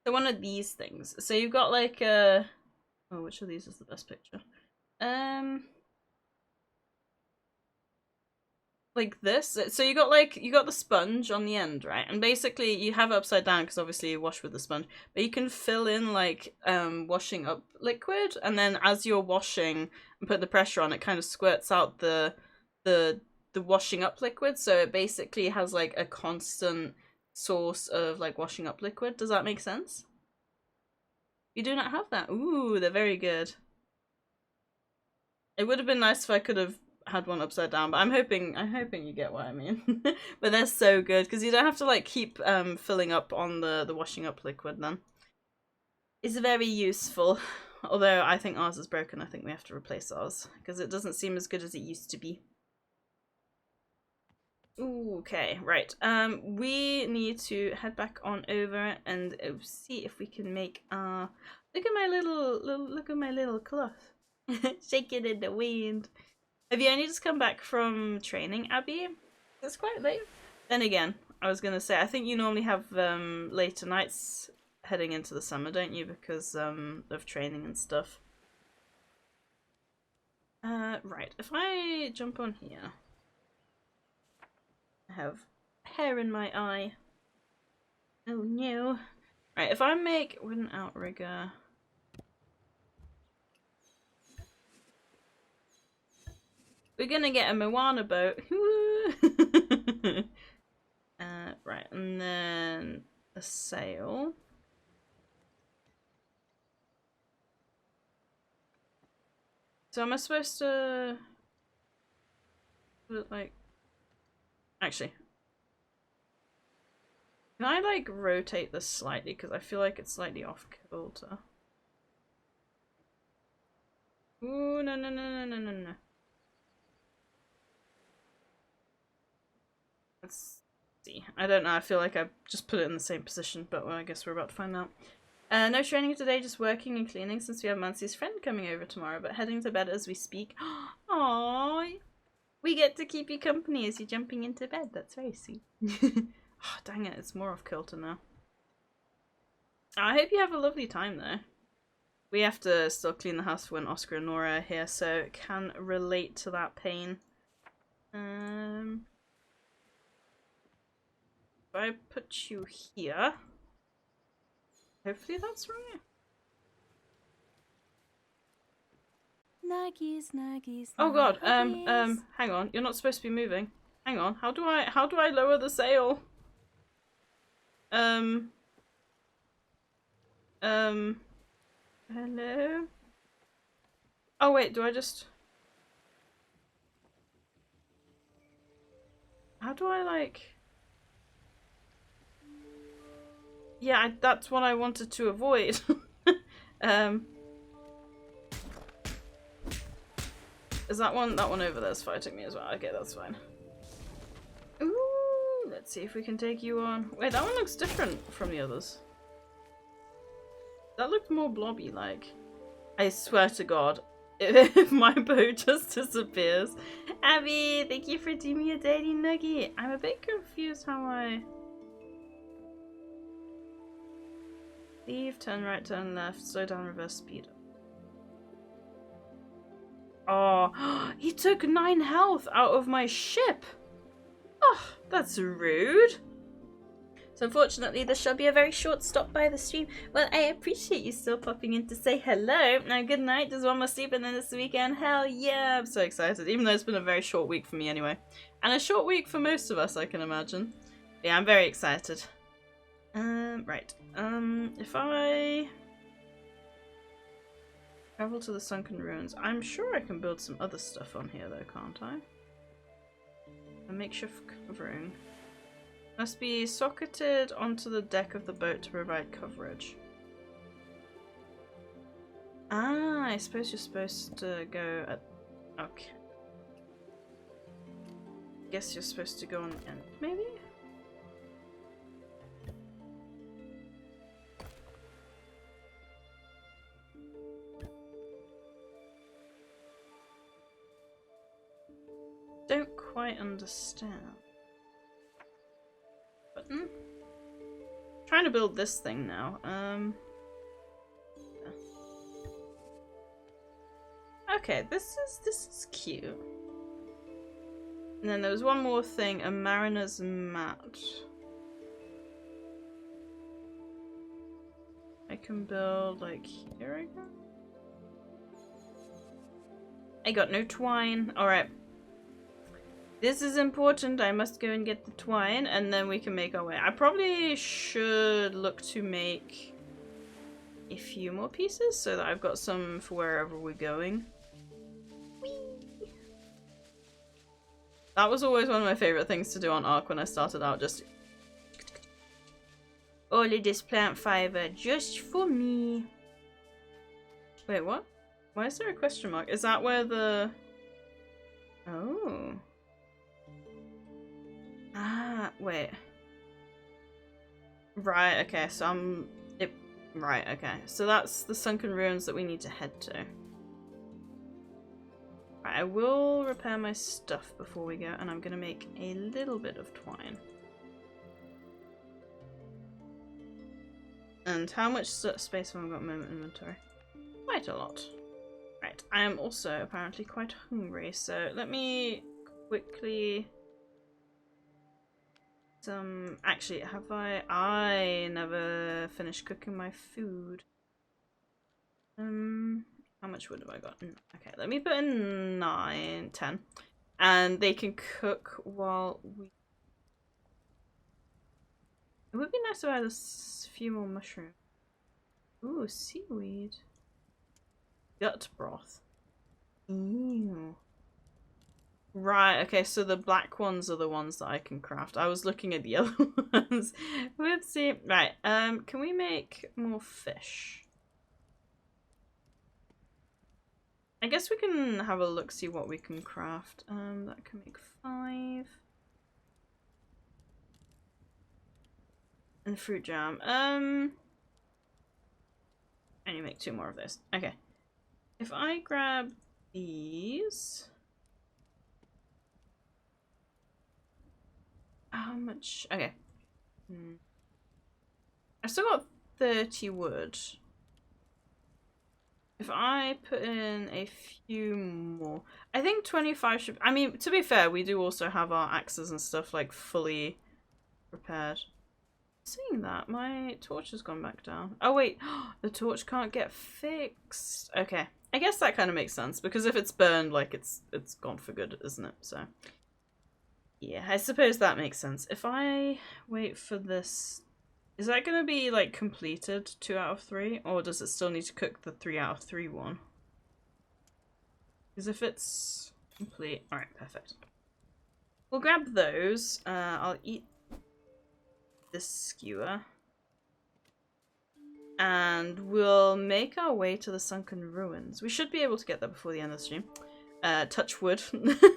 Speaker 1: So one of these things. So you've got like a... Oh, which of these is the best picture? Like this. So you got the sponge on the end, right? And basically you have it upside down because obviously you wash with the sponge, but you can fill in like washing up liquid, and then as you're washing and put the pressure on, it kind of squirts out the washing up liquid, so it basically has like a constant source of like washing up liquid. Does that make sense? You do not have that. Ooh, they're very good. It would have been nice if I could have had one upside down, but I'm hoping you get what I mean. But they're so good because you don't have to like keep filling up on the washing up liquid then. It's very useful. Although I think ours is broken, I think we have to replace ours because it doesn't seem as good as it used to be. Ooh, okay, right. We need to head back on over and see if we can make look at my little cloth. Shake it in the wind. Have you only just come back from training, Abby? It's quite late. Then again, I was gonna say, I think you normally have later nights heading into the summer, don't you? Because of training and stuff. Right. If I jump on here, I have hair in my eye. Oh no. Right. If I make wooden outrigger. We're gonna get a Moana boat. Right, and then a sail. So am I supposed to put it like... Actually. Can I like rotate this slightly? Because I feel like it's slightly off kilter. Ooh, no. Let's see. I don't know. I feel like I just put it in the same position, but well, I guess we're about to find out. No training today, just working and cleaning since we have Mancy's friend coming over tomorrow, but heading to bed as we speak. Aww, we get to keep you company as you're jumping into bed. That's very sweet. Oh, dang it, it's more off kilter now. I hope you have a lovely time though. We have to still clean the house when Oscar and Nora are here, so can relate to that pain. If I put you here, hopefully that's right.
Speaker 2: Nuggies.
Speaker 1: Oh god, hang on, you're not supposed to be moving. Hang on, how do I lower the sail? Hello? Oh wait, do I just... How do I like... Yeah, that's what I wanted to avoid. Is that one over there is fighting me as well? Okay, that's fine. Ooh, let's see if we can take you on. Wait, that one looks different from the others. That looked more blobby like. I swear to god, if my boat just disappears. Abby, thank you for doing me a daily nugget. I'm a bit confused how I... Leave, turn right, turn left, slow down, reverse, speed up. Oh, he took 9 health out of my ship. Oh, that's rude. So unfortunately, this shall be a very short stop by the stream. Well, I appreciate you still popping in to say hello. Now, good night. Just one more sleep and then this weekend. Hell yeah, I'm so excited. Even though it's been a very short week for me anyway. And a short week for most of us, I can imagine. Yeah, I'm very excited. Right. If I travel to the sunken ruins, I'm sure I can build some other stuff on here though, can't I? A makeshift covering. Must be socketed onto the deck of the boat to provide coverage. Ah, I suppose you're supposed to go at... Okay. Guess you're supposed to go on the end, maybe? Don't quite understand. Button? Trying to build this thing now. Okay, this is cute. And then there was one more thing, a mariner's mat. I can build like here I go. I got no twine. Alright. This is important. I must go and get the twine and then we can make our way. I probably should look to make a few more pieces so that I've got some for wherever we're going. Whee! That was always one of my favorite things to do on Ark when I started out. Just all of this plant fiber just for me. Wait, what? Why is there a question mark? Is that where the... Oh. Ah, wait. Right, okay, so right, okay. So that's the sunken ruins that we need to head to. Right, I will repair my stuff before we go, and I'm gonna make a little bit of twine. And how much space have I got in my inventory? Quite a lot. Right, I am also apparently quite hungry, so let me quickly... Actually, have I never finished cooking my food. How much wood have I got? Okay, let me put in 9, 10. And they can cook while we... It would be nice if I had a few more mushrooms. Ooh, seaweed. Gut broth. Ew. Right, okay, so the black ones are the ones that I can craft. I was looking at the other ones. Whoopsie. Right, can we make more fish? I guess we can have a look, see what we can craft. That can make 5. And fruit jam. I need to make 2 more of those. Okay. If I grab these... How much? Okay. I still got 30 wood. If I put in a few more... I think 25 should... I mean, to be fair, we do also have our axes and stuff, like, fully prepared. Seeing that, my torch has gone back down. Oh, wait. The torch can't get fixed. Okay. I guess that kind of makes sense, because if it's burned, like, it's gone for good, isn't it? So... Yeah, I suppose that makes sense. If I wait for this... Is that going to be, like, completed 2 out of 3? Or does it still need to cook the 3 out of 3 one? Because if it's complete... Alright, perfect. We'll grab those. I'll eat this skewer. And we'll make our way to the sunken ruins. We should be able to get there before the end of the stream. Touch wood.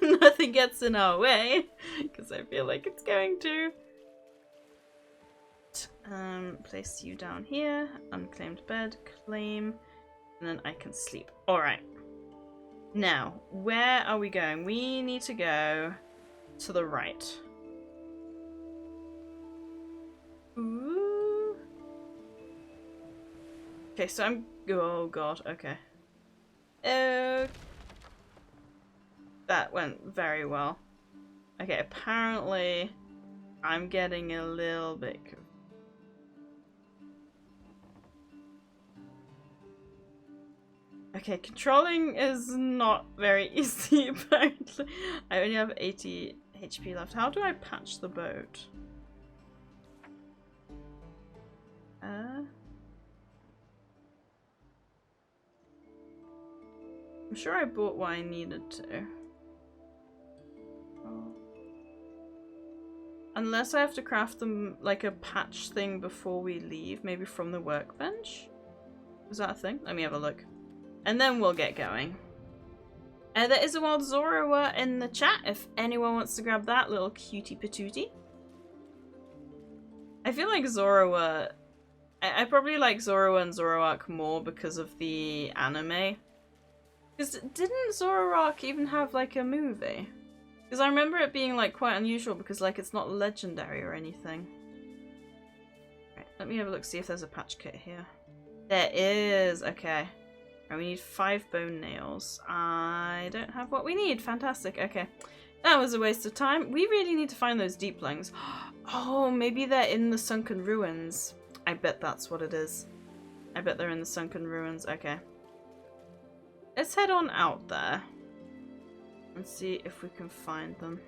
Speaker 1: Nothing gets in our way. Because I feel like it's going to. Place you down here. Unclaimed bed. Claim. And then I can sleep. Alright. Now, where are we going? We need to go to the right. Ooh. Okay, so I'm... Oh god, okay. That went very well. Okay, apparently I'm getting a little bit... Okay, controlling is not very easy, apparently. I only have 80 HP left. How do I patch the boat? I'm sure I bought what I needed to. Oh. Unless I have to craft them like a patch thing before we leave, maybe from the workbench? Is that a thing? Let me have a look. And then we'll get going. There is a wild Zoroark in the chat if anyone wants to grab that little cutie patootie. I feel like Zoroark... I probably like Zoroark and Zoroark more because of the anime. Because didn't Zoroark even have like a movie? Because I remember it being like quite unusual because like it's not legendary or anything. Right, let me have a look, see if there's a patch kit here. There is, okay. Right, we need 5 bone nails. I don't have what we need, fantastic, okay. That was a waste of time. We really need to find those deeplings. Oh, maybe they're in the sunken ruins. I bet that's what it is. I bet they're in the sunken ruins, okay. Let's head on out there. And see if we can find them.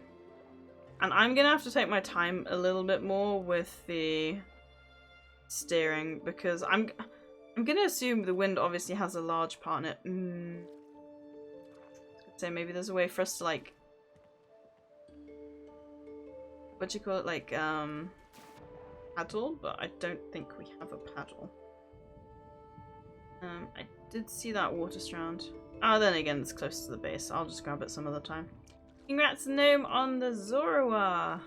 Speaker 1: And I'm gonna have to take my time a little bit more with the steering because I'm gonna assume the wind obviously has a large part in it. So maybe there's a way for us to like, what do you call it, like paddle, but I don't think we have a paddle. I did see that water strand. Oh, then again, it's close to the base. I'll just grab it some other time. Congrats, Gnome, on the Zoroark!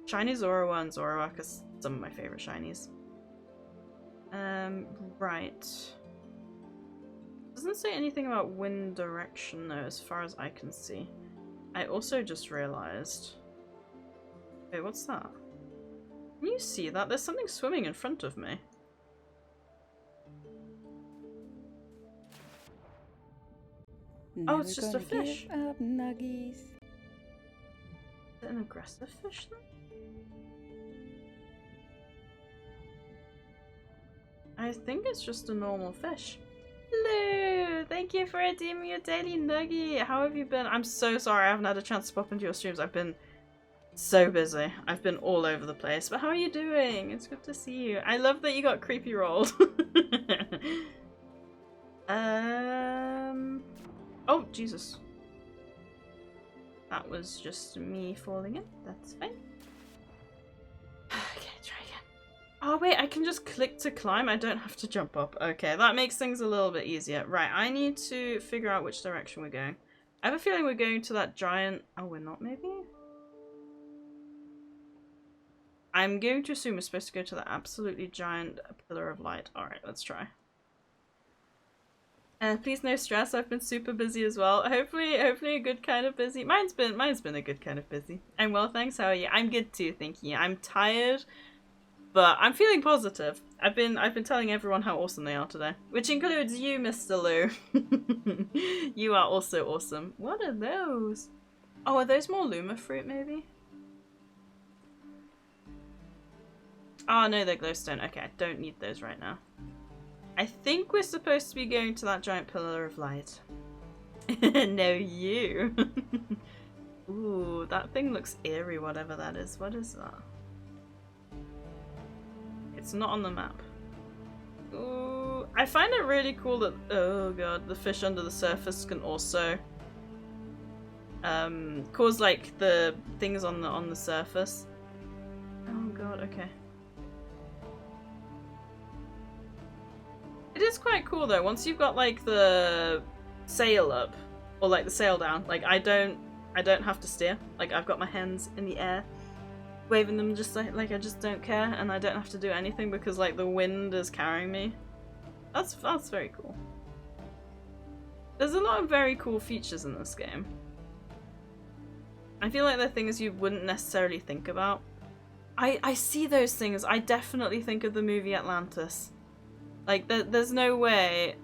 Speaker 1: Shiny Zoroark and Zoroark are some of my favourite shinies. Right. Doesn't say anything about wind direction, though, as far as I can see. I also just realised... Wait, what's that? Can you see that? There's something swimming in front of me. Oh, it's just a fish.
Speaker 7: Give up, Nuggies.
Speaker 1: Is it an aggressive fish then? I think it's just a normal fish. Hello! Thank you for redeeming your daily nuggie. How have you been? I'm so sorry I haven't had a chance to pop into your streams. I've been so busy. I've been all over the place. But how are you doing? It's good to see you. I love that you got creepy rolled. Oh, Jesus. That was just me falling in. That's fine. Okay, try again. Oh, wait, I can just click to climb. I don't have to jump up. Okay, that makes things a little bit easier. Right, I need to figure out which direction we're going. I have a feeling we're going to that giant... Oh, we're not, maybe? I'm going to assume we're supposed to go to that absolutely giant pillar of light. Alright, let's try. Please no stress, I've been super busy as well. Hopefully a good kind of busy. Mine's been a good kind of busy. I'm well, thanks. How are you? I'm good too, thank you. I'm tired, but I'm feeling positive. I've been telling everyone how awesome they are today, which includes you, Mr. Lou. You are also awesome. What are those? Oh, are those more Luma fruit, maybe? Oh no, they're glowstone. Okay, I don't need those right now. I think we're supposed to be going to that giant pillar of light. No, you. Ooh, that thing looks eerie, whatever that is. What is that? It's not on the map. Ooh, I find it really cool that, oh god, the fish under the surface can also cause like the things on the surface. Oh god, okay. It is quite cool though, once you've got like the sail up, or like the sail down, like I don't have to steer. Like I've got my hands in the air, waving them just like I just don't care, and I don't have to do anything because like the wind is carrying me. That's very cool. There's a lot of very cool features in this game. I feel like they're things you wouldn't necessarily think about. I see those things, I definitely think of the movie Atlantis. Like, there's no way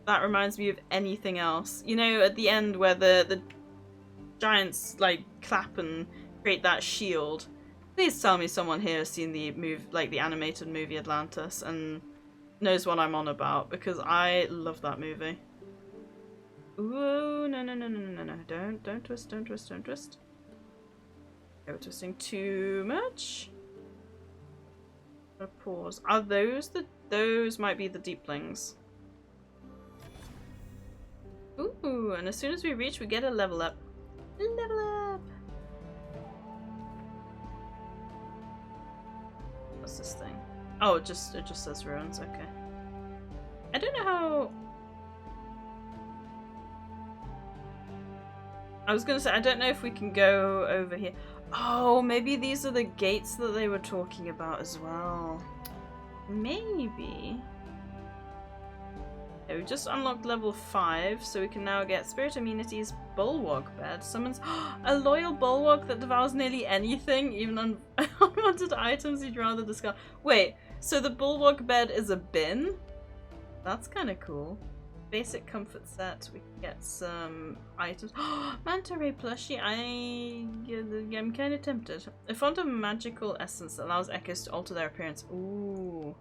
Speaker 1: that reminds me of anything else. You know, at the end where the giants, like, clap and create that shield. Please tell me someone here has seen the the animated movie Atlantis and knows what I'm on about, because I love that movie. Ooh, no. Don't twist, don't twist, don't twist. Okay, we're twisting too much. Pause. Are those those might be the deeplings. Ooh, and as soon as we reach, we get a level up. Level up! What's this thing? Oh, it just says ruins. Okay. I don't know how. I was gonna say I don't know if we can go over here. Oh, maybe these are the gates that they were talking about as well. Maybe. Okay, we just unlocked level 5, so we can now get Spirit Immunity's Bulwark Bed. Summons a loyal bulwark that devours nearly anything, even unwanted items you'd rather discard. Wait, so the Bulwark Bed is a bin? That's kind of cool. Basic comfort set. We can get some items. Manta Ray plushie. I'm kind of tempted. A font of magical essence that allows echoes to alter their appearance. Ooh.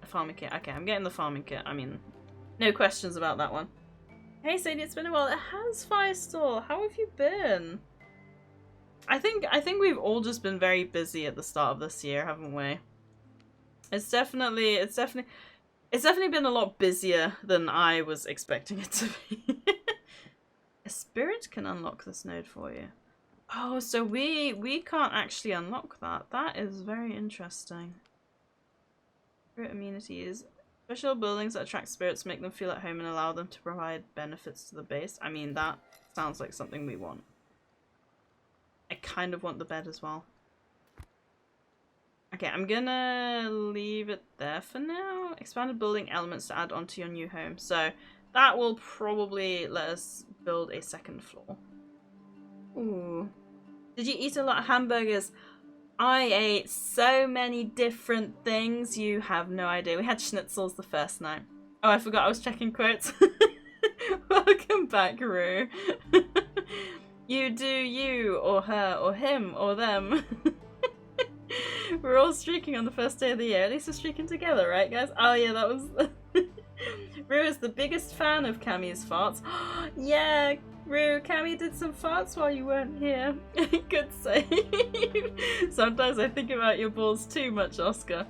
Speaker 1: A farming kit. Okay, I'm getting the farming kit. I mean, no questions about that one. Hey Sadie, it's been a while. It has, Firestall. How have you been? I think we've all just been very busy at the start of this year, haven't we? It's definitely been a lot busier than I was expecting it to be. A spirit can unlock this node for you. Oh, so we can't actually unlock that. That is very interesting. Spirit immunities. Special buildings that attract spirits, make them feel at home and allow them to provide benefits to the base. I mean, that sounds like something we want. I kind of want the bed as well. Okay, I'm gonna leave it there for now. Expanded building elements to add onto your new home. So that will probably let us build a second floor. Ooh. Did you eat a lot of hamburgers? I ate so many different things, you have no idea. We had schnitzels the first night. Oh, I forgot I was checking quotes. Welcome back, Rue. You do you, or her, or him, or them. We're all streaking on the first day of the year. At least we're streaking together, right, guys? Oh yeah, that was... Rue is the biggest fan of Cammy's farts. Yeah, Rue, Cammy did some farts while you weren't here. Good save. Sometimes I think about your balls too much, Oscar.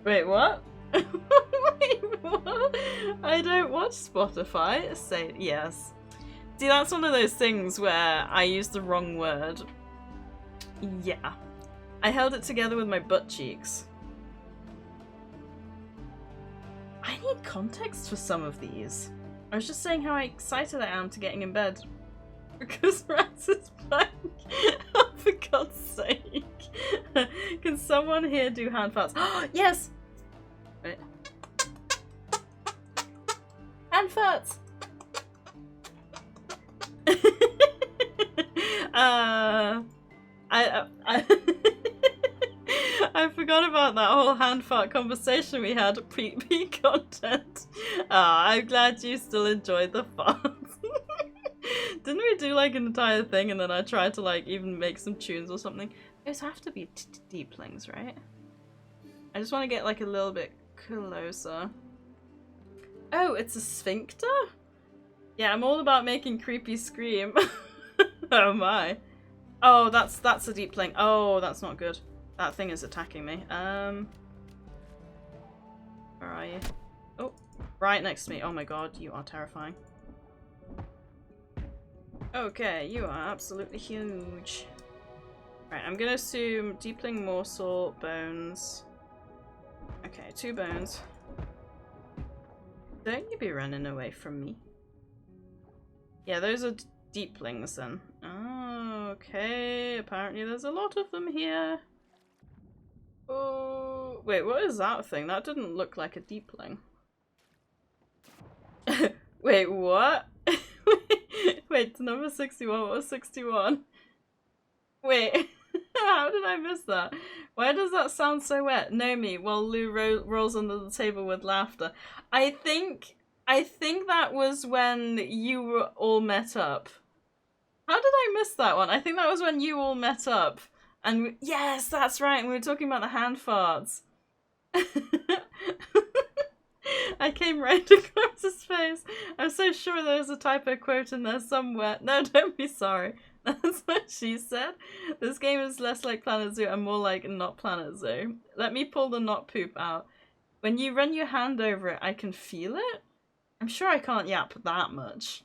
Speaker 1: Wait, what? Wait, what? I don't watch Spotify. Say yes. See, that's one of those things where I use the wrong word. Yeah. I held it together with my butt cheeks. I need context for some of these. I was just saying how excited I am to getting in bed. Because Rats is back. Oh, for God's sake. Can someone here do hand farts? Yes! Wait. Hand farts! I forgot about that whole hand fart conversation we had pre-content. I'm glad you still enjoyed the farts. Didn't we do like an entire thing and then I tried to like even make some tunes or something? Those have to be deeplings, right? I just want to get like a little bit closer. Oh, it's a sphincter? Yeah, I'm all about making creepy scream. Oh my. Oh, that's a deepling. Oh, that's not good. That thing is attacking me. Where are you? Oh, right next to me. Oh my god, you are terrifying. Okay, you are absolutely huge. Right, I'm gonna assume deepling morsel, bones. Okay, 2 bones. Don't you be running away from me. Yeah, those are deeplings then. Oh, okay. Apparently there's a lot of them here. Oh, wait, what is that thing? That didn't look like a deepling. Wait, what? Wait, number 61, what was 61? Wait, how did I miss that? Why does that sound so wet? Nomi, while Lou rolls under the table with laughter. I think that was when you were all met up. How did I miss that one? I think that was when you all met up. And yes, that's right. And we were talking about the hand farts. I came right across his face. I'm so sure there's a typo quote in there somewhere. No, don't be sorry. That's what she said. This game is less like Planet Zoo and more like not Planet Zoo. Let me pull the not poop out. When you run your hand over it, I can feel it? I'm sure I can't yap that much.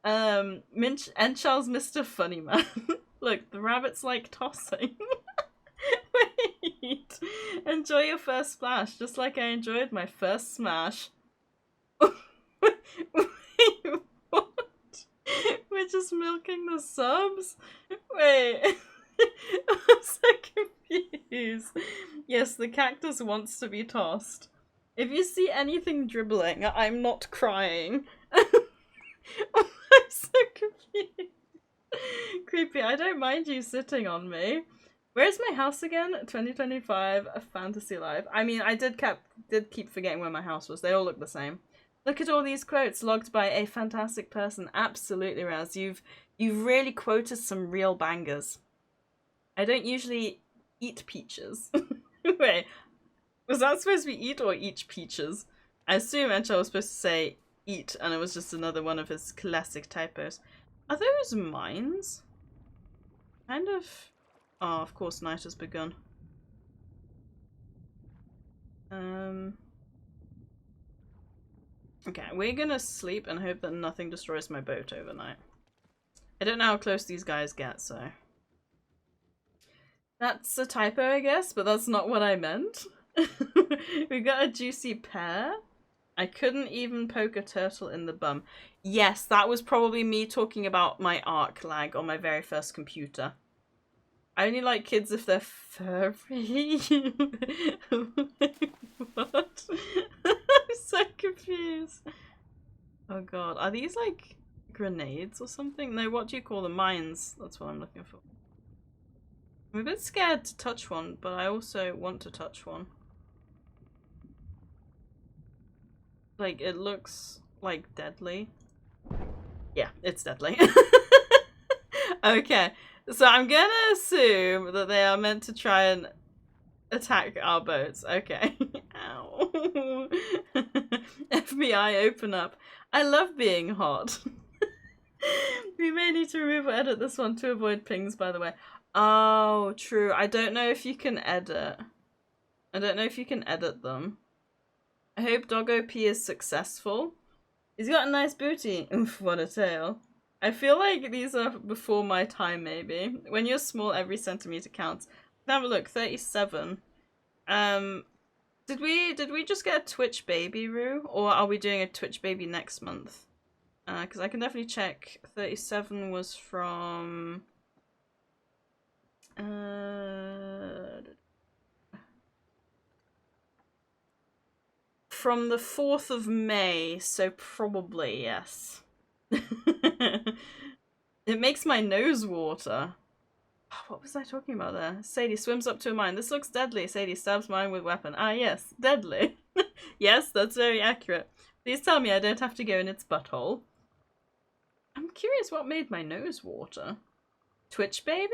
Speaker 1: Enchal's Mr. Funny Man. Look, the rabbit's like tossing. Wait. Sweet. Enjoy your first splash, just like I enjoyed my first smash. Wait, what? We're just milking the subs? Wait. I'm so confused. Yes, the cactus wants to be tossed. If you see anything dribbling, I'm not crying. I'm so confused. Creepy, I don't mind you sitting on me. Where's my house again? 2025, a fantasy life. I mean, I did keep forgetting where my house was. They all look the same. Look at all these quotes logged by a fantastic person. Absolutely, Raz. You've really quoted some real bangers. I don't usually eat peaches. Wait, was that supposed to be eat or eat peaches? I assume Enchel was supposed to say eat, and it was just another one of his classic typos. Are those mines? Kind of. Oh, of course, night has begun. Okay, we're gonna sleep and hope that nothing destroys my boat overnight. I don't know how close these guys get, so. That's a typo, I guess, but that's not what I meant. We got a juicy pear. I couldn't even poke a turtle in the bum. Yes, that was probably me talking about my arc lag on my very first computer. I only like kids if they're furry. What? I'm so confused. Oh god, are these like grenades or something? No, what do you call them? Mines. That's what I'm looking for. I'm a bit scared to touch one, but I also want to touch one. Like, it looks like deadly. Yeah, it's deadly. Okay, so I'm gonna assume that they are meant to try and attack our boats. Okay. Ow. FBI, open up. I love being hot. We may need to remove or edit this one to avoid pings, by the way. Oh, true. I don't know if you can edit. I don't know if you can edit them. I hope Doggo P is successful. He's got a nice booty. Oof, what a tail. I feel like these are before my time, maybe. When you're small, every centimeter counts. Have a look, 37. Did we just get a Twitch baby, Roo? Or are we doing a Twitch baby next month? Because I can definitely check. 37 was from... from the 4th of May, so probably, yes. It makes my nose water. What was I talking about there? Sadie swims up to a mine. This looks deadly. Sadie stabs mine with weapon. Ah, yes, deadly. Yes, that's very accurate. Please tell me I don't have to go in its butthole. I'm curious what made my nose water. Twitch baby?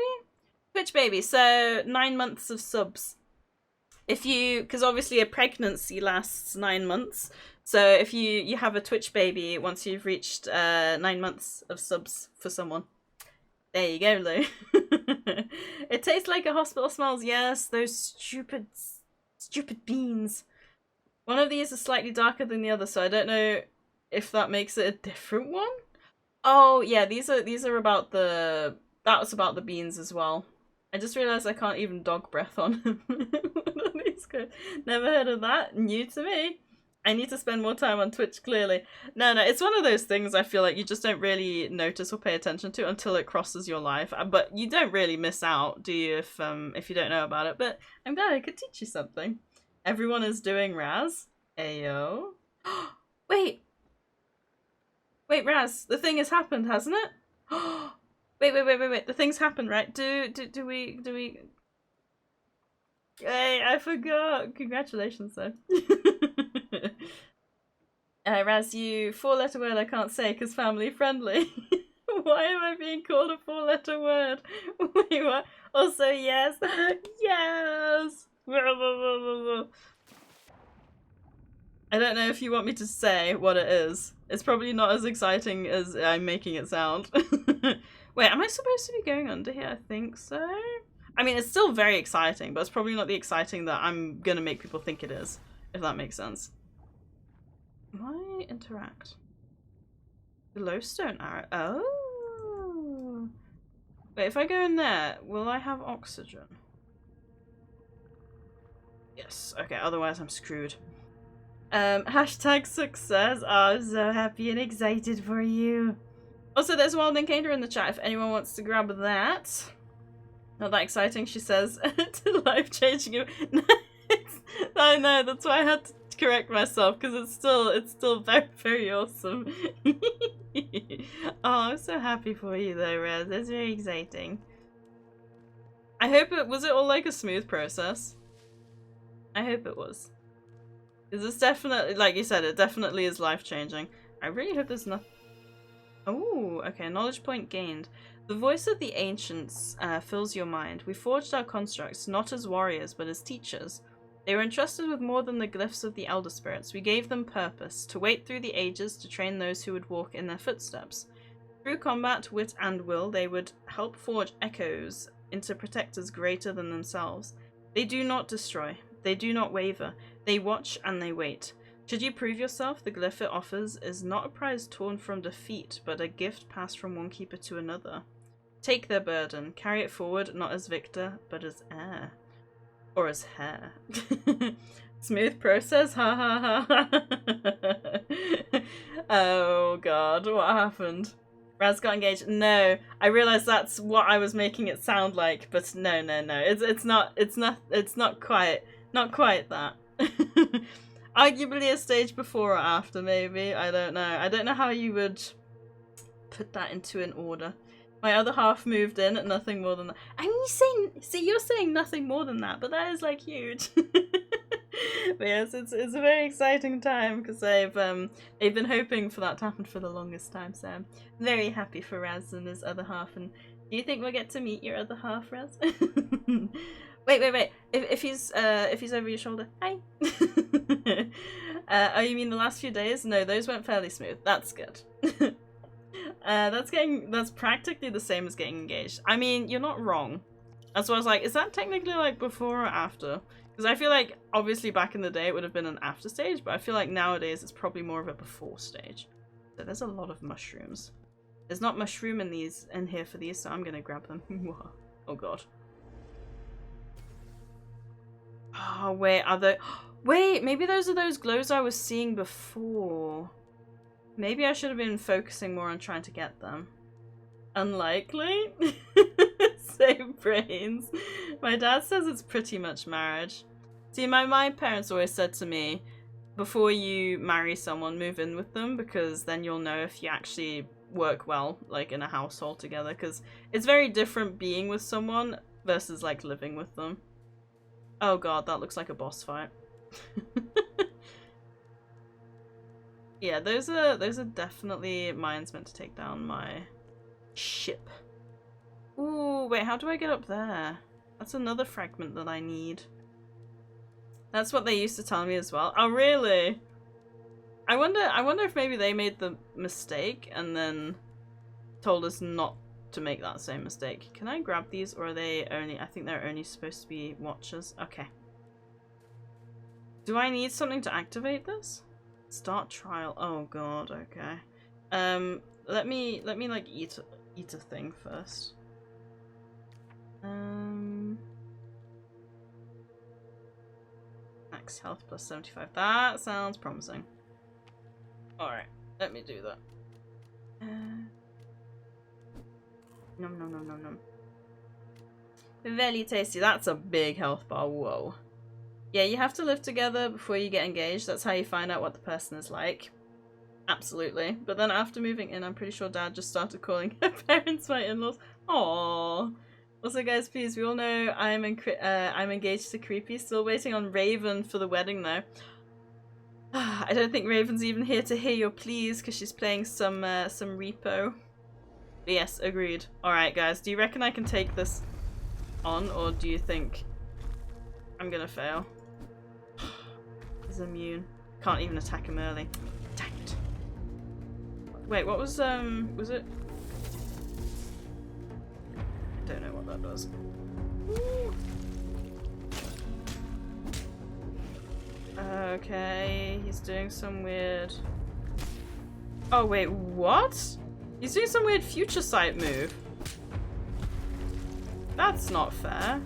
Speaker 1: Twitch baby, so 9 months of subs. If you, because obviously a pregnancy lasts 9 months, so if you have a Twitch baby once you've reached 9 months of subs for someone. There you go, Lou. It tastes like a hospital smells. Yes, those stupid beans. One of these is slightly darker than the other, so I don't know if that makes it a different one. Oh yeah, these are about the. That was about the beans as well. I just realised I can't even dog breath on him. Never heard of that. New to me. I need to spend more time on Twitch, clearly. No, it's one of those things I feel like you just don't really notice or pay attention to until it crosses your life. But you don't really miss out, do you, if you don't know about it? But I'm glad I could teach you something. Everyone is doing Raz. Ayo. Wait, Raz, the thing has happened, hasn't it? Wait. The thing's happened, right? Do we... Hey, I forgot. Congratulations, though. Raz, you 4-letter word I can't say because family friendly. Why am I being called a 4-letter word? Wait, what? Also, yes. Yes! I don't know if you want me to say what it is. It's probably not as exciting as I'm making it sound. Wait, am I supposed to be going under here? I think so. I mean, it's still very exciting, but it's probably not the exciting that I'm gonna make people think it is, if that makes sense. Why interact? Glowstone arrow. Oh. Wait, if I go in there, will I have oxygen? Yes, okay, otherwise I'm screwed. Hashtag success. Oh, I'm so happy and excited for you. Also, there's a Wild Encounter in the chat if anyone wants to grab that. Not that exciting, she says. Life-changing. I know, that's why I had to correct myself, because it's still very, very awesome. Oh, I'm so happy for you though, Rez. That's very exciting. I hope was it all like a smooth process? I hope it was. Is this definitely, like you said, it definitely is life-changing. I really hope there's nothing. Oh, okay, knowledge point gained. The voice of the ancients fills your mind. We forged our constructs, not as warriors, but as teachers. They were entrusted with more than the glyphs of the elder spirits. We gave them purpose, to wait through the ages, to train those who would walk in their footsteps. Through combat, wit, and will, they would help forge echoes into protectors greater than themselves. They do not destroy. They do not waver. They watch and they wait. Should you prove yourself, the glyph it offers is not a prize torn from defeat, but a gift passed from one keeper to another. Take their burden, carry it forward, not as victor, but as heir. Or as hair. Smooth process, ha ha ha. Oh god, what happened? Raz got engaged. No, I realized that's what I was making it sound like, but no. It's not quite that. Arguably a stage before or after, maybe. I don't know. I don't know how you would put that into an order. My other half moved in, nothing more than that. And you're saying nothing more than that, but that is like huge. But yes, it's a very exciting time because they've been hoping for that to happen for the longest time. So I'm very happy for Raz and his other half. And do you think we'll get to meet your other half, Raz? Wait. If he's over your shoulder, hi. Oh, you mean the last few days? No, those went fairly smooth. That's good. That's practically the same as getting engaged. I mean, you're not wrong. That's why I was like, is that technically like before or after? Because I feel like obviously back in the day it would have been an after stage, but I feel like nowadays it's probably more of a before stage. So there's a lot of mushrooms. There's not mushroom in here for these, so I'm gonna grab them. Oh god. Oh wait, wait, maybe those are those glows I was seeing before. Maybe I should have been focusing more on trying to get them. Unlikely? Same brains. My dad says it's pretty much marriage. See, my parents always said to me, before you marry someone, move in with them, because then you'll know if you actually work well, like in a household together, because it's very different being with someone versus like living with them. Oh god, that looks like a boss fight. Yeah, those are definitely mines meant to take down my ship. Ooh, wait, how do I get up there? That's another fragment that I need. That's what they used to tell me as well. Oh, really? I wonder if maybe they made the mistake and then told us not to make that same mistake. Can I grab these, or are they only... I think they're only supposed to be watchers. Okay. Do I need something to activate this? Start trial. Oh god, okay. Let me like eat a thing first. Max health plus 75. That sounds promising. Alright, let me do that. Nom. Very tasty. That's a big health bar. Whoa. Yeah, you have to live together before you get engaged. That's how you find out what the person is like. Absolutely. But then after moving in, I'm pretty sure Dad just started calling her parents my in-laws. Aww. Also, guys, please, we all know I'm engaged to Creepy. Still waiting on Raven for the wedding, though. I don't think Raven's even here to hear your pleas because she's playing some repo. But yes, agreed. Alright, guys, do you reckon I can take this on, or do you think I'm gonna fail? He's immune. Can't even attack him early. Dang it. Wait, what was it? I don't know what that does. Ooh. Okay, he's doing some weird... Oh wait, what? He's doing some weird future sight move. That's not fair.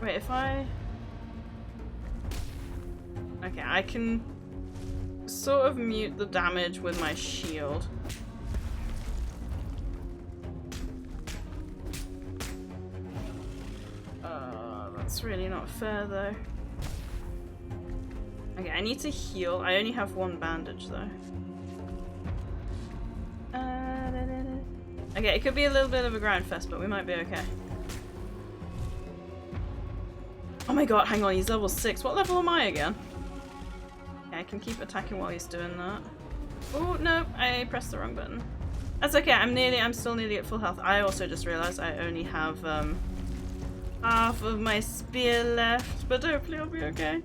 Speaker 1: Wait, if I... Okay, I can sort of mute the damage with my shield. That's really not fair though. Okay, I need to heal. I only have one bandage though. Okay, it could be a little bit of a grind fest, but we might be okay. Oh my god, hang on, he's level 6. What level am I again? Okay, I can keep attacking while he's doing that. Oh, no, I pressed the wrong button. That's okay, I'm still nearly at full health. I also just realized I only have half of my spear left, but hopefully I'll be okay.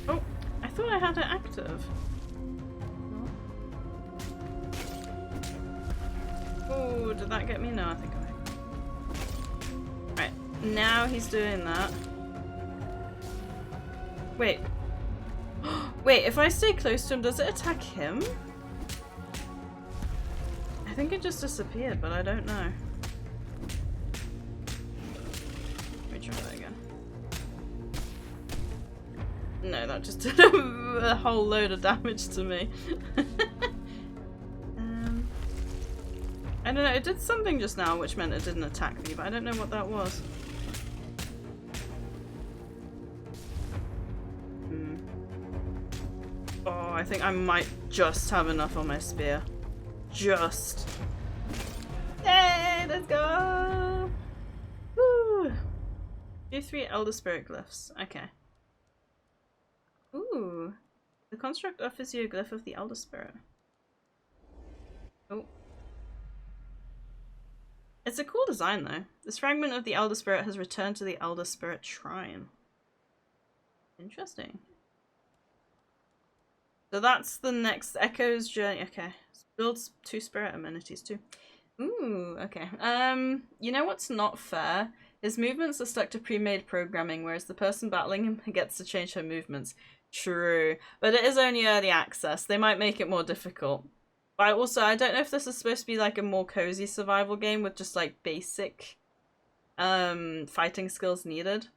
Speaker 1: Oh, I thought I had it active. Oh, did that get me? No, I think I did. Right, now he's doing that. Wait. Wait, if I stay close to him, does it attack him? I think it just disappeared, but I don't know. Let me try that again. No, that just did a whole load of damage to me. I don't know, it did something just now which meant it didn't attack me, but I don't know what that was. Oh, I think I might just have enough on my spear. Just. Hey, let's go! Woo! Do 3 Elder Spirit glyphs. Okay. Ooh. The construct offers you a glyph of the Elder Spirit. Oh. It's a cool design though. This fragment of the Elder Spirit has returned to the Elder Spirit Shrine. Interesting. So that's the next Echo's journey. Okay. Builds 2 spirit amenities too. Ooh, okay. You know what's not fair? His movements are stuck to pre-made programming, whereas the person battling him gets to change her movements. True. But it is only early access. They might make it more difficult. But I don't know if this is supposed to be like a more cozy survival game with just like basic fighting skills needed.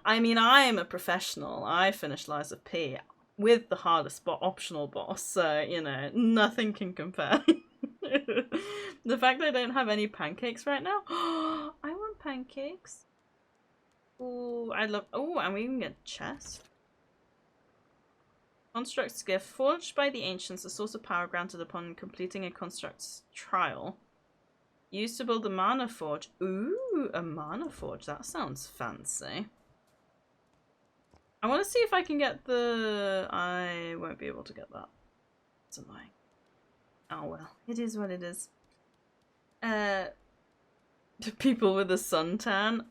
Speaker 1: I mean, I am a professional. I finished Lies of P with the hardest optional boss, so, you know, nothing can compare. The fact that I don't have any pancakes right now. I want pancakes. Ooh, I love... Oh, and we can get chest. Construct's gift. Forged by the ancients, a source of power granted upon completing a construct's trial. Used to build a mana forge. Ooh, a mana forge. That sounds fancy. I want to see if I can get the... I won't be able to get that. It's annoying. Oh well, it is what it is. The people with a suntan.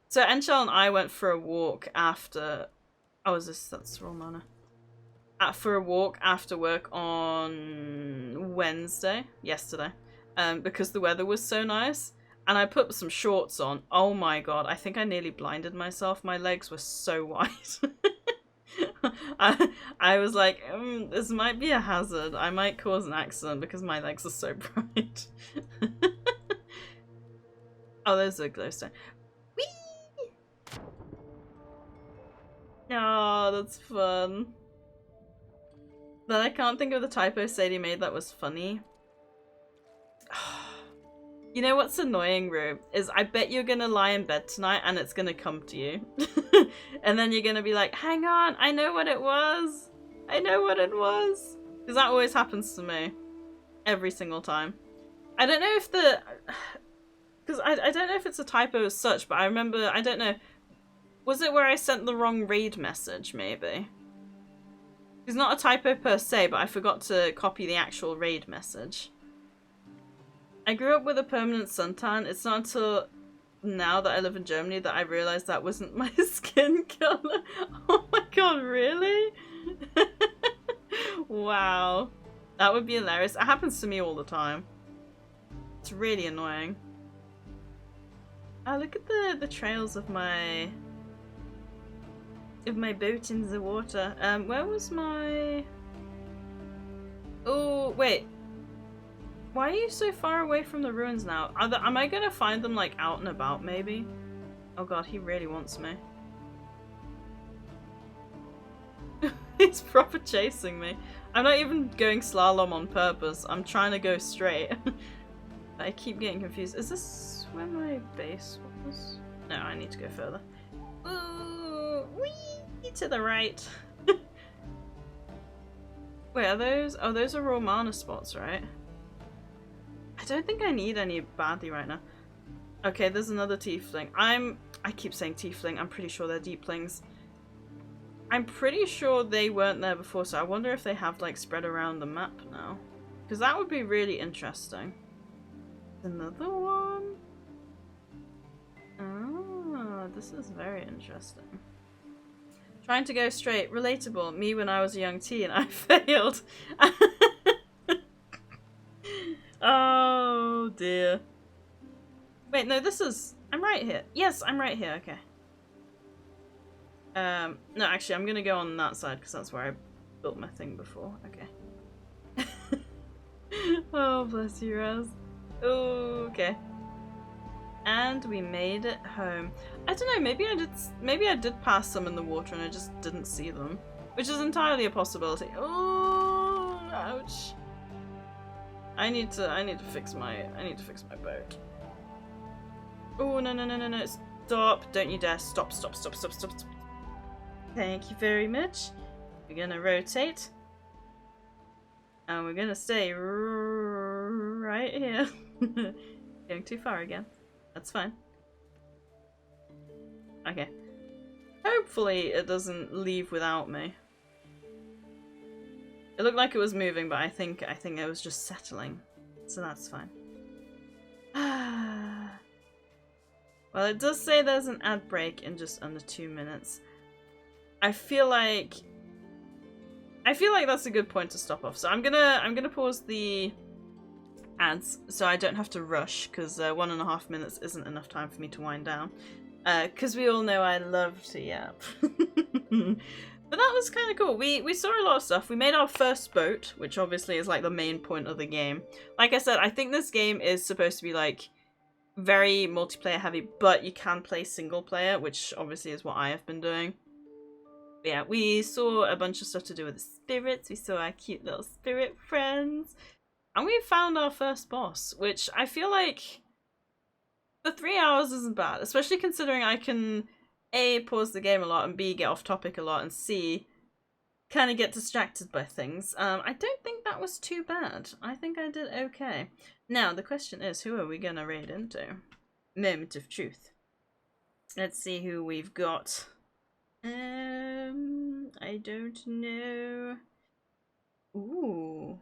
Speaker 1: So Enchel and I went for a walk after... Oh, that's wrong mana. For a walk after work on yesterday, because the weather was so nice. And I put some shorts on. Oh my god, I think I nearly blinded myself. My legs were so white. I was like, this might be a hazard. I might cause an accident because my legs are so bright. Oh, there's a glowstone. Whee! Oh, that's fun. Then I can't think of the typo Sadie made that was funny. You know what's annoying, Rue? Is I bet you're gonna lie in bed tonight and it's gonna come to you. And then you're gonna be like, hang on, I know what it was. I know what it was. Because that always happens to me. Every single time. I don't know if the... Because I don't know if it's a typo as such, but I remember, I don't know. Was it where I sent the wrong raid message, maybe? It's not a typo per se, but I forgot to copy the actual raid message. I grew up with a permanent suntan. It's not until now that I live in Germany that I realized that wasn't my skin color. Oh my god, really? Wow. That would be hilarious. It happens to me all the time. It's really annoying. Oh, look at the trails of my boat in the water. Where was my... Oh, wait. Why are you so far away from the ruins now? Am I gonna find them like out and about maybe? Oh god, he really wants me. He's proper chasing me. I'm not even going slalom on purpose. I'm trying to go straight. I keep getting confused. Is this where my base was? No, I need to go further. Ooh, wee to the right. Wait, are those? Oh, those are raw mana spots, right? I don't think I need any badly right now. Okay, there's another tiefling. I keep saying tiefling. I'm pretty sure they're deeplings. I'm pretty sure they weren't there before, so I wonder if they have like spread around the map now. Because that would be really interesting. Another one. Ah, this is very interesting. Trying to go straight. Relatable. Me when I was a young teen. I failed. Oh dear. Wait, no, this is... I'm right here. Yes, I'm right here. Okay. No, actually, I'm gonna go on that side because that's where I built my thing before. Okay. Oh, bless you, Raz. Okay. And we made it home. I don't know, maybe I did pass some in the water and I just didn't see them. Which is entirely a possibility. Oh, ouch. I need to fix my boat. Oh, no. Stop. Don't you dare. Stop. Thank you very much. We're gonna rotate. And we're gonna stay right here. Going too far again. That's fine. Okay. Hopefully it doesn't leave without me. It looked like it was moving, but I think it was just settling. So that's fine. Well, it does say there's an ad break in just under 2 minutes. I feel like that's a good point to stop off. So I'm gonna pause the ads so I don't have to rush, because 1.5 minutes isn't enough time for me to wind down. Because we all know I love to yap. But that was kind of cool. We saw a lot of stuff. We made our first boat, which obviously is like the main point of the game. Like I said, I think this game is supposed to be like very multiplayer heavy, but you can play single player, which obviously is what I have been doing. But yeah, we saw a bunch of stuff to do with the spirits. We saw our cute little spirit friends. And we found our first boss, which I feel like the 3 hours isn't bad, especially considering I can A, pause the game a lot, and B, get off topic a lot, and C, kind of get distracted by things. I don't think that was too bad. I think I did okay. Now, the question is, who are we gonna raid into? Moment of truth. Let's see who we've got. I don't know. Ooh.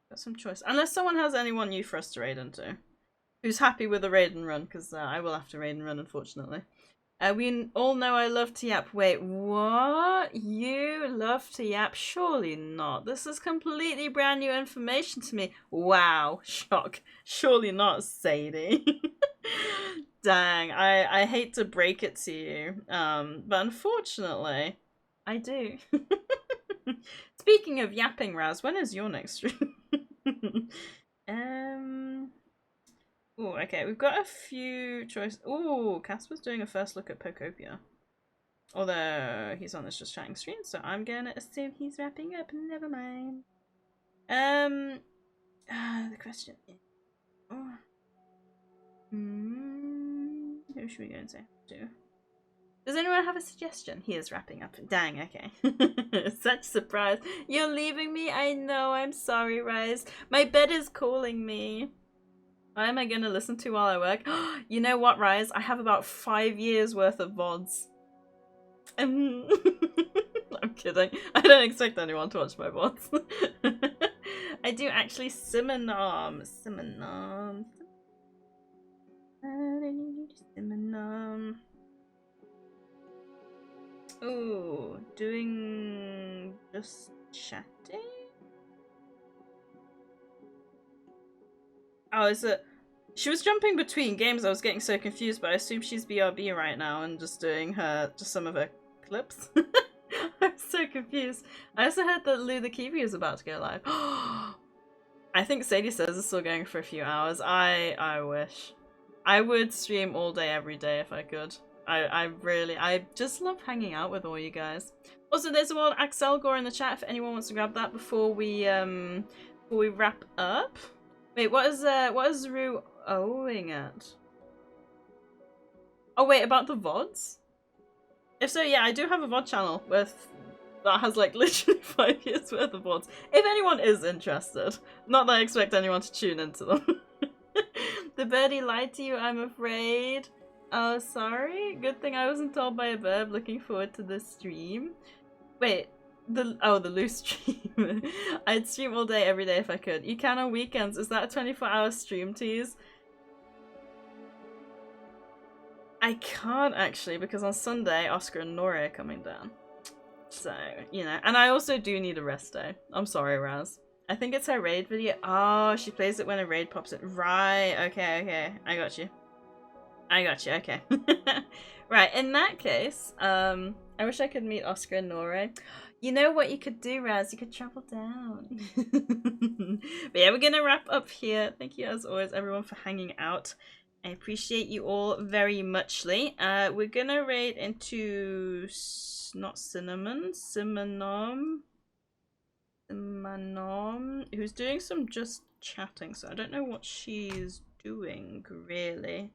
Speaker 1: Got some choice. Unless someone has anyone new for us to raid into. Who's happy with a raid and run, because I will have to raid and run, unfortunately. We all know I love to yap. Wait, what? You love to yap? Surely not. This is completely brand new information to me. Wow, shock. Surely not, Sadie. Dang, I hate to break it to you, but unfortunately, I do. Speaking of yapping, Raz, when is your next stream? Oh, okay, we've got a few choices. Oh, Casper's doing a first look at Pokopia. Although he's on this just chatting screen, so I'm gonna assume he's wrapping up. Never mind. The question is, who should we go and say to? Does anyone have a suggestion? He is wrapping up. Dang, okay. Such surprise. You're leaving me? I know, I'm sorry, Rise. My bed is calling me. What am I gonna listen to while I work? You know what, Rise? I have about 5 years worth of VODs. I'm kidding. I don't expect anyone to watch my VODs. I do actually Simonom. Ooh, doing just chatting? Oh, is it? She was jumping between games. I was getting so confused, but I assume she's BRB right now and just doing some of her clips. I'm so confused. I also heard that Lou the Kiwi is about to go live. I think SadieSays is still going for a few hours. I wish. I would stream all day every day if I could. I just love hanging out with all you guys. Also, there's a world Axel Gore in the chat if anyone wants to grab that before we wrap up. Wait, what is Rue owing at? Oh wait, about the VODs? If so, yeah, I do have a VOD channel that has like literally 5 years worth of VODs. If anyone is interested. Not that I expect anyone to tune into them. The birdie lied to you, I'm afraid. Oh, sorry. Good thing I wasn't told by a bird. Looking forward to this stream. Wait, the loose stream. I'd stream all day, every day if I could. You can on weekends. Is that a 24-hour stream tease? I can't actually, because on Sunday, Oscar and Nora are coming down. So, you know. And I also do need a rest day. I'm sorry, Raz. I think it's her raid video. Oh, she plays it when a raid pops in. Right, okay. I got you, okay. Right, in that case, I wish I could meet Oscar and Nora. You know what you could do, Raz? You could travel down. But yeah, we're gonna wrap up here. Thank you as always, everyone, for hanging out. I appreciate you all very muchly. We're gonna raid into not Cinnamon, Simonom, who's doing some just chatting, so I don't know what she's doing really.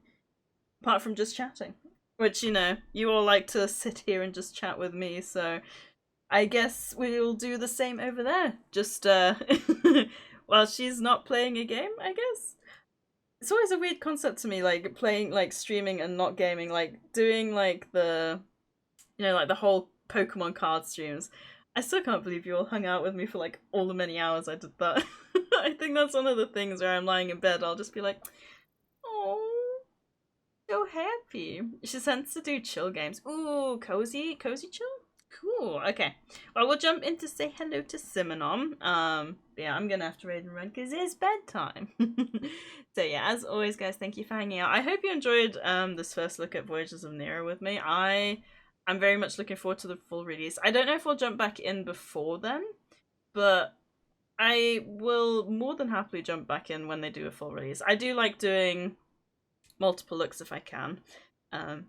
Speaker 1: Apart from just chatting. Which, you know, you all like to sit here and just chat with me, so I guess we'll do the same over there. Just, while she's not playing a game, I guess. It's always a weird concept to me, like, playing, like, streaming and not gaming, like, doing, like, the, you know, like, the whole Pokemon card streams. I still can't believe you all hung out with me for, like, all the many hours I did that. I think that's one of the things where I'm lying in bed, I'll just be like, oh, so happy. She tends to do chill games. Ooh, cozy chill? Cool, okay. Well, we'll jump in to say hello to Simonom. Yeah, I'm gonna have to raid and run because it's bedtime. So yeah, as always, guys, thank you for hanging out. I hope you enjoyed this first look at Voyagers of Nera with me. I'm very much looking forward to the full release. I don't know if we'll jump back in before then, but I will more than happily jump back in when they do a full release. I do like doing multiple looks if I can. But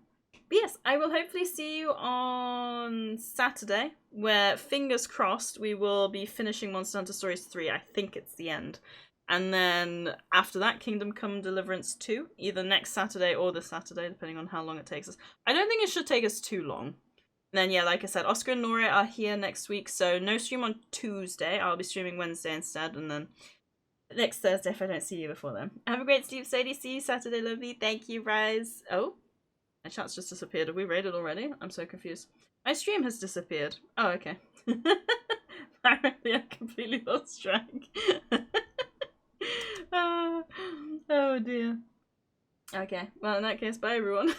Speaker 1: yes, I will hopefully see you on Saturday, where, fingers crossed, we will be finishing Monster Hunter Stories 3. I think it's the end. And then after that, Kingdom Come Deliverance 2, either next Saturday or this Saturday, depending on how long it takes us. I don't think it should take us too long. And then, yeah, like I said, Oscar and Nora are here next week, so no stream on Tuesday. I'll be streaming Wednesday instead, and then next Thursday if I don't see you before then. Have a great sleep, Sadie. See you Saturday, lovely. Thank you, Rise. Oh, my chat's just disappeared. Have we raided already? I'm so confused. My stream has disappeared. Oh, okay. Apparently I completely lost track. Oh dear. Okay, well in that case, bye everyone.